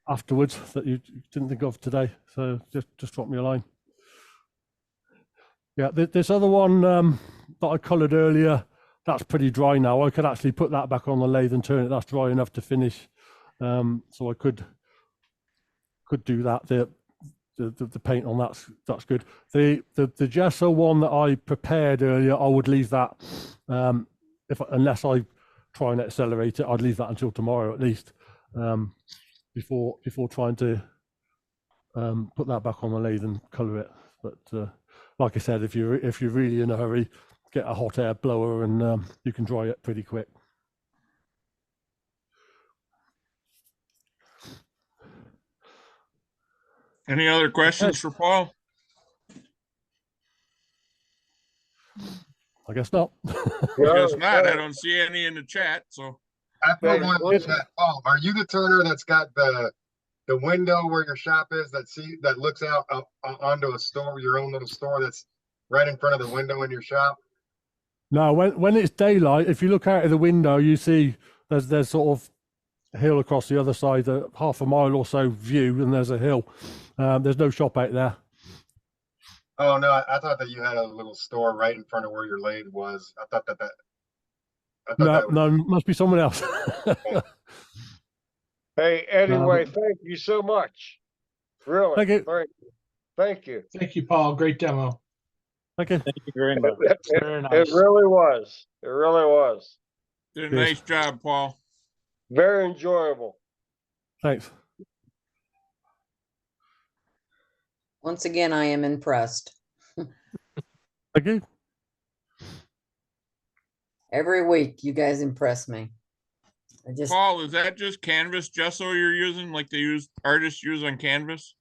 afterwards that you didn't think of today. So just drop me a line. Yeah, this other one that I coloured earlier, that's pretty dry now. I could actually put that back on the lathe and turn it. That's dry enough to finish. So I could do that. The paint on that's good. The gesso one that I prepared earlier, I would leave that unless I try and accelerate it, I'd leave that until tomorrow at least, before trying to put that back on the lathe and colour it. But like I said, if you're really in a hurry, get a hot air blower and you can dry it pretty quick. Any other questions for Paul? I guess not. I guess not. I don't see any in the chat, so have Hey, one what- that, Paul, are you the turner that's got the window where your shop is that looks out onto a store, your own little store that's right in front of the window in your shop? No, when it's daylight, if you look out of the window, you see there's sort of a hill across the other side, half a mile or so view, and there's a hill. There's no shop out there. Oh, no, I thought that you had a little store right in front of where your lathe was. I thought that No, was. no, must be someone else. Hey, anyway, thank you so much. Really. Thank you. Thank you. Thank you, Paul. Great demo. Okay. Thank you very much. Very It nice. really was. It really was. Did a nice job, Paul. Very enjoyable. Thanks. Once again, I am impressed. Thank you. Every week, you guys impress me. I just Paul, is that just canvas gesso you're using, like artists use on canvas?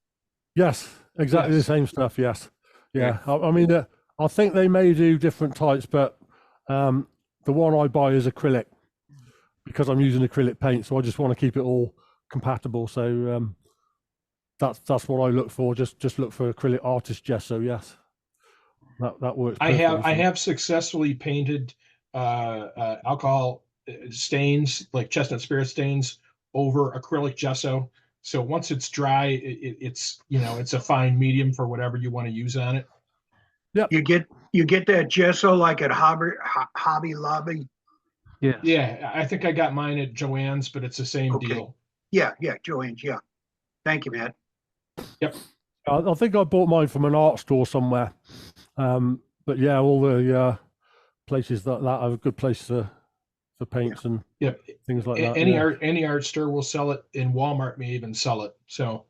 Yes, exactly Yes. the same stuff. Yes. Yeah. I mean, I think they may do different types, but the one I buy is acrylic because I'm using acrylic paint. So I just want to keep it all compatible. So that's what I look for. Just look for acrylic artist gesso. Yes. That works. I perfectly for me. have successfully painted alcohol stains, like chestnut spirit stains, over acrylic gesso. So once it's dry, it's it's a fine medium for whatever you want to use on it. Yep. You get that gesso like at Hobby Lobby. Yeah. Yeah, I think I got mine at Joann's, but it's the same Okay. deal. Yeah, Joanne's. Yeah. Thank you, Matt. Yep. I think I bought mine from an art store somewhere. But yeah, all the places that are a good place for paints and Yep. things like that. Any yeah. art store will sell it, and Walmart may even sell it. So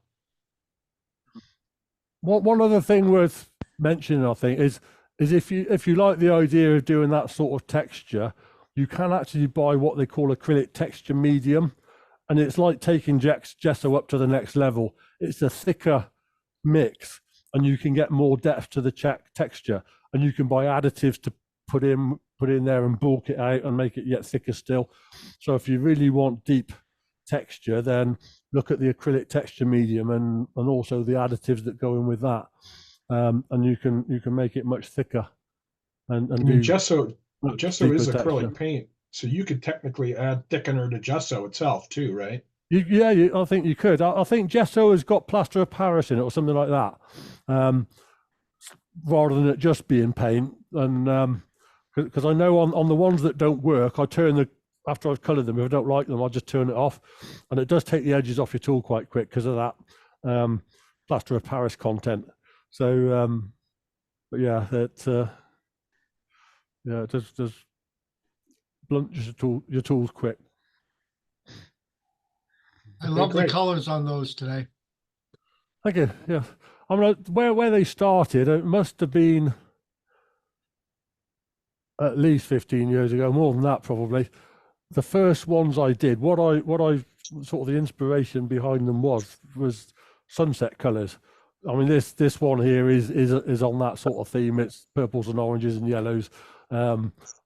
One other thing worth mentioning, I think, is if you like the idea of doing that sort of texture, you can actually buy what they call acrylic texture medium, and it's like taking gesso up to the next level. It's a thicker mix, and you can get more depth to the texture, and you can buy additives to put in there and bulk it out and make it yet thicker still. So if you really want deep texture, then look at the acrylic texture medium and also the additives that go in with that, and you can make it much thicker and I mean, do gesso is deeper acrylic texture. paint, so you could technically add thickener to gesso itself too, right? I think you could. I think gesso has got plaster of Paris in it or something like that, rather than it just being paint. And because I know on the ones that don't work, I turn after I've coloured them, if I don't like them, I'll just turn it off, and it does take the edges off your tool quite quick because of that plaster of Paris content. So, but yeah, it does blunt your tools quick. I love the great. colors on those today. Thank you. Yeah, I mean, where they started, it must have been at least 15 years ago, more than that probably. The first ones I did, what I sort of the inspiration behind them was sunset colors. I mean, this one here is on that sort of theme. It's purples and oranges and yellows. I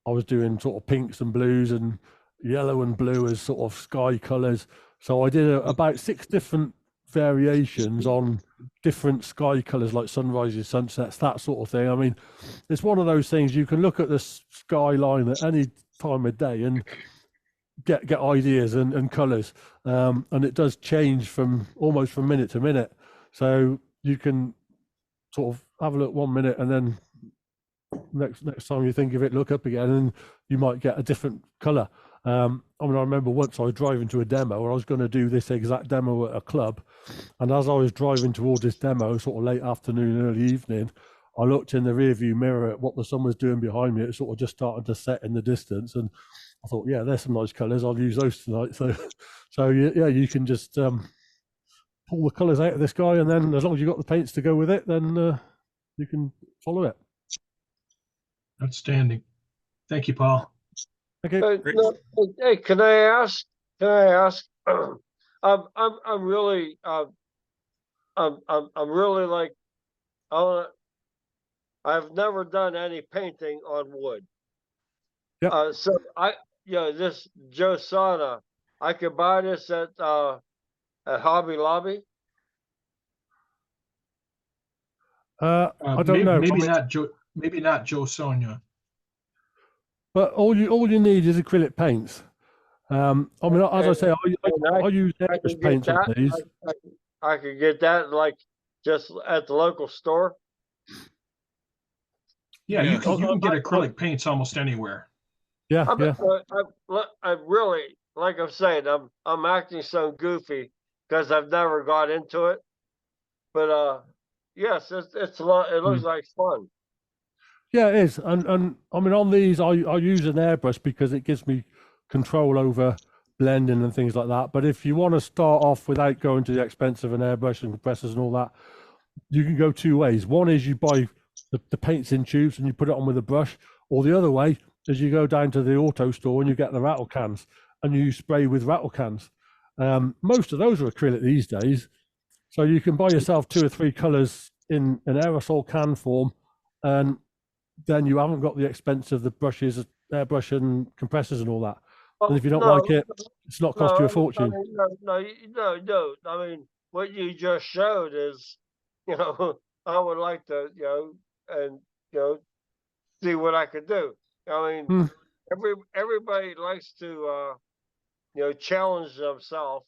was doing sort of pinks and blues and yellow and blue as sort of sky colors. So I did about 6 different variations on different sky colors, like sunrises, sunsets, that sort of thing. I mean, it's one of those things you can look at the skyline at any time of day and get ideas and colors, and it does change from almost from minute to minute. So you can sort of have a look 1 minute, and then next time you think of it, look up again, and you might get a different color. I mean, I remember once I was driving to a demo, and I was going to do this exact demo at a club, and as I was driving towards this demo, sort of late afternoon, early evening, I looked in the rearview mirror at what the sun was doing behind me. It sort of just started to set in the distance, and I thought, yeah, there's some nice colors. I'll use those tonight. So yeah, you can just pull the colors out of the sky, and then as long as you've got the paints to go with it, then you can follow it. Outstanding. Thank you, Paul. Okay. Hey, can I ask? I'm really like, I've never done any painting on wood. Yeah. So this Joe Sana, I could buy this at Hobby Lobby. I don't know. Maybe not Joe. Maybe not Joe Sonia. But all you need is acrylic paints. I mean, as I say, I use airbrush paints on these. I could get that like just at the local store. Yeah, you can get acrylic paints almost anywhere. Yeah, I really, like I'm saying, I'm acting so goofy because I've never got into it. But yes, it's a lot. It looks like fun. Yeah, it is. And I mean, on these, I use an airbrush because it gives me control over blending and things like that. But if you want to start off without going to the expense of an airbrush and compressors and all that, you can go two ways. One is you buy the paints in tubes and you put it on with a brush, or the other way is you go down to the auto store and you get the rattle cans and you spray with rattle cans. Most of those are acrylic these days, so you can buy yourself 2 or 3 colors in an aerosol can form, and then you haven't got the expense of the brushes, airbrush and compressors and all that. And if you don't like it, it's not cost you a fortune. No. I mean, what you just showed is, I would like to, see what I could do. I mean, everybody likes to, challenge themselves,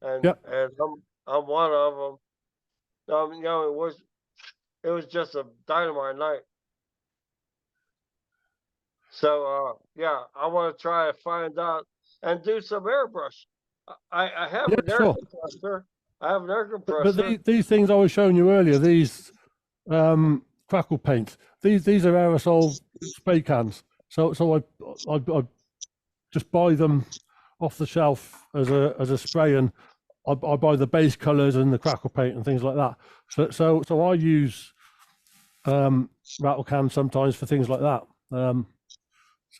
and I'm one of them. It was just a dynamite night. So I want to try to find out and do some airbrush. I have an air compressor. I have an air compressor. But these things I was showing you earlier, these crackle paints, these are aerosol spray cans. So I just buy them off the shelf as a spray, and I buy the base colors and the crackle paint and things like that. So I use rattle cans sometimes for things like that.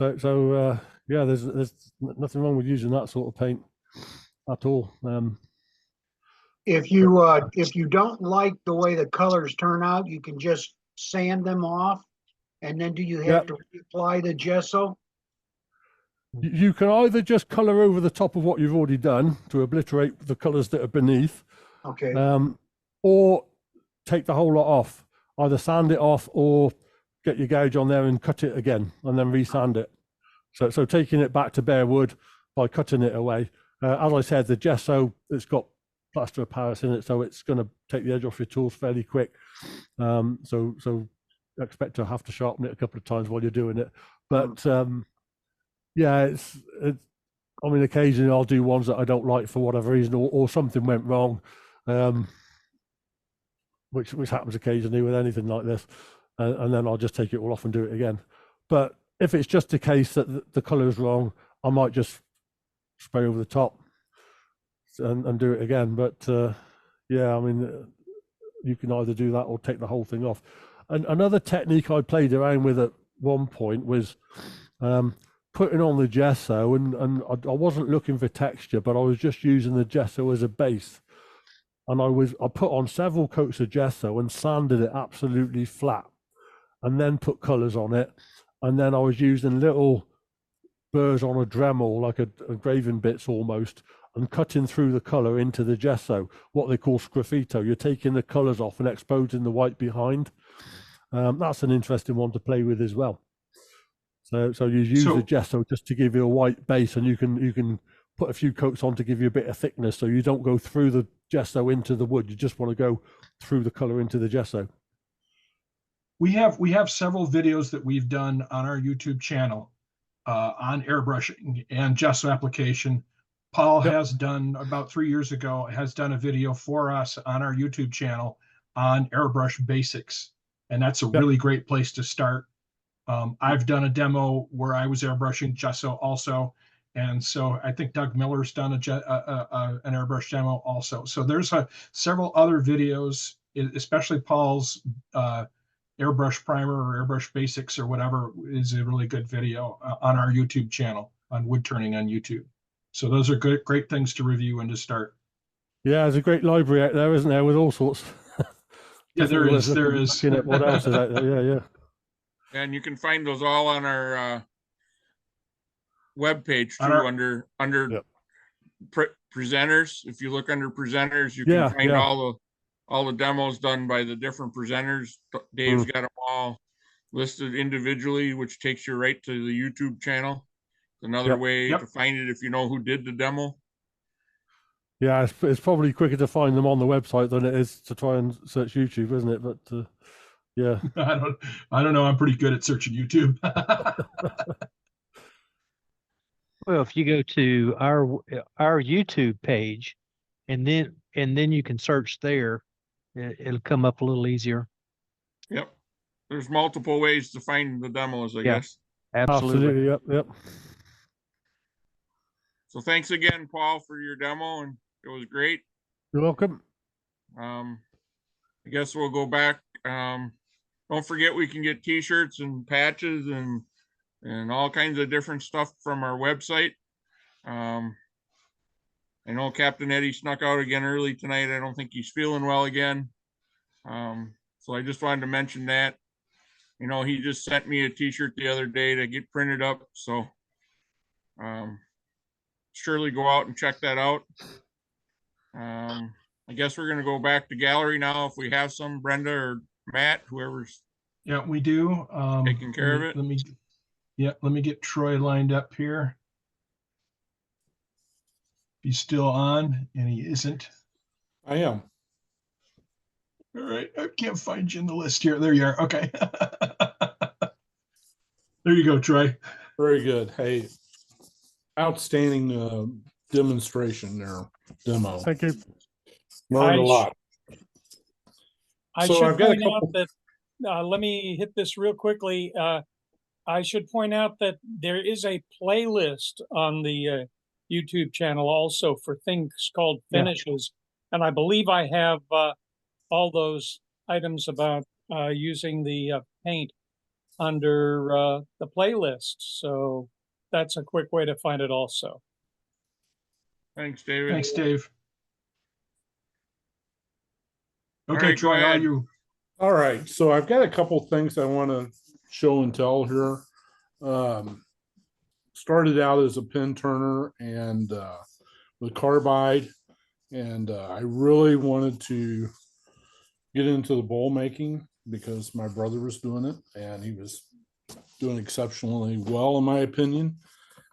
Yeah, there's nothing wrong with using that sort of paint at all. If you don't like the way the colors turn out, you can just sand them off, and then do you have to reapply the gesso? You can either just color over the top of what you've already done to obliterate the colors that are beneath, okay, or take the whole lot off. Either sand it off or get your gouge on there and cut it again and then resand it. So taking it back to bare wood by cutting it away. As I said, the gesso, it's got plaster of Paris in it, so it's going to take the edge off your tools fairly quick. So expect to have to sharpen it a couple of times while you're doing it. But yeah, I mean, occasionally I'll do ones that I don't like for whatever reason, or something went wrong, which happens occasionally with anything like this. And then I'll just take it all off and do it again. But if it's just a case that the color is wrong, I might just spray over the top and do it again. But yeah, I mean, you can either do that or take the whole thing off. And another technique I played around with at one point was putting on the gesso, and I wasn't looking for texture, but I was just using the gesso as a base. And I put on several coats of gesso and sanded it absolutely flat, and then put colors on it. And then I was using little burrs on a Dremel, like a engraving bits almost, and cutting through the color into the gesso, what they call sgraffito. You're taking the colors off and exposing the white behind. That's an interesting one to play with as well. So you use the gesso just to give you a white base, and you can put a few coats on to give you a bit of thickness, so you don't go through the gesso into the wood. You just want to go through the color into the gesso. We have several videos that we've done on our YouTube channel on airbrushing and gesso application. Paul has done, about 3 years ago, has done a video for us on our YouTube channel on airbrush basics, and that's a really great place to start. I've done a demo where I was airbrushing gesso also, and so I think Doug Miller's done an airbrush demo also. So there's several other videos, especially Paul's airbrush primer or airbrush basics or whatever is a really good video on our YouTube channel on wood turning on YouTube. So those are great things to review and to start. Yeah, there's a great library out there, isn't there, with all sorts. Yeah, there is. Looking at what else is out there? Yeah. And you can find those all on our webpage too, On our- under Yep. presenters. If you look under presenters, you can Yeah, find yeah. all the demos done by the different presenters. Dave's got them all listed individually, which takes you right to the YouTube channel. It's another Yep. way Yep. to find it if you know who did the demo. Yeah, it's probably quicker to find them on the website than it is to try and search YouTube, isn't it? But yeah, I don't know. I'm pretty good at searching YouTube. Well, if you go to our YouTube page, and then you can search there, it'll come up a little easier. Yep. There's multiple ways to find the demos, I Yeah. guess. Absolutely. Yep, yep. So thanks again, Paul, for your demo, and it was great. You're welcome. I guess we'll go back. Don't forget we can get t-shirts and patches and all kinds of different stuff from our website. I know Captain Eddie snuck out again early tonight. I don't think he's feeling well again. So I just wanted to mention that. You know, he just sent me a t-shirt the other day to get printed up. So surely go out and check that out. I guess we're going to go back to gallery now if we have some, Brenda or Matt, whoever's Yeah, we do. taking care of it. Let me get Troy lined up here. He's still on, and he isn't. I am. All right, I can't find you in the list here. There you are. Okay. There you go, Troy. Very good. Hey, outstanding demonstration there, demo. Thank you. Learned a lot. I So should I've got a point couple- out that, let me hit this real quickly. I should point out that there is a playlist on the YouTube channel also for things called Yeah. finishes. And I believe I have all those items about using the paint under the playlist. So that's a quick way to find it also. Thanks, David. Thanks, Dave. All Okay, right, go Troy, all ahead. you. All right, so I've got a couple things I want to show and tell here. Started out as a pen turner and with carbide, and I really wanted to get into the bowl making because my brother was doing it and he was doing exceptionally well, in my opinion.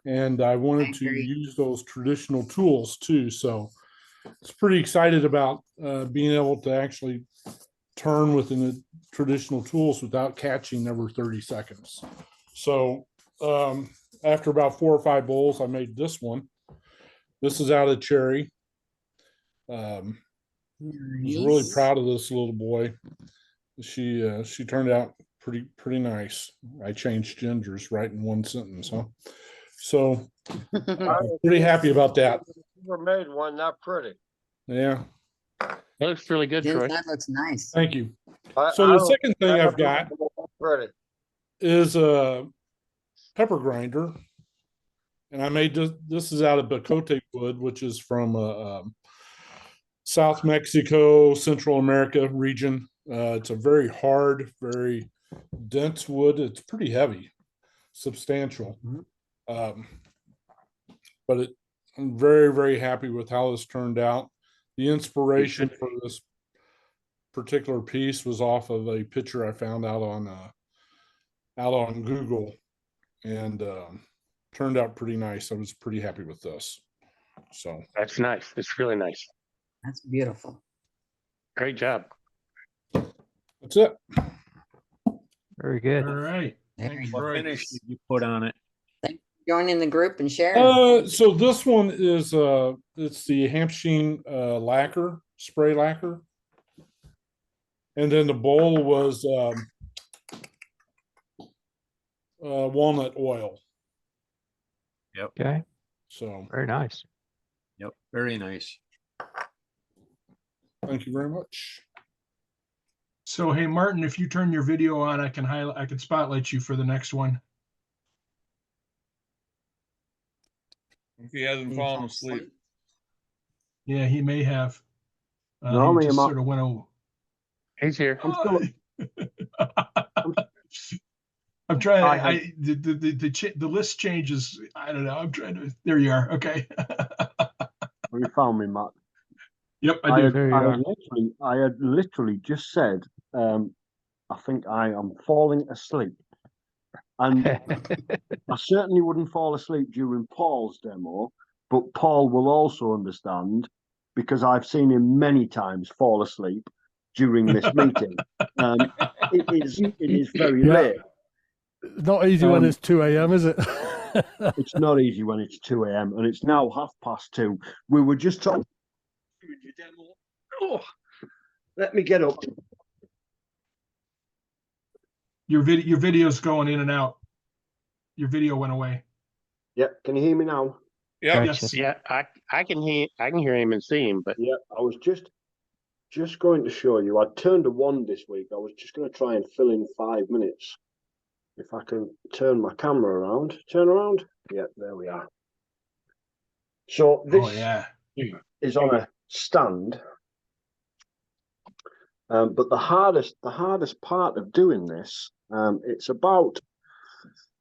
And I wanted to use those traditional tools too. So it's pretty excited about being able to actually turn within the traditional tools without catching every 30 seconds. So after about 4 or 5 bowls, I made this one. This is out of cherry. I was really proud of this little boy. She turned out pretty nice. I changed gingers right in one sentence, huh? So I'm pretty happy about that. Never made one that pretty. Yeah. That looks really good, Troy. That looks nice. Thank you. I So the don't- second thing I I've never got made one pretty. is a pepper grinder, and I made this is out of bacote wood, which is from South Mexico, Central America region. It's a very hard, very dense wood. It's pretty heavy, substantial. But I'm very, very happy with how this turned out. The inspiration for this particular piece was off of a picture I found out on Google, and turned out pretty nice. I was pretty happy with this. So That's nice. It's really nice. That's beautiful. Great job. that's it. Very good. All right. Thanks, What Troy. finish did you put on it? Joining the group and sharing. So this one is it's the Hampshire lacquer, spray lacquer. And then the bowl was walnut oil. Yep. Okay. So Very nice. Yep. Very nice. thank you very much. So, hey, Martin, if you turn your video on, I can spotlight you for the next one. If he hasn't fallen asleep. Yeah, he may have. Normally he just I'm up. sort of went over. He's here. Oh, I'm trying. I had- The list changes. I don't know. I'm trying to. There you are. Okay. Have you found me, Matt? Yep, I do. I had literally just said, I think I am falling asleep. And I certainly wouldn't fall asleep during Paul's demo, but Paul will also understand because I've seen him many times fall asleep during this meeting. It is very late. Not easy when it's 2 a.m., is it? It's not easy when it's 2 a.m. and it's now 2:30. We were just talking. Oh, let me get up. Your video's going in and out. Your video went away. Yep. Can you hear me now? Yeah. Yes. Yeah, I can hear him and see him, but yeah, I was just going to show you. I turned to 1 this week. I was just going to try and fill in 5 minutes. If I can turn my camera around, turn around. Yeah, there we are. So this is on a stand, but the hardest part of doing this, it's about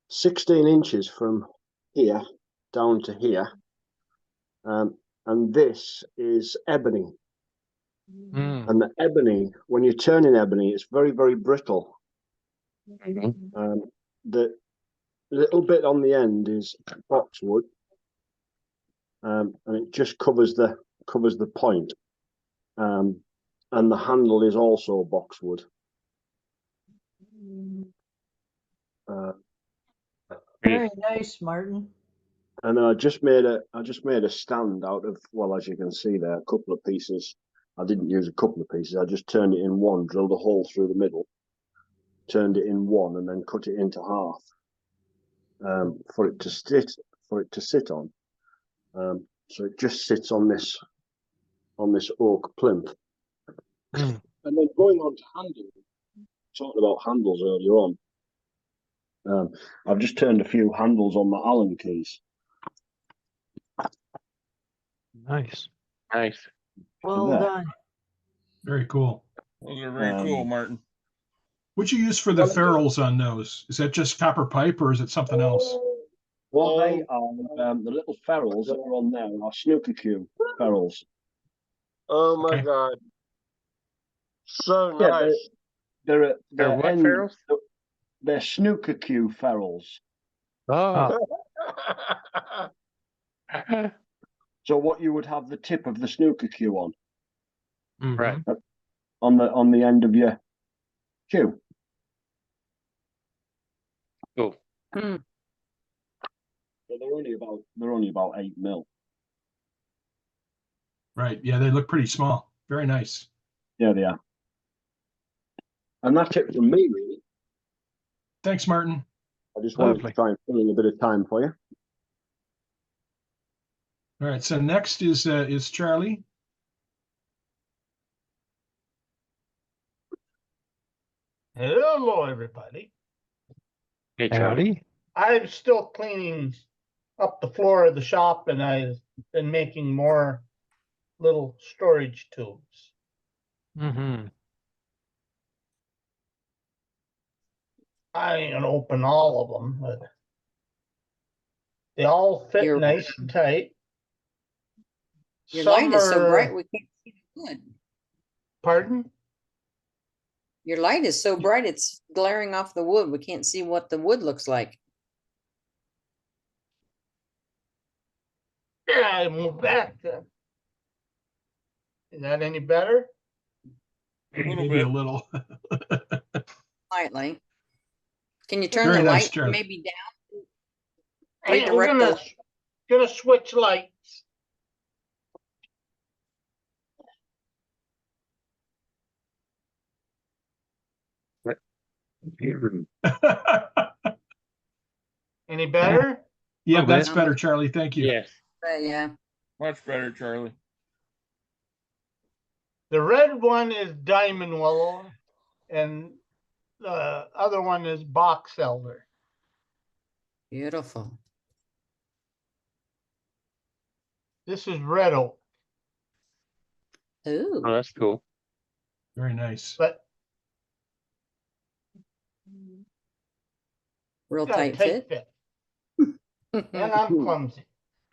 16 inches from here down to here, and this is ebony. And the ebony, when you're turning ebony, it's very, very brittle. The little bit on the end is boxwood, and it just covers the point. And the handle is also boxwood. Very nice, Martin. And I just made a stand out of, well, as you can see there, a couple of pieces. I didn't use a couple of pieces. I just turned it in one, drilled a hole through the middle, turned it in one, and then cut it into half for it to sit on. So it just sits on this oak plinth. And then going on to handles, talking about handles earlier on. I've just turned a few handles on my Allen keys. Nice. Well done. Very cool. Those are very cool, Martin. What'd you use for the ferrules on those? Is that just copper pipe or is it something else? Well, they are the little ferrules that are on there are snooker cue ferrules. Oh my God. So nice. They're what ferrules? They're snooker cue ferrules. Oh. So what you would have the tip of the snooker cue on. Right. On the end of your cue. Cool. So they're only about 8 mil. Right. Yeah, they look pretty small. Very nice. Yeah, they are. And that's it from me, really. Thanks, Martin. I just wanted to try and fill in a bit of time for you. All right. So next is Charlie. Hello, everybody. Hey, Charlie. I'm still cleaning up the floor of the shop, and I've been making more little storage tubes. Mm-hmm. I ain't gonna open all of them, but they all fit nice and tight. Your light is so bright we can't see the wood. Pardon? Your light is so bright it's glaring off the wood. We can't see what the wood looks like. Yeah, I moved back. Is that any better? Maybe a little. Slightly. Can you turn Very the nice, light Charlie. maybe down? Hey, I'm Redirect gonna switch lights. Any better? Yeah, that's better, Charlie. Thank you. Yes. Yeah. Much better, Charlie. The red one is diamond willow, and the other one is box elder. Beautiful. This is red oak. Ooh. Oh, that's cool. Very nice. But Real got a tight tight fit. fit. And I'm clumsy.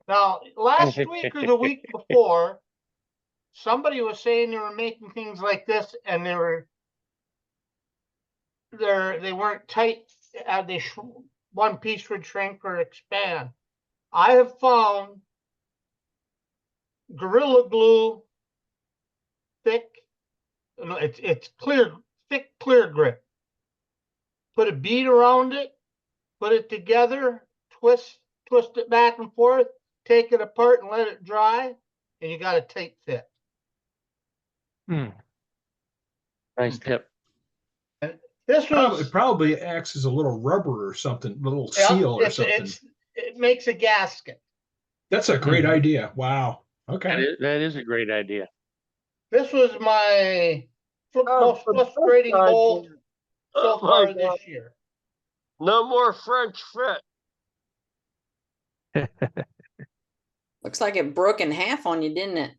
Now, last week or the week before, somebody was saying they were making things like this and they weren't tight. One piece would shrink or expand. I have found Gorilla Glue thick, no, it's clear, thick clear grip. Put a bead around it, put it together, twist it back and forth, take it apart and let it dry, and you got a tight fit. Nice tip. And this was It probably acts as a little rubber or something, a little Yep, seal or something. it makes a gasket. That's a great idea. Wow. Okay. That is a great idea. This was my most frustrating bolt so Oh my far God. this year. No more French fit. Looks like it broke in half on you, didn't it?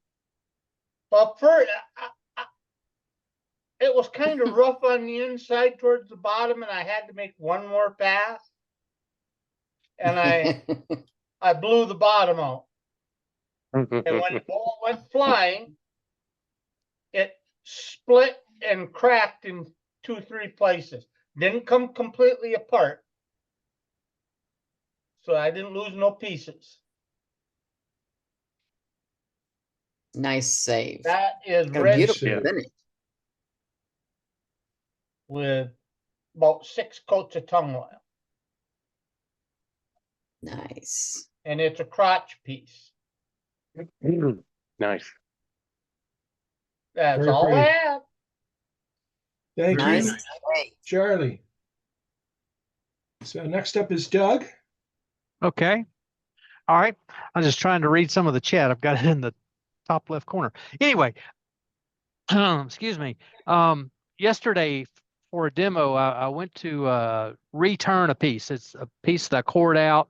Well, first, it was kind of rough on the inside towards the bottom, and I had to make one more pass. And I blew the bottom out. And when the ball went flying, it split and cracked in 2-3 places. Didn't come completely apart. So I didn't lose no pieces. Nice save. That is Got a red beautiful save. finish. With about 6 coats of tongue oil. Nice. And it's a crotch piece. Nice. That's Very all I pretty. have. Thank Nice. you, Charlie. So next up is Doug. Okay. All right. I'm just trying to read some of the chat. I've got it in the top left corner. Anyway, excuse me. Yesterday for a demo, I went to return a piece. It's a piece that I cored out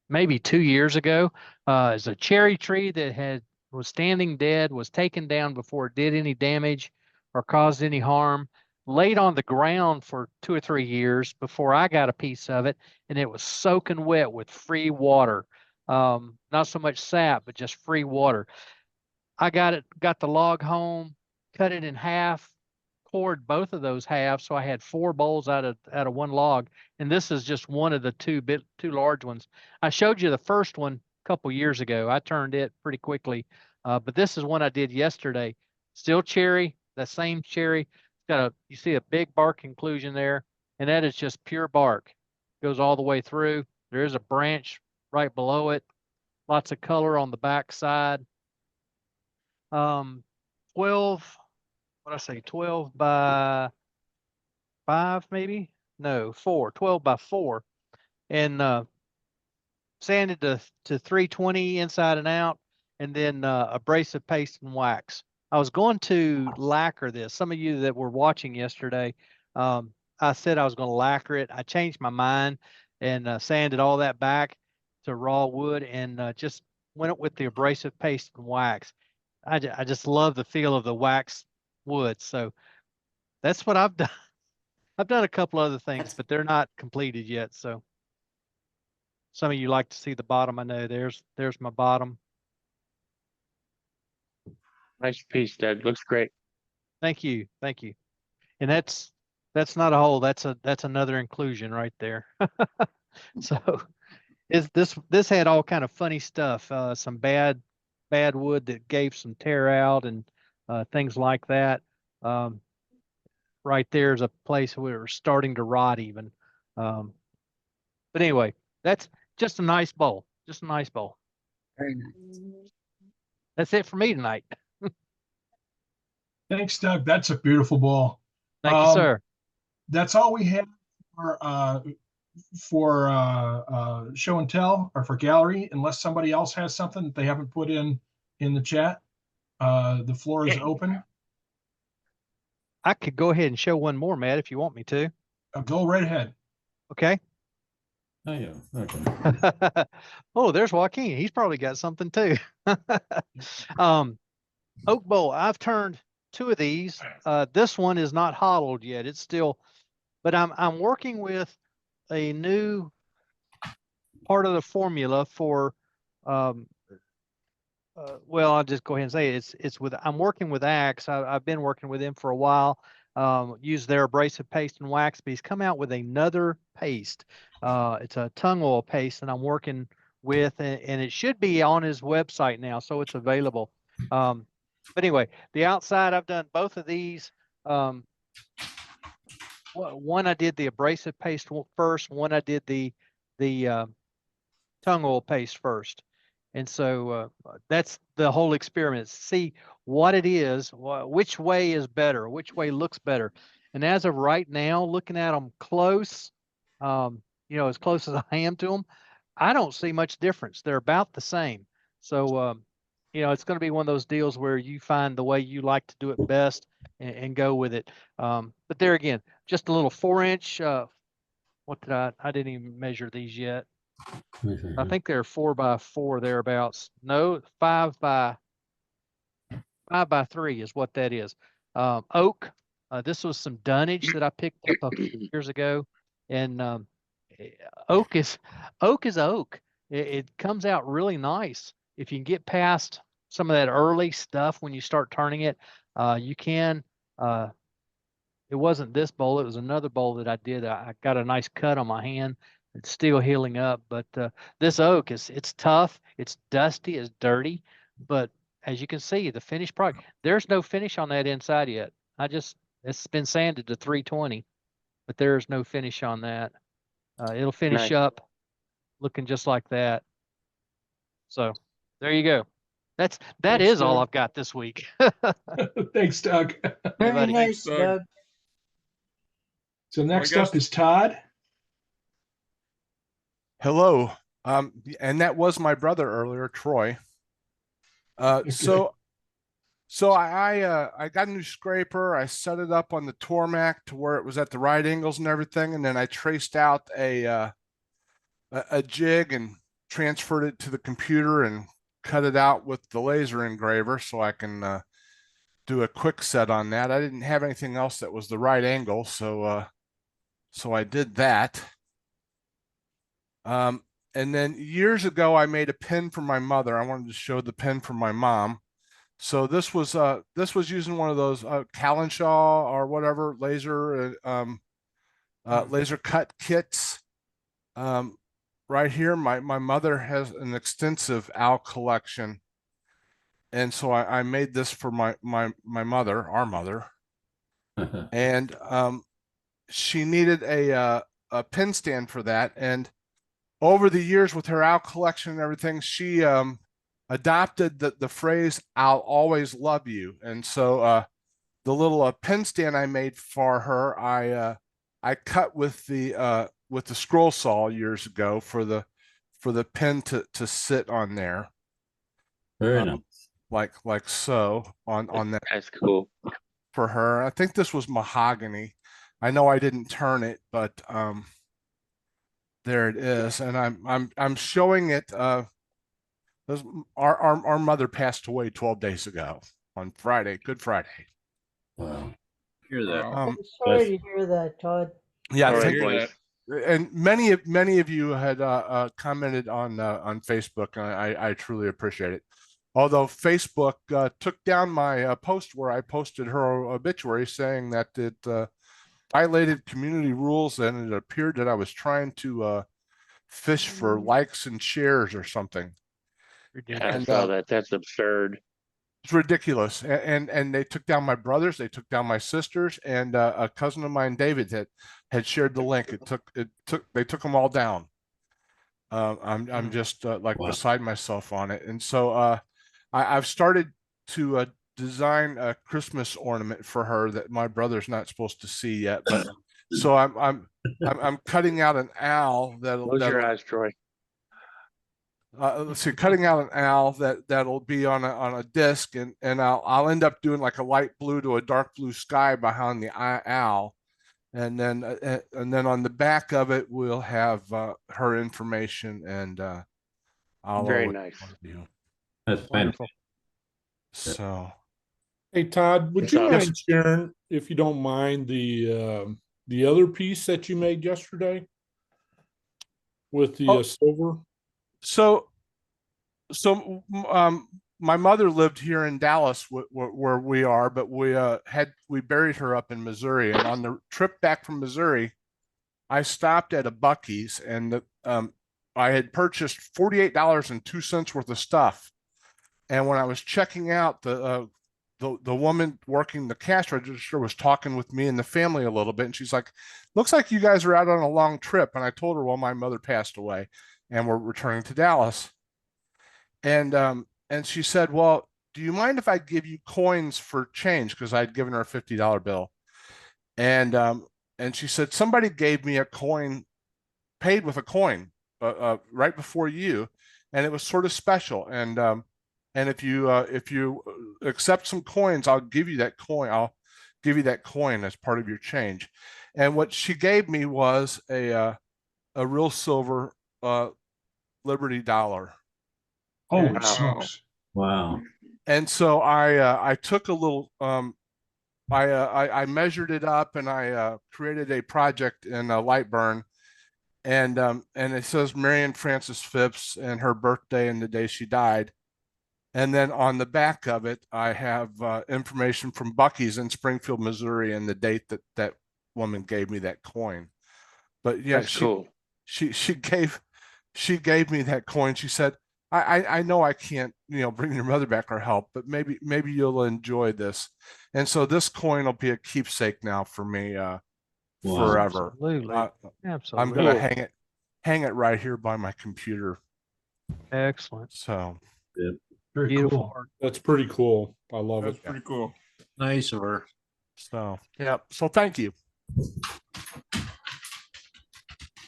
maybe 2 years ago. It's a cherry tree that was standing dead, was taken down before it did any damage or caused any harm, laid on the ground for 2 or 3 years before I got a piece of it, and it was soaking wet with free water. Not so much sap, but just free water. I got the log home, cut it in half, cored both of those halves, so I had 4 bowls out of one log, and this is just one of the two large ones. I showed you the first one a couple years ago. I turned it pretty quickly, but this is one I did yesterday. Still cherry, the same cherry. It's got you see a big bark inclusion there, and that is just pure bark. Goes all the way through. There is a branch right below it. Lots of color on the back side. 12 by 5, maybe? No, 4, 12 by 4. And sanded to 320 inside and out, and then abrasive paste and wax. I was going to lacquer this. Some of you that were watching yesterday, I said I was going to lacquer it. I changed my mind and sanded all that back to raw wood and just went with the abrasive paste and wax. I just love the feel of the wax wood. So that's what I've done. I've done a couple other things, but they're not completed yet. So some of you like to see the bottom. I know there's my bottom. Nice piece, Doug. Looks great. Thank you. Thank you. And that's not a hole. That's another inclusion right there. So this had all kind of funny stuff. Some bad wood that gave some tear out and things like that. Right there's a place where we're starting to rot even. But anyway, that's just a nice bowl. Just a nice bowl. Very nice. That's it for me tonight. Thanks, Doug. That's a beautiful ball. Thank you, sir. That's all we have for show and tell or for gallery, unless somebody else has something that they haven't put in the chat. The floor is open. I could go ahead and show one more, Matt, if you want me to. Go right ahead. Okay. Oh, yeah. Okay. Oh, there's Joaquin. He's probably got something too. Oak bowl. I've turned 2 of these. This one is not hollowed yet. It's still, but I'm working with a new part of the formula for, well, I'll just go ahead and say it's with, I'm working with Axe. I've been working with him for a while. Use their abrasive paste and wax, but he's come out with another paste. It's a tung oil paste that I'm working with, and it should be on his website now, so it's available. But anyway, the outside, I've done both of these. One I did the abrasive paste first. One I did the tung oil paste first. And so that's the whole experiment. See what it is, which way is better, which way looks better. And as of right now, looking at them close, as close as I am to them, I don't see much difference. They're about the same. So, it's going to be one of those deals where you find the way you like to do it best and go with it. But there again, just a little 4-inch. What did I didn't even measure these yet. I think they're 4x4 thereabouts. No, 5x3 is what that is. Oak. This was some dunnage that I picked up a few years ago, and oak is oak. It comes out really nice if you can get past some of that early stuff when you start turning it. You can. It wasn't this bowl. It was another bowl that I did. I got a nice cut on my hand. It's still healing up, but this oak it's tough, it's dusty, it's dirty, but as you can see, the finished product, there's no finish on that inside yet. It's been sanded to 320, but there's no finish on that. It'll finish up looking just like that. So there you go. That Thanks, is all Doug. I've got this week. Thanks, Doug. Very buddy. nice, Doug. So next guess- up is Todd. Hello. And that was my brother earlier, Troy. So I got a new scraper. I set it up on the Tormac to where it was at the right angles and everything, and then I traced out a jig and transferred it to the computer and cut it out with the laser engraver so I can do a quick set on that. I didn't have anything else that was the right angle, so I did that. And then years ago, I made a pin for my mother. I wanted to show the pin for my mom. So this was using one of those Callenshaw or whatever laser laser cut kits. Right here, my mother has an extensive owl collection, and so I made this for my mother, our mother, and she needed a pin stand for that. And over the years with her owl collection and everything, she adopted the phrase "I'll always love you." And so the little pin stand I made for her, I cut with the scroll saw years ago for the pin to sit on there. Very nice. Like so on that. That's cool. For her, I think this was mahogany. I know I didn't turn it, but there it is, and I'm showing it. Our mother passed away 12 days ago on Friday, Good Friday. Wow. Hear that? I'm sorry to hear that, Todd. Yeah, All right, thank you. boys. And many of you had commented on Facebook, and I truly appreciate it. Although Facebook took down my post where I posted her obituary saying that it violated community rules, and it appeared that I was trying to fish for likes and shares or something. I saw that. That's absurd. It's ridiculous. And they took down my brothers, they took down my sisters, and a cousin of mine, David, had shared the link. They took them all down. I'm just like beside myself on it. And so I've started to design a Christmas ornament for her that my brother's not supposed to see yet. But so I'm cutting out an owl Close your eyes, Troy. let's see, cutting out an owl that'll be on a disc, and I'll end up doing like a light blue to a dark blue sky behind the owl, and then on the back of it we'll have her information, and I'll Very always nice. love you. That's Wonderful. So, Hey Todd, would Yes, you sir. mind sharing, if you don't mind, the other piece that you made yesterday? with the Oh. silver? So my mother lived here in Dallas where we are, but we buried her up in Missouri. And on the trip back from Missouri, I stopped at a Buc-ee's and I had purchased $48.02 worth of stuff. And when I was checking out, the woman working the cash register was talking with me and the family a little bit. And she's like, looks like you guys are out on a long trip. And I told her, well, my mother passed away and we're returning to Dallas. And she said, well, do you mind if I give you coins for change? Because I'd given her a $50 bill. And she said, somebody gave me a coin, paid with a coin right before you. And it was sort of special. And if you accept some coins, I'll give you that coin. I'll give you that coin as part of your change. And what she gave me was a real silver Liberty dollar. Holy smokes! Wow. And so I took a little. I measured it up and I created a project in Lightburn, and it says Marion Frances Phipps and her birthday and the day she died. And then on the back of it, I have information from Buc-ee's in Springfield, Missouri, and the date that woman gave me that coin. But yeah, That's cool. She gave me that coin. She said, I know I can't, bring your mother back or help, but maybe you'll enjoy this. And so this coin will be a keepsake now for me forever. Absolutely. Absolutely. I'm gonna hang it right here by my computer. Excellent. So yeah. Very Beautiful. cool. That's pretty cool. I love That's it. pretty cool. Nice of her. So yeah. So thank you.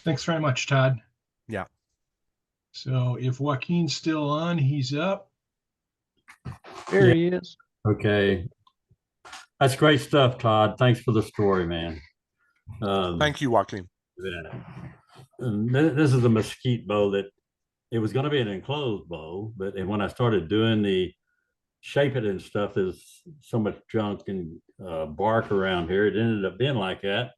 Thanks very much, Todd. Yeah. So if Joaquin's still on, he's up. There he is. Okay. That's great stuff, Todd. Thanks for the story, man. Thank you, Joaquin. Yeah. And this is a mesquite bow that it was going to be an enclosed bow, but when I started doing the shape it and stuff, there's so much junk and bark around here. It ended up being like that.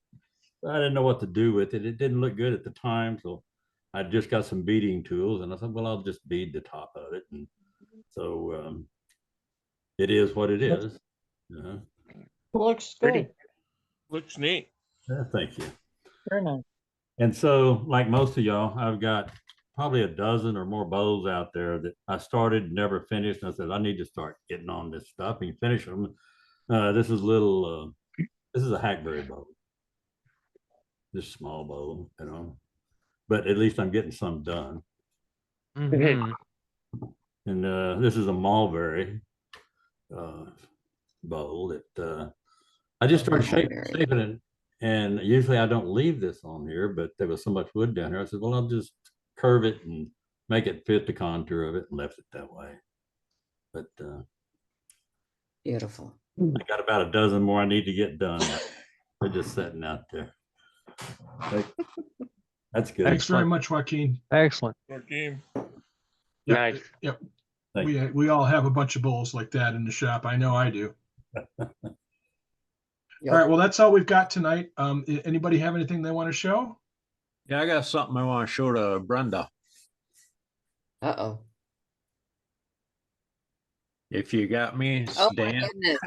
I didn't know what to do with it. It didn't look good at the time, so I just got some beading tools, and I thought, well, I'll just bead the top of it. And so it is what it is. Looks Pretty. good. Looks neat. Yeah, thank you. Very nice. And so, like most of y'all, I've got probably a dozen or more bows out there that I started, never finished. And I said, I need to start getting on this stuff and finish them. This is this is a hackberry bow. This small bow, but at least I'm getting some done. Mhm. And this is a mulberry bow that I just started shaping it. And usually I don't leave this on here, but there was so much wood down here. I said, well, I'll just curve it and make it fit the contour of it, and left it that way. But Beautiful. I got about a dozen more I need to get done. They're just sitting out there. That's good. Thanks very much, Joaquin. Excellent. Joaquin. Yep. Nice. Yep. Thank We all have a bunch of bowls like that in the shop. I know I do. Yep. All right. Well, that's all we've got tonight. Anybody have anything they want to show? Yeah, I got something I want to show to Brenda. Uh-oh. If you got me, Oh my Dan. goodness.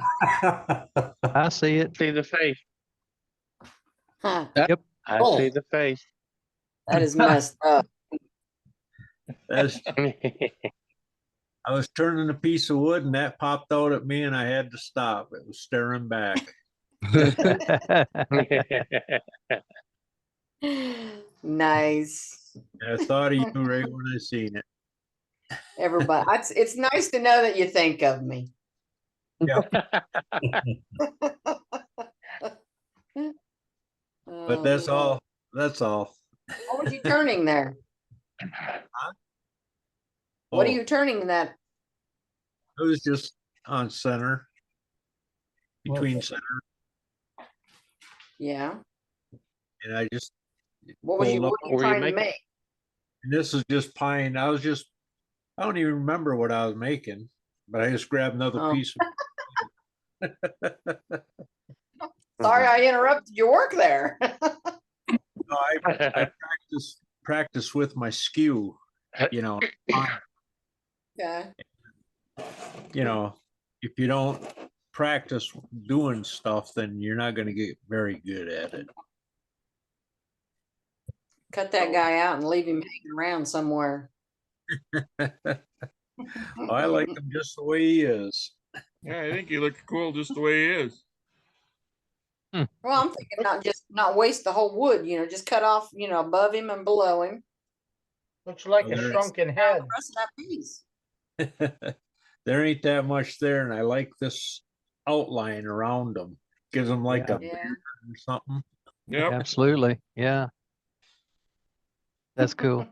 I see it. See the face. Huh. Yep. I Oh. see the face. That is messed up. That's, I was turning a piece of wood and that popped out at me and I had to stop. It was staring back. Nice. I thought of you right when I seen it. Everybody, it's nice to know that you think of me. Yeah. But that's Oh, all. That's all. what was you turning there? Huh? What are Oh, you turning that? it was just on center. Between center. Yeah. And I just What was you, pulled what up. are you trying to make? And this is just pine. I don't even remember what I was making, but I just grabbed another Oh. piece of Sorry, I interrupted your work there. No, I practiced practice with my skew, you know. Okay. You know, if you don't practice doing stuff, then you're not going to get very good at it. Cut that guy out and leave him hanging around somewhere. I like him just the way he is. Yeah, I think he looks cool just the way he is. Well, I'm thinking not waste the whole wood, just cut off, above him and below him. Looks like Oh, a there- shrunken head. The rest of that piece. There ain't that much there, and I like this outline around them. Gives them like Yeah. a beard or something. Yep. Absolutely. Yeah. That's cool.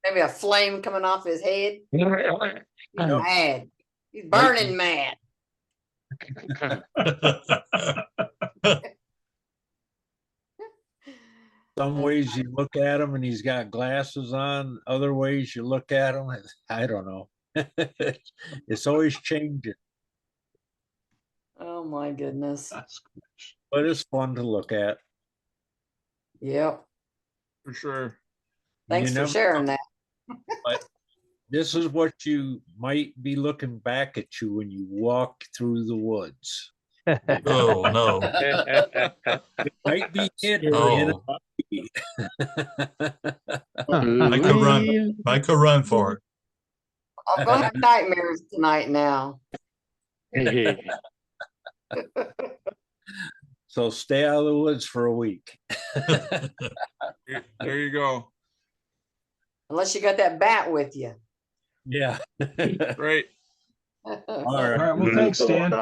Maybe a flame coming off his head. He's Yep. mad. He's burning mad. Some ways you look at him and he's got glasses on. Other ways you look at him, I don't know. It's always changing, Oh my goodness. but it's fun to look at. Yep. For sure. Thanks You for never sharing know, that. but this is what you might be looking back at you when you walk through the woods. Oh, no. It might be hidden in a tree. Make a run. Make a run for it. I'm gonna have nightmares tonight now. So stay out of the woods for a week. There you go. Unless you got that bat with you. Yeah. Right. All All right. right. Well, thanks, Dan.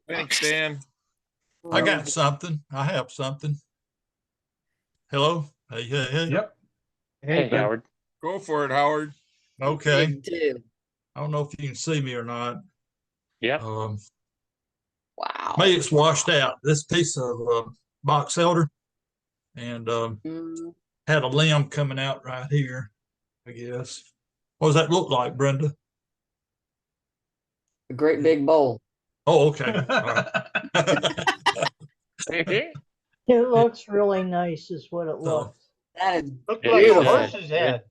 Thanks, Dan. I got something. I have something. Hello? Hey, hey, hey. Yep. Hey, Howard. Go for it, Howard. Okay. Big too. I don't know if you can see me or not. Yeah. Wow. Maybe it's washed out. This piece of box elder and Mm, had a limb coming out right here, I guess. What does that look like, Brenda? a great big bowl. Oh, okay. All right. It looks really nice is what it looks. That is Looks It like a is, horse's head.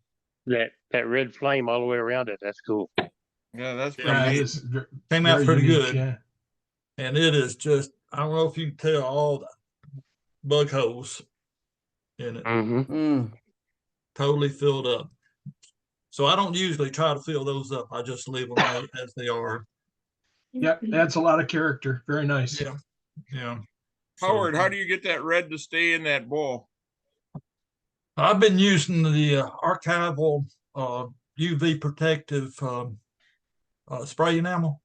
That red flame all the way around it. That's cool. Yeah, that's pretty Yeah, it neat. is Came out very pretty unique, good. Yeah. And it is just, I don't know if you can tell all the bug holes in it, Mm. totally filled up. So I don't usually try to fill those up. I just leave them as they are. Yep. Adds a lot of character. Very nice. Yeah. Yeah. Howard, how do you get that red to stay in that bowl? I've been using the archival UV protective spray enamel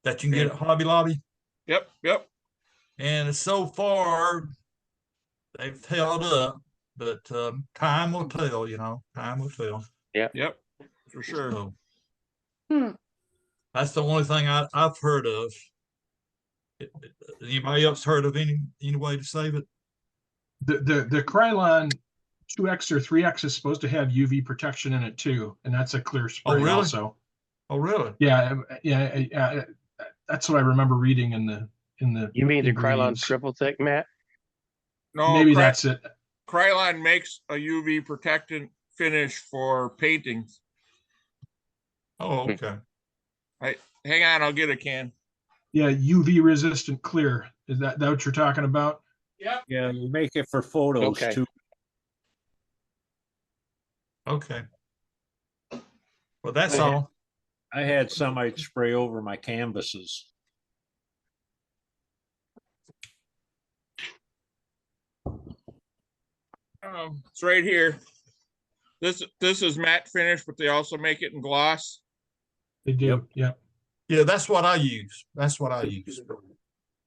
that you can get at Hobby Lobby. Yep, yep. And so far, they've held up, but time will tell, time will tell. Yep, for sure. So Hmm. that's the only thing I've heard of. Anybody else heard of any way to save it? The Krylon 2X or 3X is supposed to have UV protection in it too, and that's a clear spray really? also. Oh, really? Yeah, that's what I remember reading in the You mean the Krylon ingredients. triple thick, Matt? No, Maybe that's it. Krylon makes a UV protectant finish for paintings. Oh, okay. Hang on, I'll get a can. Yeah, UV resistant clear. Is that what you're talking about? Yep. Yeah, you make it for photos Okay. too. Okay. Well, that's all. I had some I'd spray over my canvases. It's right here. This is matte finish, but they also make it in gloss. They do. Yep. Yeah, that's what I use.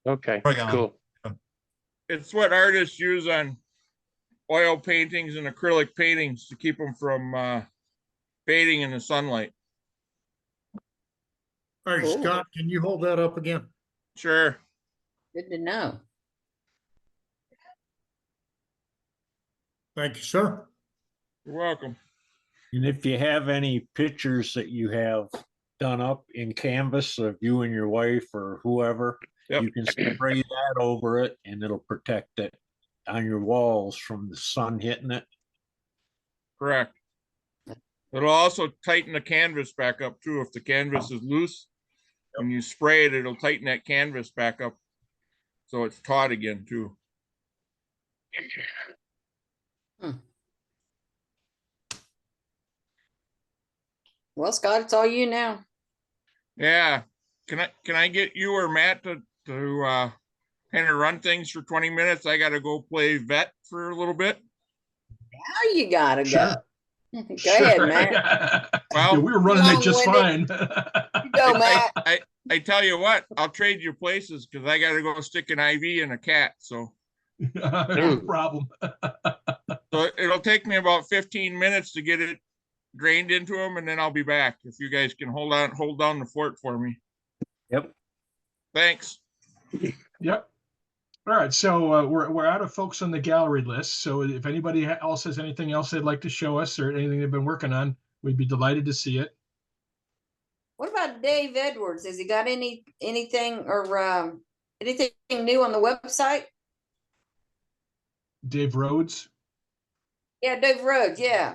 Okay, Bring on. cool. It's what artists use on oil paintings and acrylic paintings to keep them from fading in the sunlight. All right, Scott, can you hold that up again? Sure. Good to know. Thank you, sir. You're welcome. And if you have any pictures that you have done up in canvas of you and your wife or whoever, Yep. you can spray that over it and it'll protect it on your walls from the sun hitting it. Correct. It'll also tighten the canvas back up too. If the canvas is loose, when you spray it, it'll tighten that canvas back up so it's taut again too. Well, Scott, it's all you now. Yeah. Can I get you or Matt to kind of run things for 20 minutes? I gotta go play vet for a little bit. Now you gotta Sure. go. Go ahead, Matt. Yeah, we were running it just fine. Go, Matt. I tell you what, I'll trade you places because I gotta go stick an IV in a cat. So No problem. so it'll take me about 15 minutes to get it drained into them, and then I'll be back. If you guys can hold down the fort for me. Yep. Thanks. Yep. All right, so we're out of folks on the gallery list. So if anybody else has anything else they'd like to show us or anything they've been working on, we'd be delighted to see it. What about Dave Edwards? Has he got anything or anything new on the website? Dave Rhodes. Yeah, Dave Rhodes. Yeah.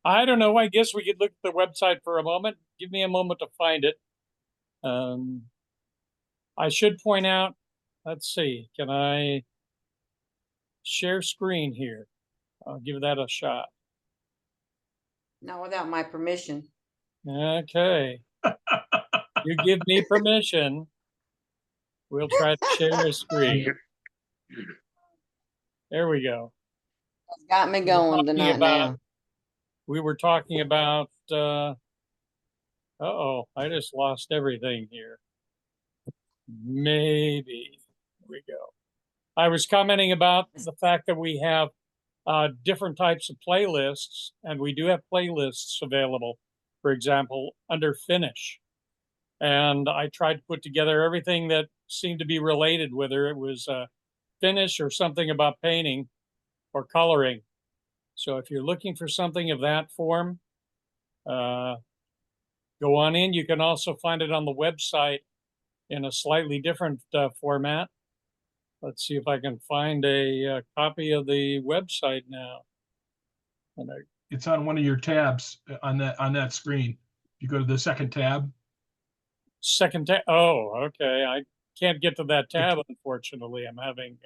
I don't know. I guess we could look at the website for a moment. Give me a moment to find it. I should point out, let's see, can I share screen here? I'll give that a shot. Not without my permission. Okay. You give me permission. We'll try to share a screen. There we go. It's got me going tonight now. We were talking about, uh-oh, I just lost everything here. Maybe. Here we go. I was commenting about the fact that we have different types of playlists, and we do have playlists available, for example, under finish. And I tried to put together everything that seemed to be related, whether it was finish or something about painting or coloring. So if you're looking for something of that form, go on in. You can also find it on the website in a slightly different format. Let's see if I can find a copy of the website now. It's on one of your tabs on that screen. If you go to the second tab. Second tab. Oh, okay. I can't get to that tab, unfortunately. I'm having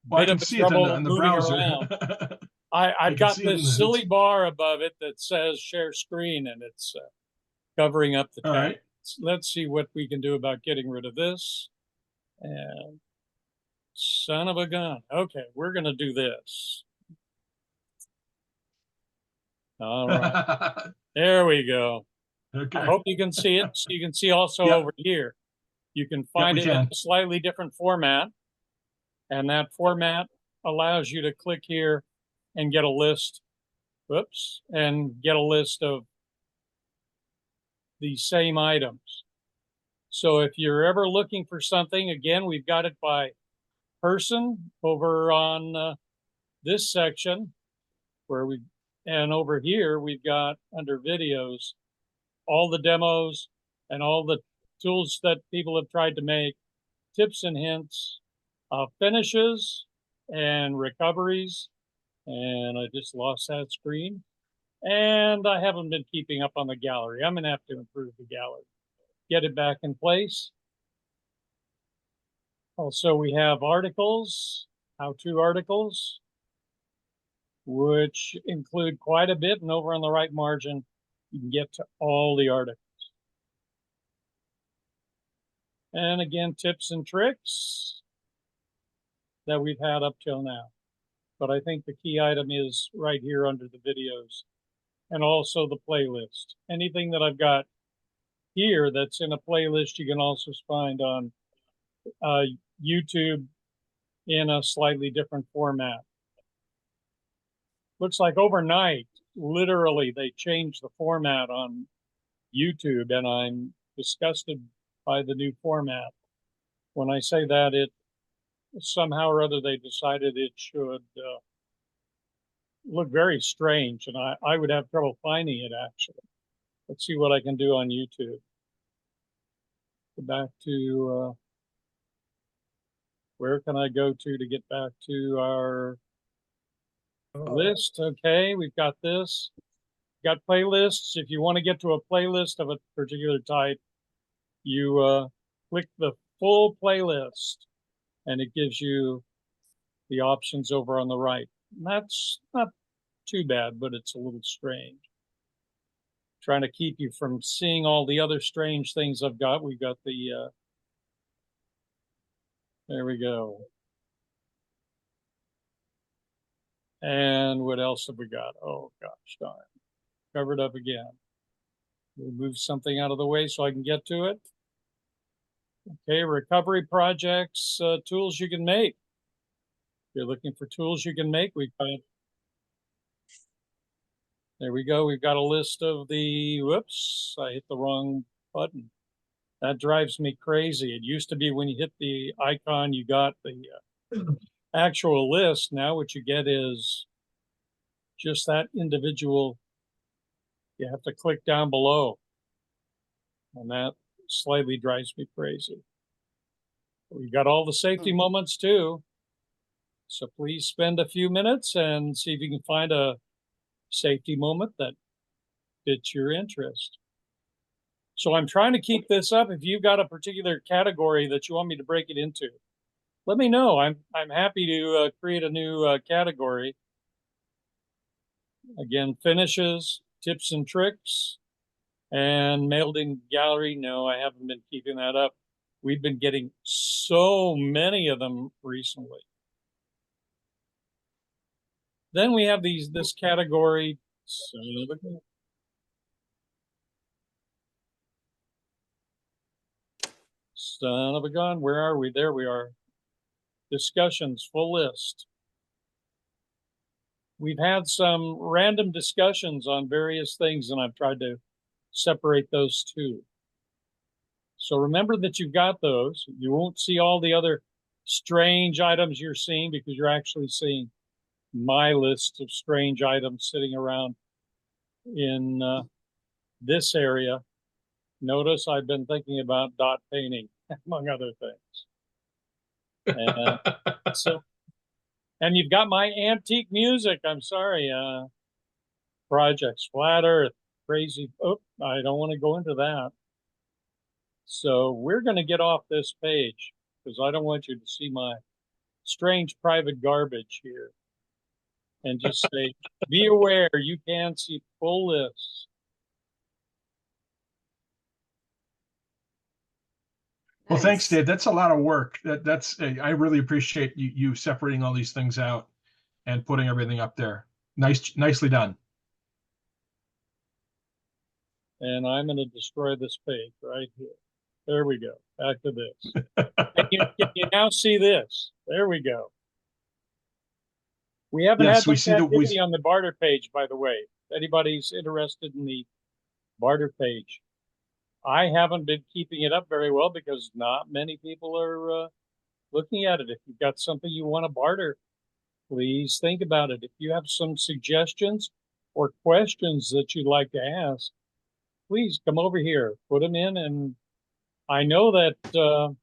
well, I can see it on the browser. I've got this silly bar above it that says share screen, and it's covering up the tab. All right. Let's see what we can do about getting rid of this. And son of a gun. Okay, we're going to do this. All right. There we go. Okay. I hope you can see it. So you can see also over here. You can find it in a slightly different format. And that format allows you to click here and get a list. Whoops. And get a list of the same items. So if you're ever looking for something, again, we've got it by person over on this section and over here, we've got under videos, all the demos and all the tools that people have tried to make, tips and hints, finishes and recoveries. And I just lost that screen. And I haven't been keeping up on the gallery. I'm going to have to improve the gallery, get it back in place. Also, we have articles, how-to articles, which include quite a bit. And over on the right margin, you can get to all the articles. And again, tips and tricks that we've had up till now. But I think the key item is right here under the videos and also the playlist. Anything that I've got here that's in a playlist, you can also find on YouTube in a slightly different format. Looks like overnight, literally, they changed the format on YouTube, and I'm disgusted by the new format. When I say that, it somehow or other they decided it should look very strange, and I would have trouble finding it, actually. Let's see what I can do on YouTube. Go back to where can I go to get back to our List, okay, we've got this. Got playlists. If you want to get to a playlist of a particular type, you click the full playlist and it gives you the options over on the right. And that's not too bad, but it's a little strange. Trying to keep you from seeing all the other strange things I've got. We've got the, there we go. And what else have we got? Oh gosh, darn. Covered up again. We'll move something out of the way so I can get to it. Okay, recovery projects, tools you can make. If you're looking for tools you can make, we've got, there we go. We've got a list of the, whoops, I hit the wrong button. That drives me crazy. It used to be when you hit the icon, you got the actual list. Now what you get is just that individual. You have to click down below. And that slightly drives me crazy. We got all the safety moments too. So please spend a few minutes and see if you can find a safety moment that fits your interest. So I'm trying to keep this up. If you've got a particular category that you want me to break it into, let me know. I'm happy to create a new category. Again, finishes, tips and tricks, and mailed in gallery. No, I haven't been keeping that up. We've been getting so many of them recently. Then we have this category. Son of a gun, where are we? There we are. Discussions, full list. We've had some random discussions on various things, and I've tried to separate those two. So remember that you've got those. You won't see all the other strange items you're seeing because you're actually seeing my list of strange items sitting around in this area. Notice I've been thinking about dot painting, among other things. And and you've got my antique music. I'm sorry. Projects, Flat Earth, crazy. Oh, I don't want to go into that. So we're going to get off this page because I don't want you to see my strange private garbage here. And just say, be aware, you can see full lists. Well, thanks, Dave. That's a lot of work. I really appreciate you separating all these things out and putting everything up there. Nicely done. And I'm going to destroy this page right here. There we go. Back to this. Can you now see this? There we go. We haven't had much activity on the barter page, by the way. If anybody's interested in the barter page, I haven't been keeping it up very well because not many people are looking at it. If you've got something you want to barter, please think about it. If you have some suggestions or questions that you'd like to ask, please come over here, put them in. And I know that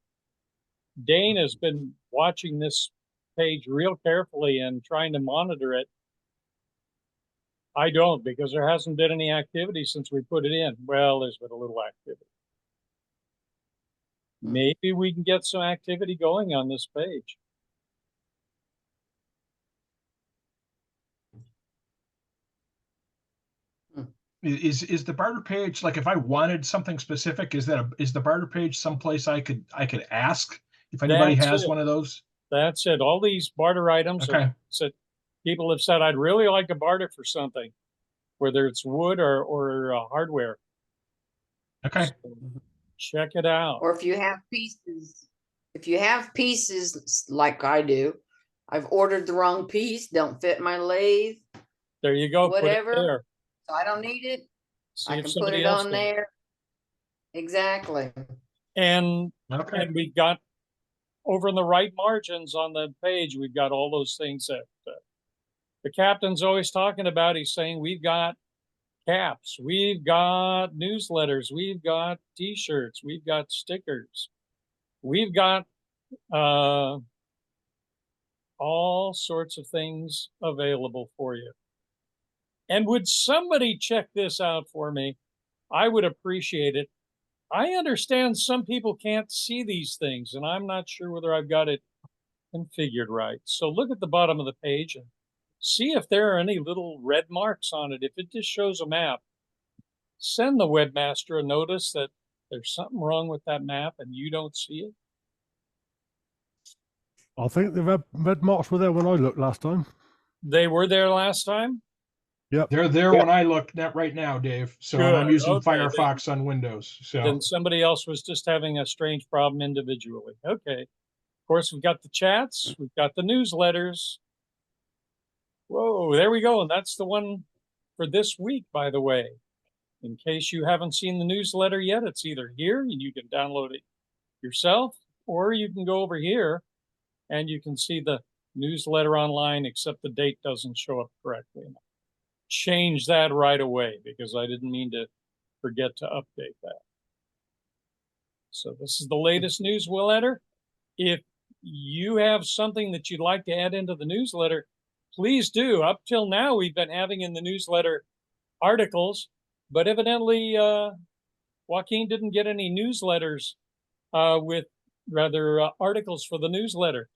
Dane has been watching this page real carefully and trying to monitor it. I don't, because there hasn't been any activity since we put it in. Well, there's been a little activity. Maybe we can get some activity going on this page. Is the barter page, like if I wanted something specific, is the barter page someplace I could ask if anybody has one of those? That's it. All these barter items. Okay. So people have said, I'd really like to barter for something, whether it's wood or hardware. Okay. So check it out. Or if you have pieces like I do, I've ordered the wrong piece, don't fit my lathe. There you go. Whatever. Put it there. So I don't need it. See I can put it on there. Exactly. And we got over in the right margins on the page, we've got all those things that the captain's always talking about. He's saying we've got caps, we've got newsletters, we've got t-shirts, we've got stickers, we've got all sorts of things available for you. And would somebody check this out for me? I would appreciate it. I understand some people can't see these things, and I'm not sure whether I've got it configured right. So look at the bottom of the page and see if there are any little red marks on it. If it just shows a map, send the webmaster a notice that there's something wrong with that map and you don't see it. I think the red marks were there when I looked last time. They were there last time? Yep. They're there when I look at right now, Dave. So and I'm Good, using okay, Firefox on Windows. So Then somebody else was just having a strange problem individually. Okay. Of course, we've got the chats, we've got the newsletters. Whoa, there we go. And that's the one for this week, by the way. In case you haven't seen the newsletter yet, it's either here and you can download it yourself, or you can go over here and you can see the newsletter online, except the date doesn't show up correctly. Change that right away because I didn't mean to forget to update that. So this is the latest newsletter. If you have something that you'd like to add into the newsletter, please do. Up till now, we've been having in the newsletter articles, but evidently Joaquin didn't get any newsletters articles for the newsletter.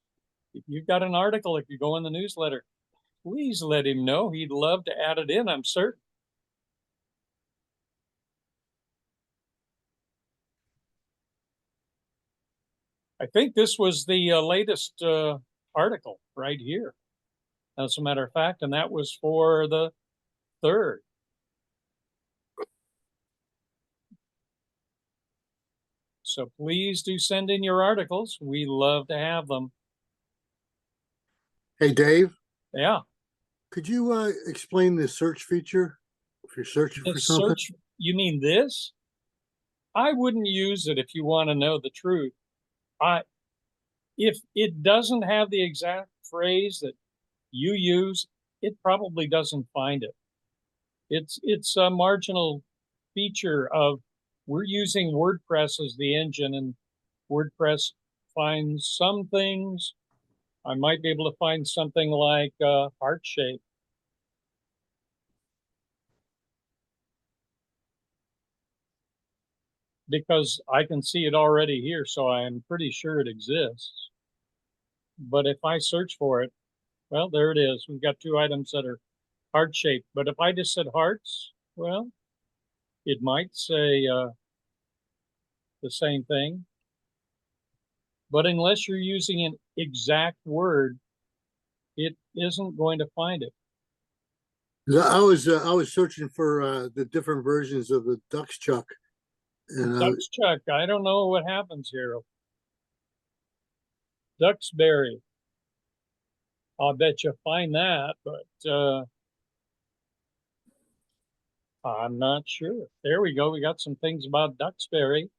If you've got an article, if you go in the newsletter, please let him know. He'd love to add it in, I'm certain. I think this was the latest article right here, as a matter of fact, and that was for the 3rd. So please do send in your articles. We love to have them. Hey, Dave, Yeah. could you explain the search feature if you're searching for something? Search, you mean this? I wouldn't use it if you want to know the truth. If it doesn't have the exact phrase that you use, it probably doesn't find it. It's a marginal feature of, we're using WordPress as the engine, and WordPress finds some things. I might be able to find something like heart shape. Because I can see it already here, so I'm pretty sure it exists. But if I search for it, well, there it is. We've got 2 items that are heart-shaped. But if I just said hearts, well, it might say the same thing. But unless you're using an exact word, it isn't going to find it. I was searching for the different versions of the Ducks Chuck. And Ducks Chuck, I don't know what happens here. Duxbury. I'll bet you find that, but I'm not sure. There we go. We got some things about Duxbury.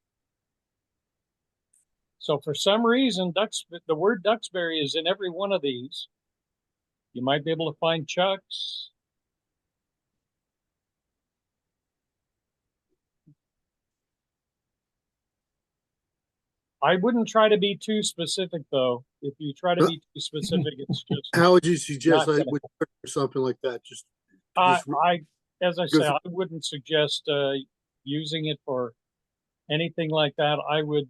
So for some reason, the word Duxbury is in every one of these. You might be able to find Chucks. I wouldn't try to be too specific, though. If you try to be too specific, it's just. how would you suggest I gonna would search for something like that? As I say, I wouldn't suggest using it for anything like that. I would.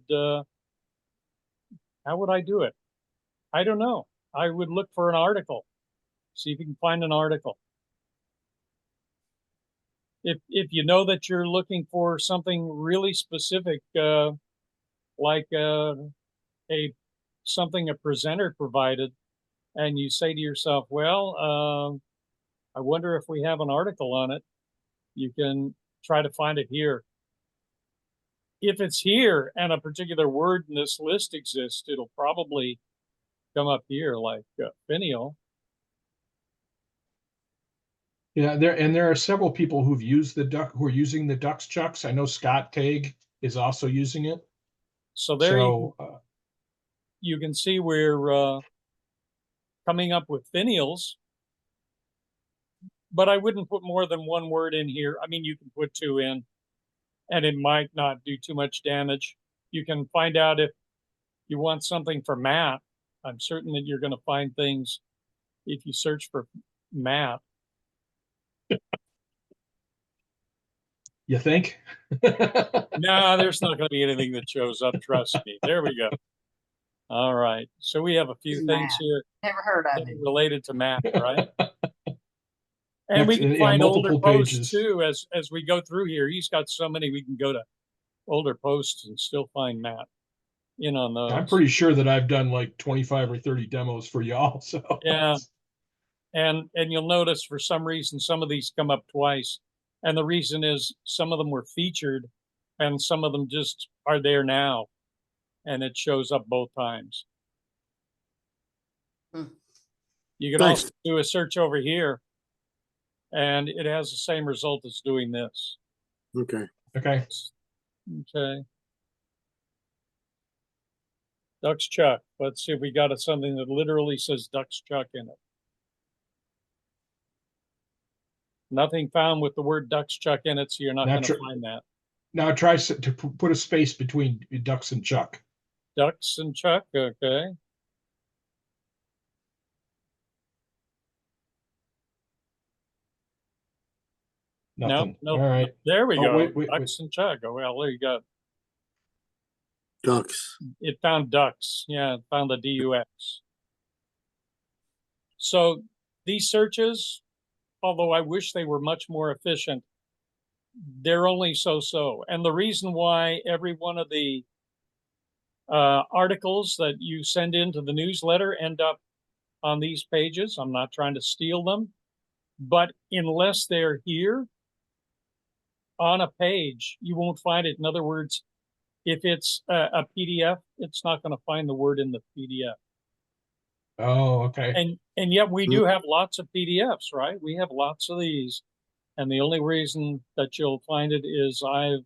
How would I do it? I don't know. I would look for an article. See if you can find an article. If you know that you're looking for something really specific, like something a presenter provided, and you say to yourself, well, I wonder if we have an article on it, you can try to find it here. If it's here and a particular word in this list exists, it'll probably come up here, like finial. yeah, there are several people who are using the Ducks Chucks. I know Scott Tague is also using it. So there you can see we're coming up with finials, but I wouldn't put more than one word in here. I mean, you can put 2 in, and it might not do too much damage. You can find out if you want something for map. I'm certain that you're going to find things if you search for Matt. You think? No, there's not going to be anything that shows up. Trust me. There we go. All right. So we have a few things here Never heard of it. related to Matt, right? And we can Yeah, find older multiple posts pages. too as we go through here. He's got so many, we can go to older posts and still find Matt in on those. I'm pretty sure that I've done like 25 or 30 demos for y'all. So Yeah. And you'll notice for some reason, some of these come up twice. And the reason is some of them were featured and some of them just are there now. And it shows up both times. You can Thanks. also do a search over here and it has the same result as doing this. Okay. Okay. Okay. Duck's Chuck. Let's see if we got something that literally says Duck's Chuck in it. Nothing found with the word Duck's Chuck in it, so you're not going to find that. Now try to put a space between ducks and Chuck. Ducks and Chuck, okay. Nothing. No, All right. there we Oh, go. wait. Ducks and Chuck. Oh, well, there you go. Ducks. It found ducks. Yeah, it found the DUX. So these searches, although I wish they were much more efficient, they're only so-so. And the reason why every one of the articles that you send into the newsletter end up on these pages, I'm not trying to steal them, but unless they're here on a page, you won't find it. In other words, if it's a PDF, it's not going to find the word in the PDF. Oh, okay. And yet we do have lots of PDFs, right? We have lots of these. And the only reason that you'll find it is I've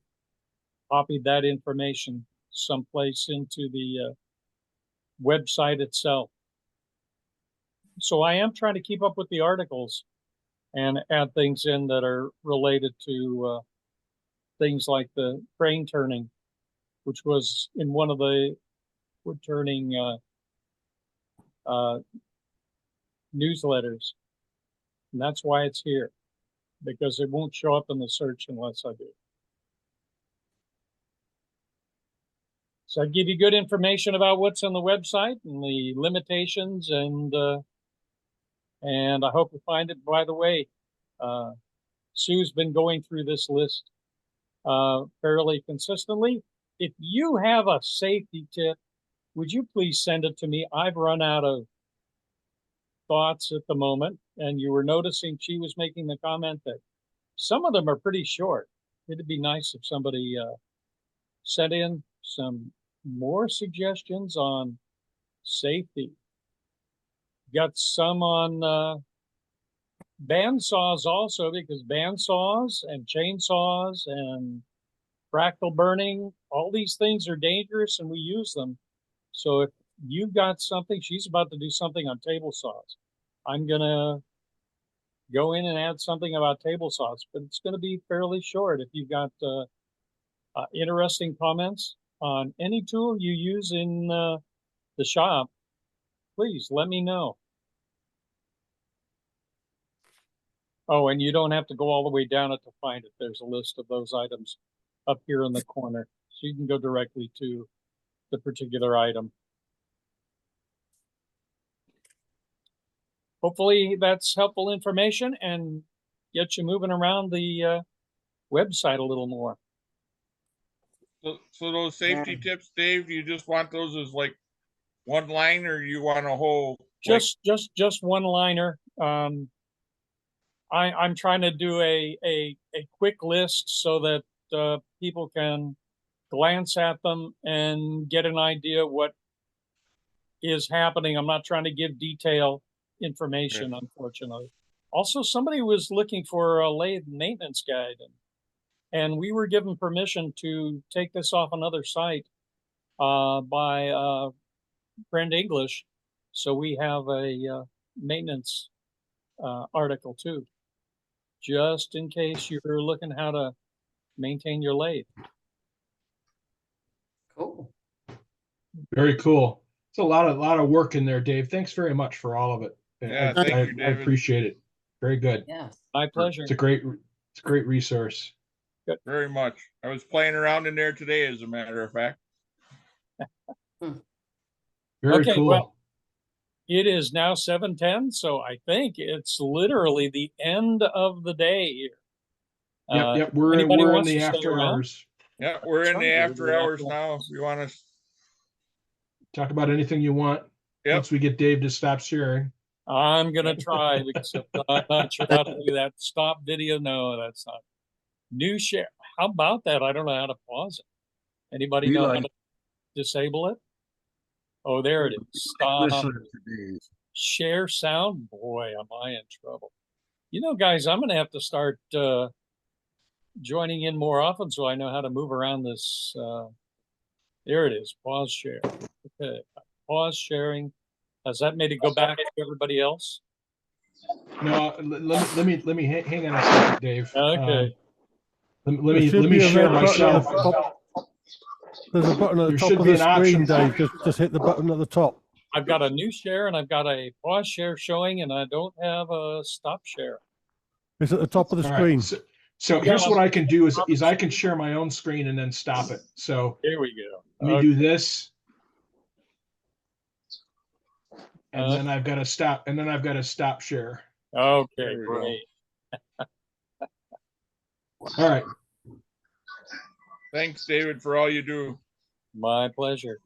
copied that information someplace into the website itself. So I am trying to keep up with the articles and add things in that are related to things like the crane turning, which was in one of the wood turning newsletters. And that's why it's here, because it won't show up in the search unless I do. So I give you good information about what's on the website and the limitations, and I hope you find it. By the way, Sue's been going through this list fairly consistently. If you have a safety tip, would you please send it to me? I've run out of thoughts at the moment, and you were noticing she was making the comment that some of them are pretty short. It'd be nice if somebody sent in some more suggestions on safety. Got some on bandsaws also, because bandsaws and chainsaws and fractal burning, all these things are dangerous and we use them. So if you've got something, she's about to do something on table saws. I'm going to go in and add something about table saws, but it's going to be fairly short. If you've got interesting comments on any tool you use in the shop, please let me know. Oh, and you don't have to go all the way down it to find it. There's a list of those items up here in the corner. So you can go directly to the particular item. Hopefully that's helpful information and get you moving around the website a little more. So those safety tips, Dave, you just want those as like one line, or you want a whole? Just one liner. I'm trying to do a quick list so that people can glance at them and get an idea what is happening. I'm not trying to give detail information, unfortunately. Also, somebody was looking for a lathe maintenance guide, and we were given permission to take this off another site by Brent English. So we have a maintenance article too, just in case you're looking how to maintain your lathe. Cool. Very cool. a lot of work in there, Dave. Thanks very much for all of it. Yeah, I, thank I, you, I David. appreciate it. Very good. Yes. My pleasure. It's a great resource. Very much. I was playing around in there today, as a matter of fact. Very Okay, cool. well, it is now 7:10, so I think it's literally the end of the day here. Yep. We're anybody in wants the to stay after around? hours. Yeah, we're in That's the right, we're after in the hours after- now. If you want to. Talk about anything you want. Yep. Once we get Dave to stop sharing. I'm gonna try because I'm not sure how to do that. Stop video. No, that's not. New share. How about that? I don't know how to pause it. Anybody Be know how like- to disable it? Oh, there it is. Stop. Listener today. Share sound. Boy, am I in trouble. You know, guys, I'm gonna have to start joining in more often so I know how to move around this. There it is. Pause share. Okay. Pause sharing. Has that made it go back to everybody else? No, let me hang on a second, Dave. Okay. Let me share myself. There's a button at the There top should of be the an screen, option. Dave. Just hit the button at the top. I've got a new share and I've got a pause share showing, and I don't have a stop share. It's at the top of the All screen. right. So here's what I can do is I can share my own screen and then stop it. So Here we go. let me do this. And then I've got to stop, and then I've got to stop share. Okay, great. All right. Thanks, David, for all you do. My pleasure.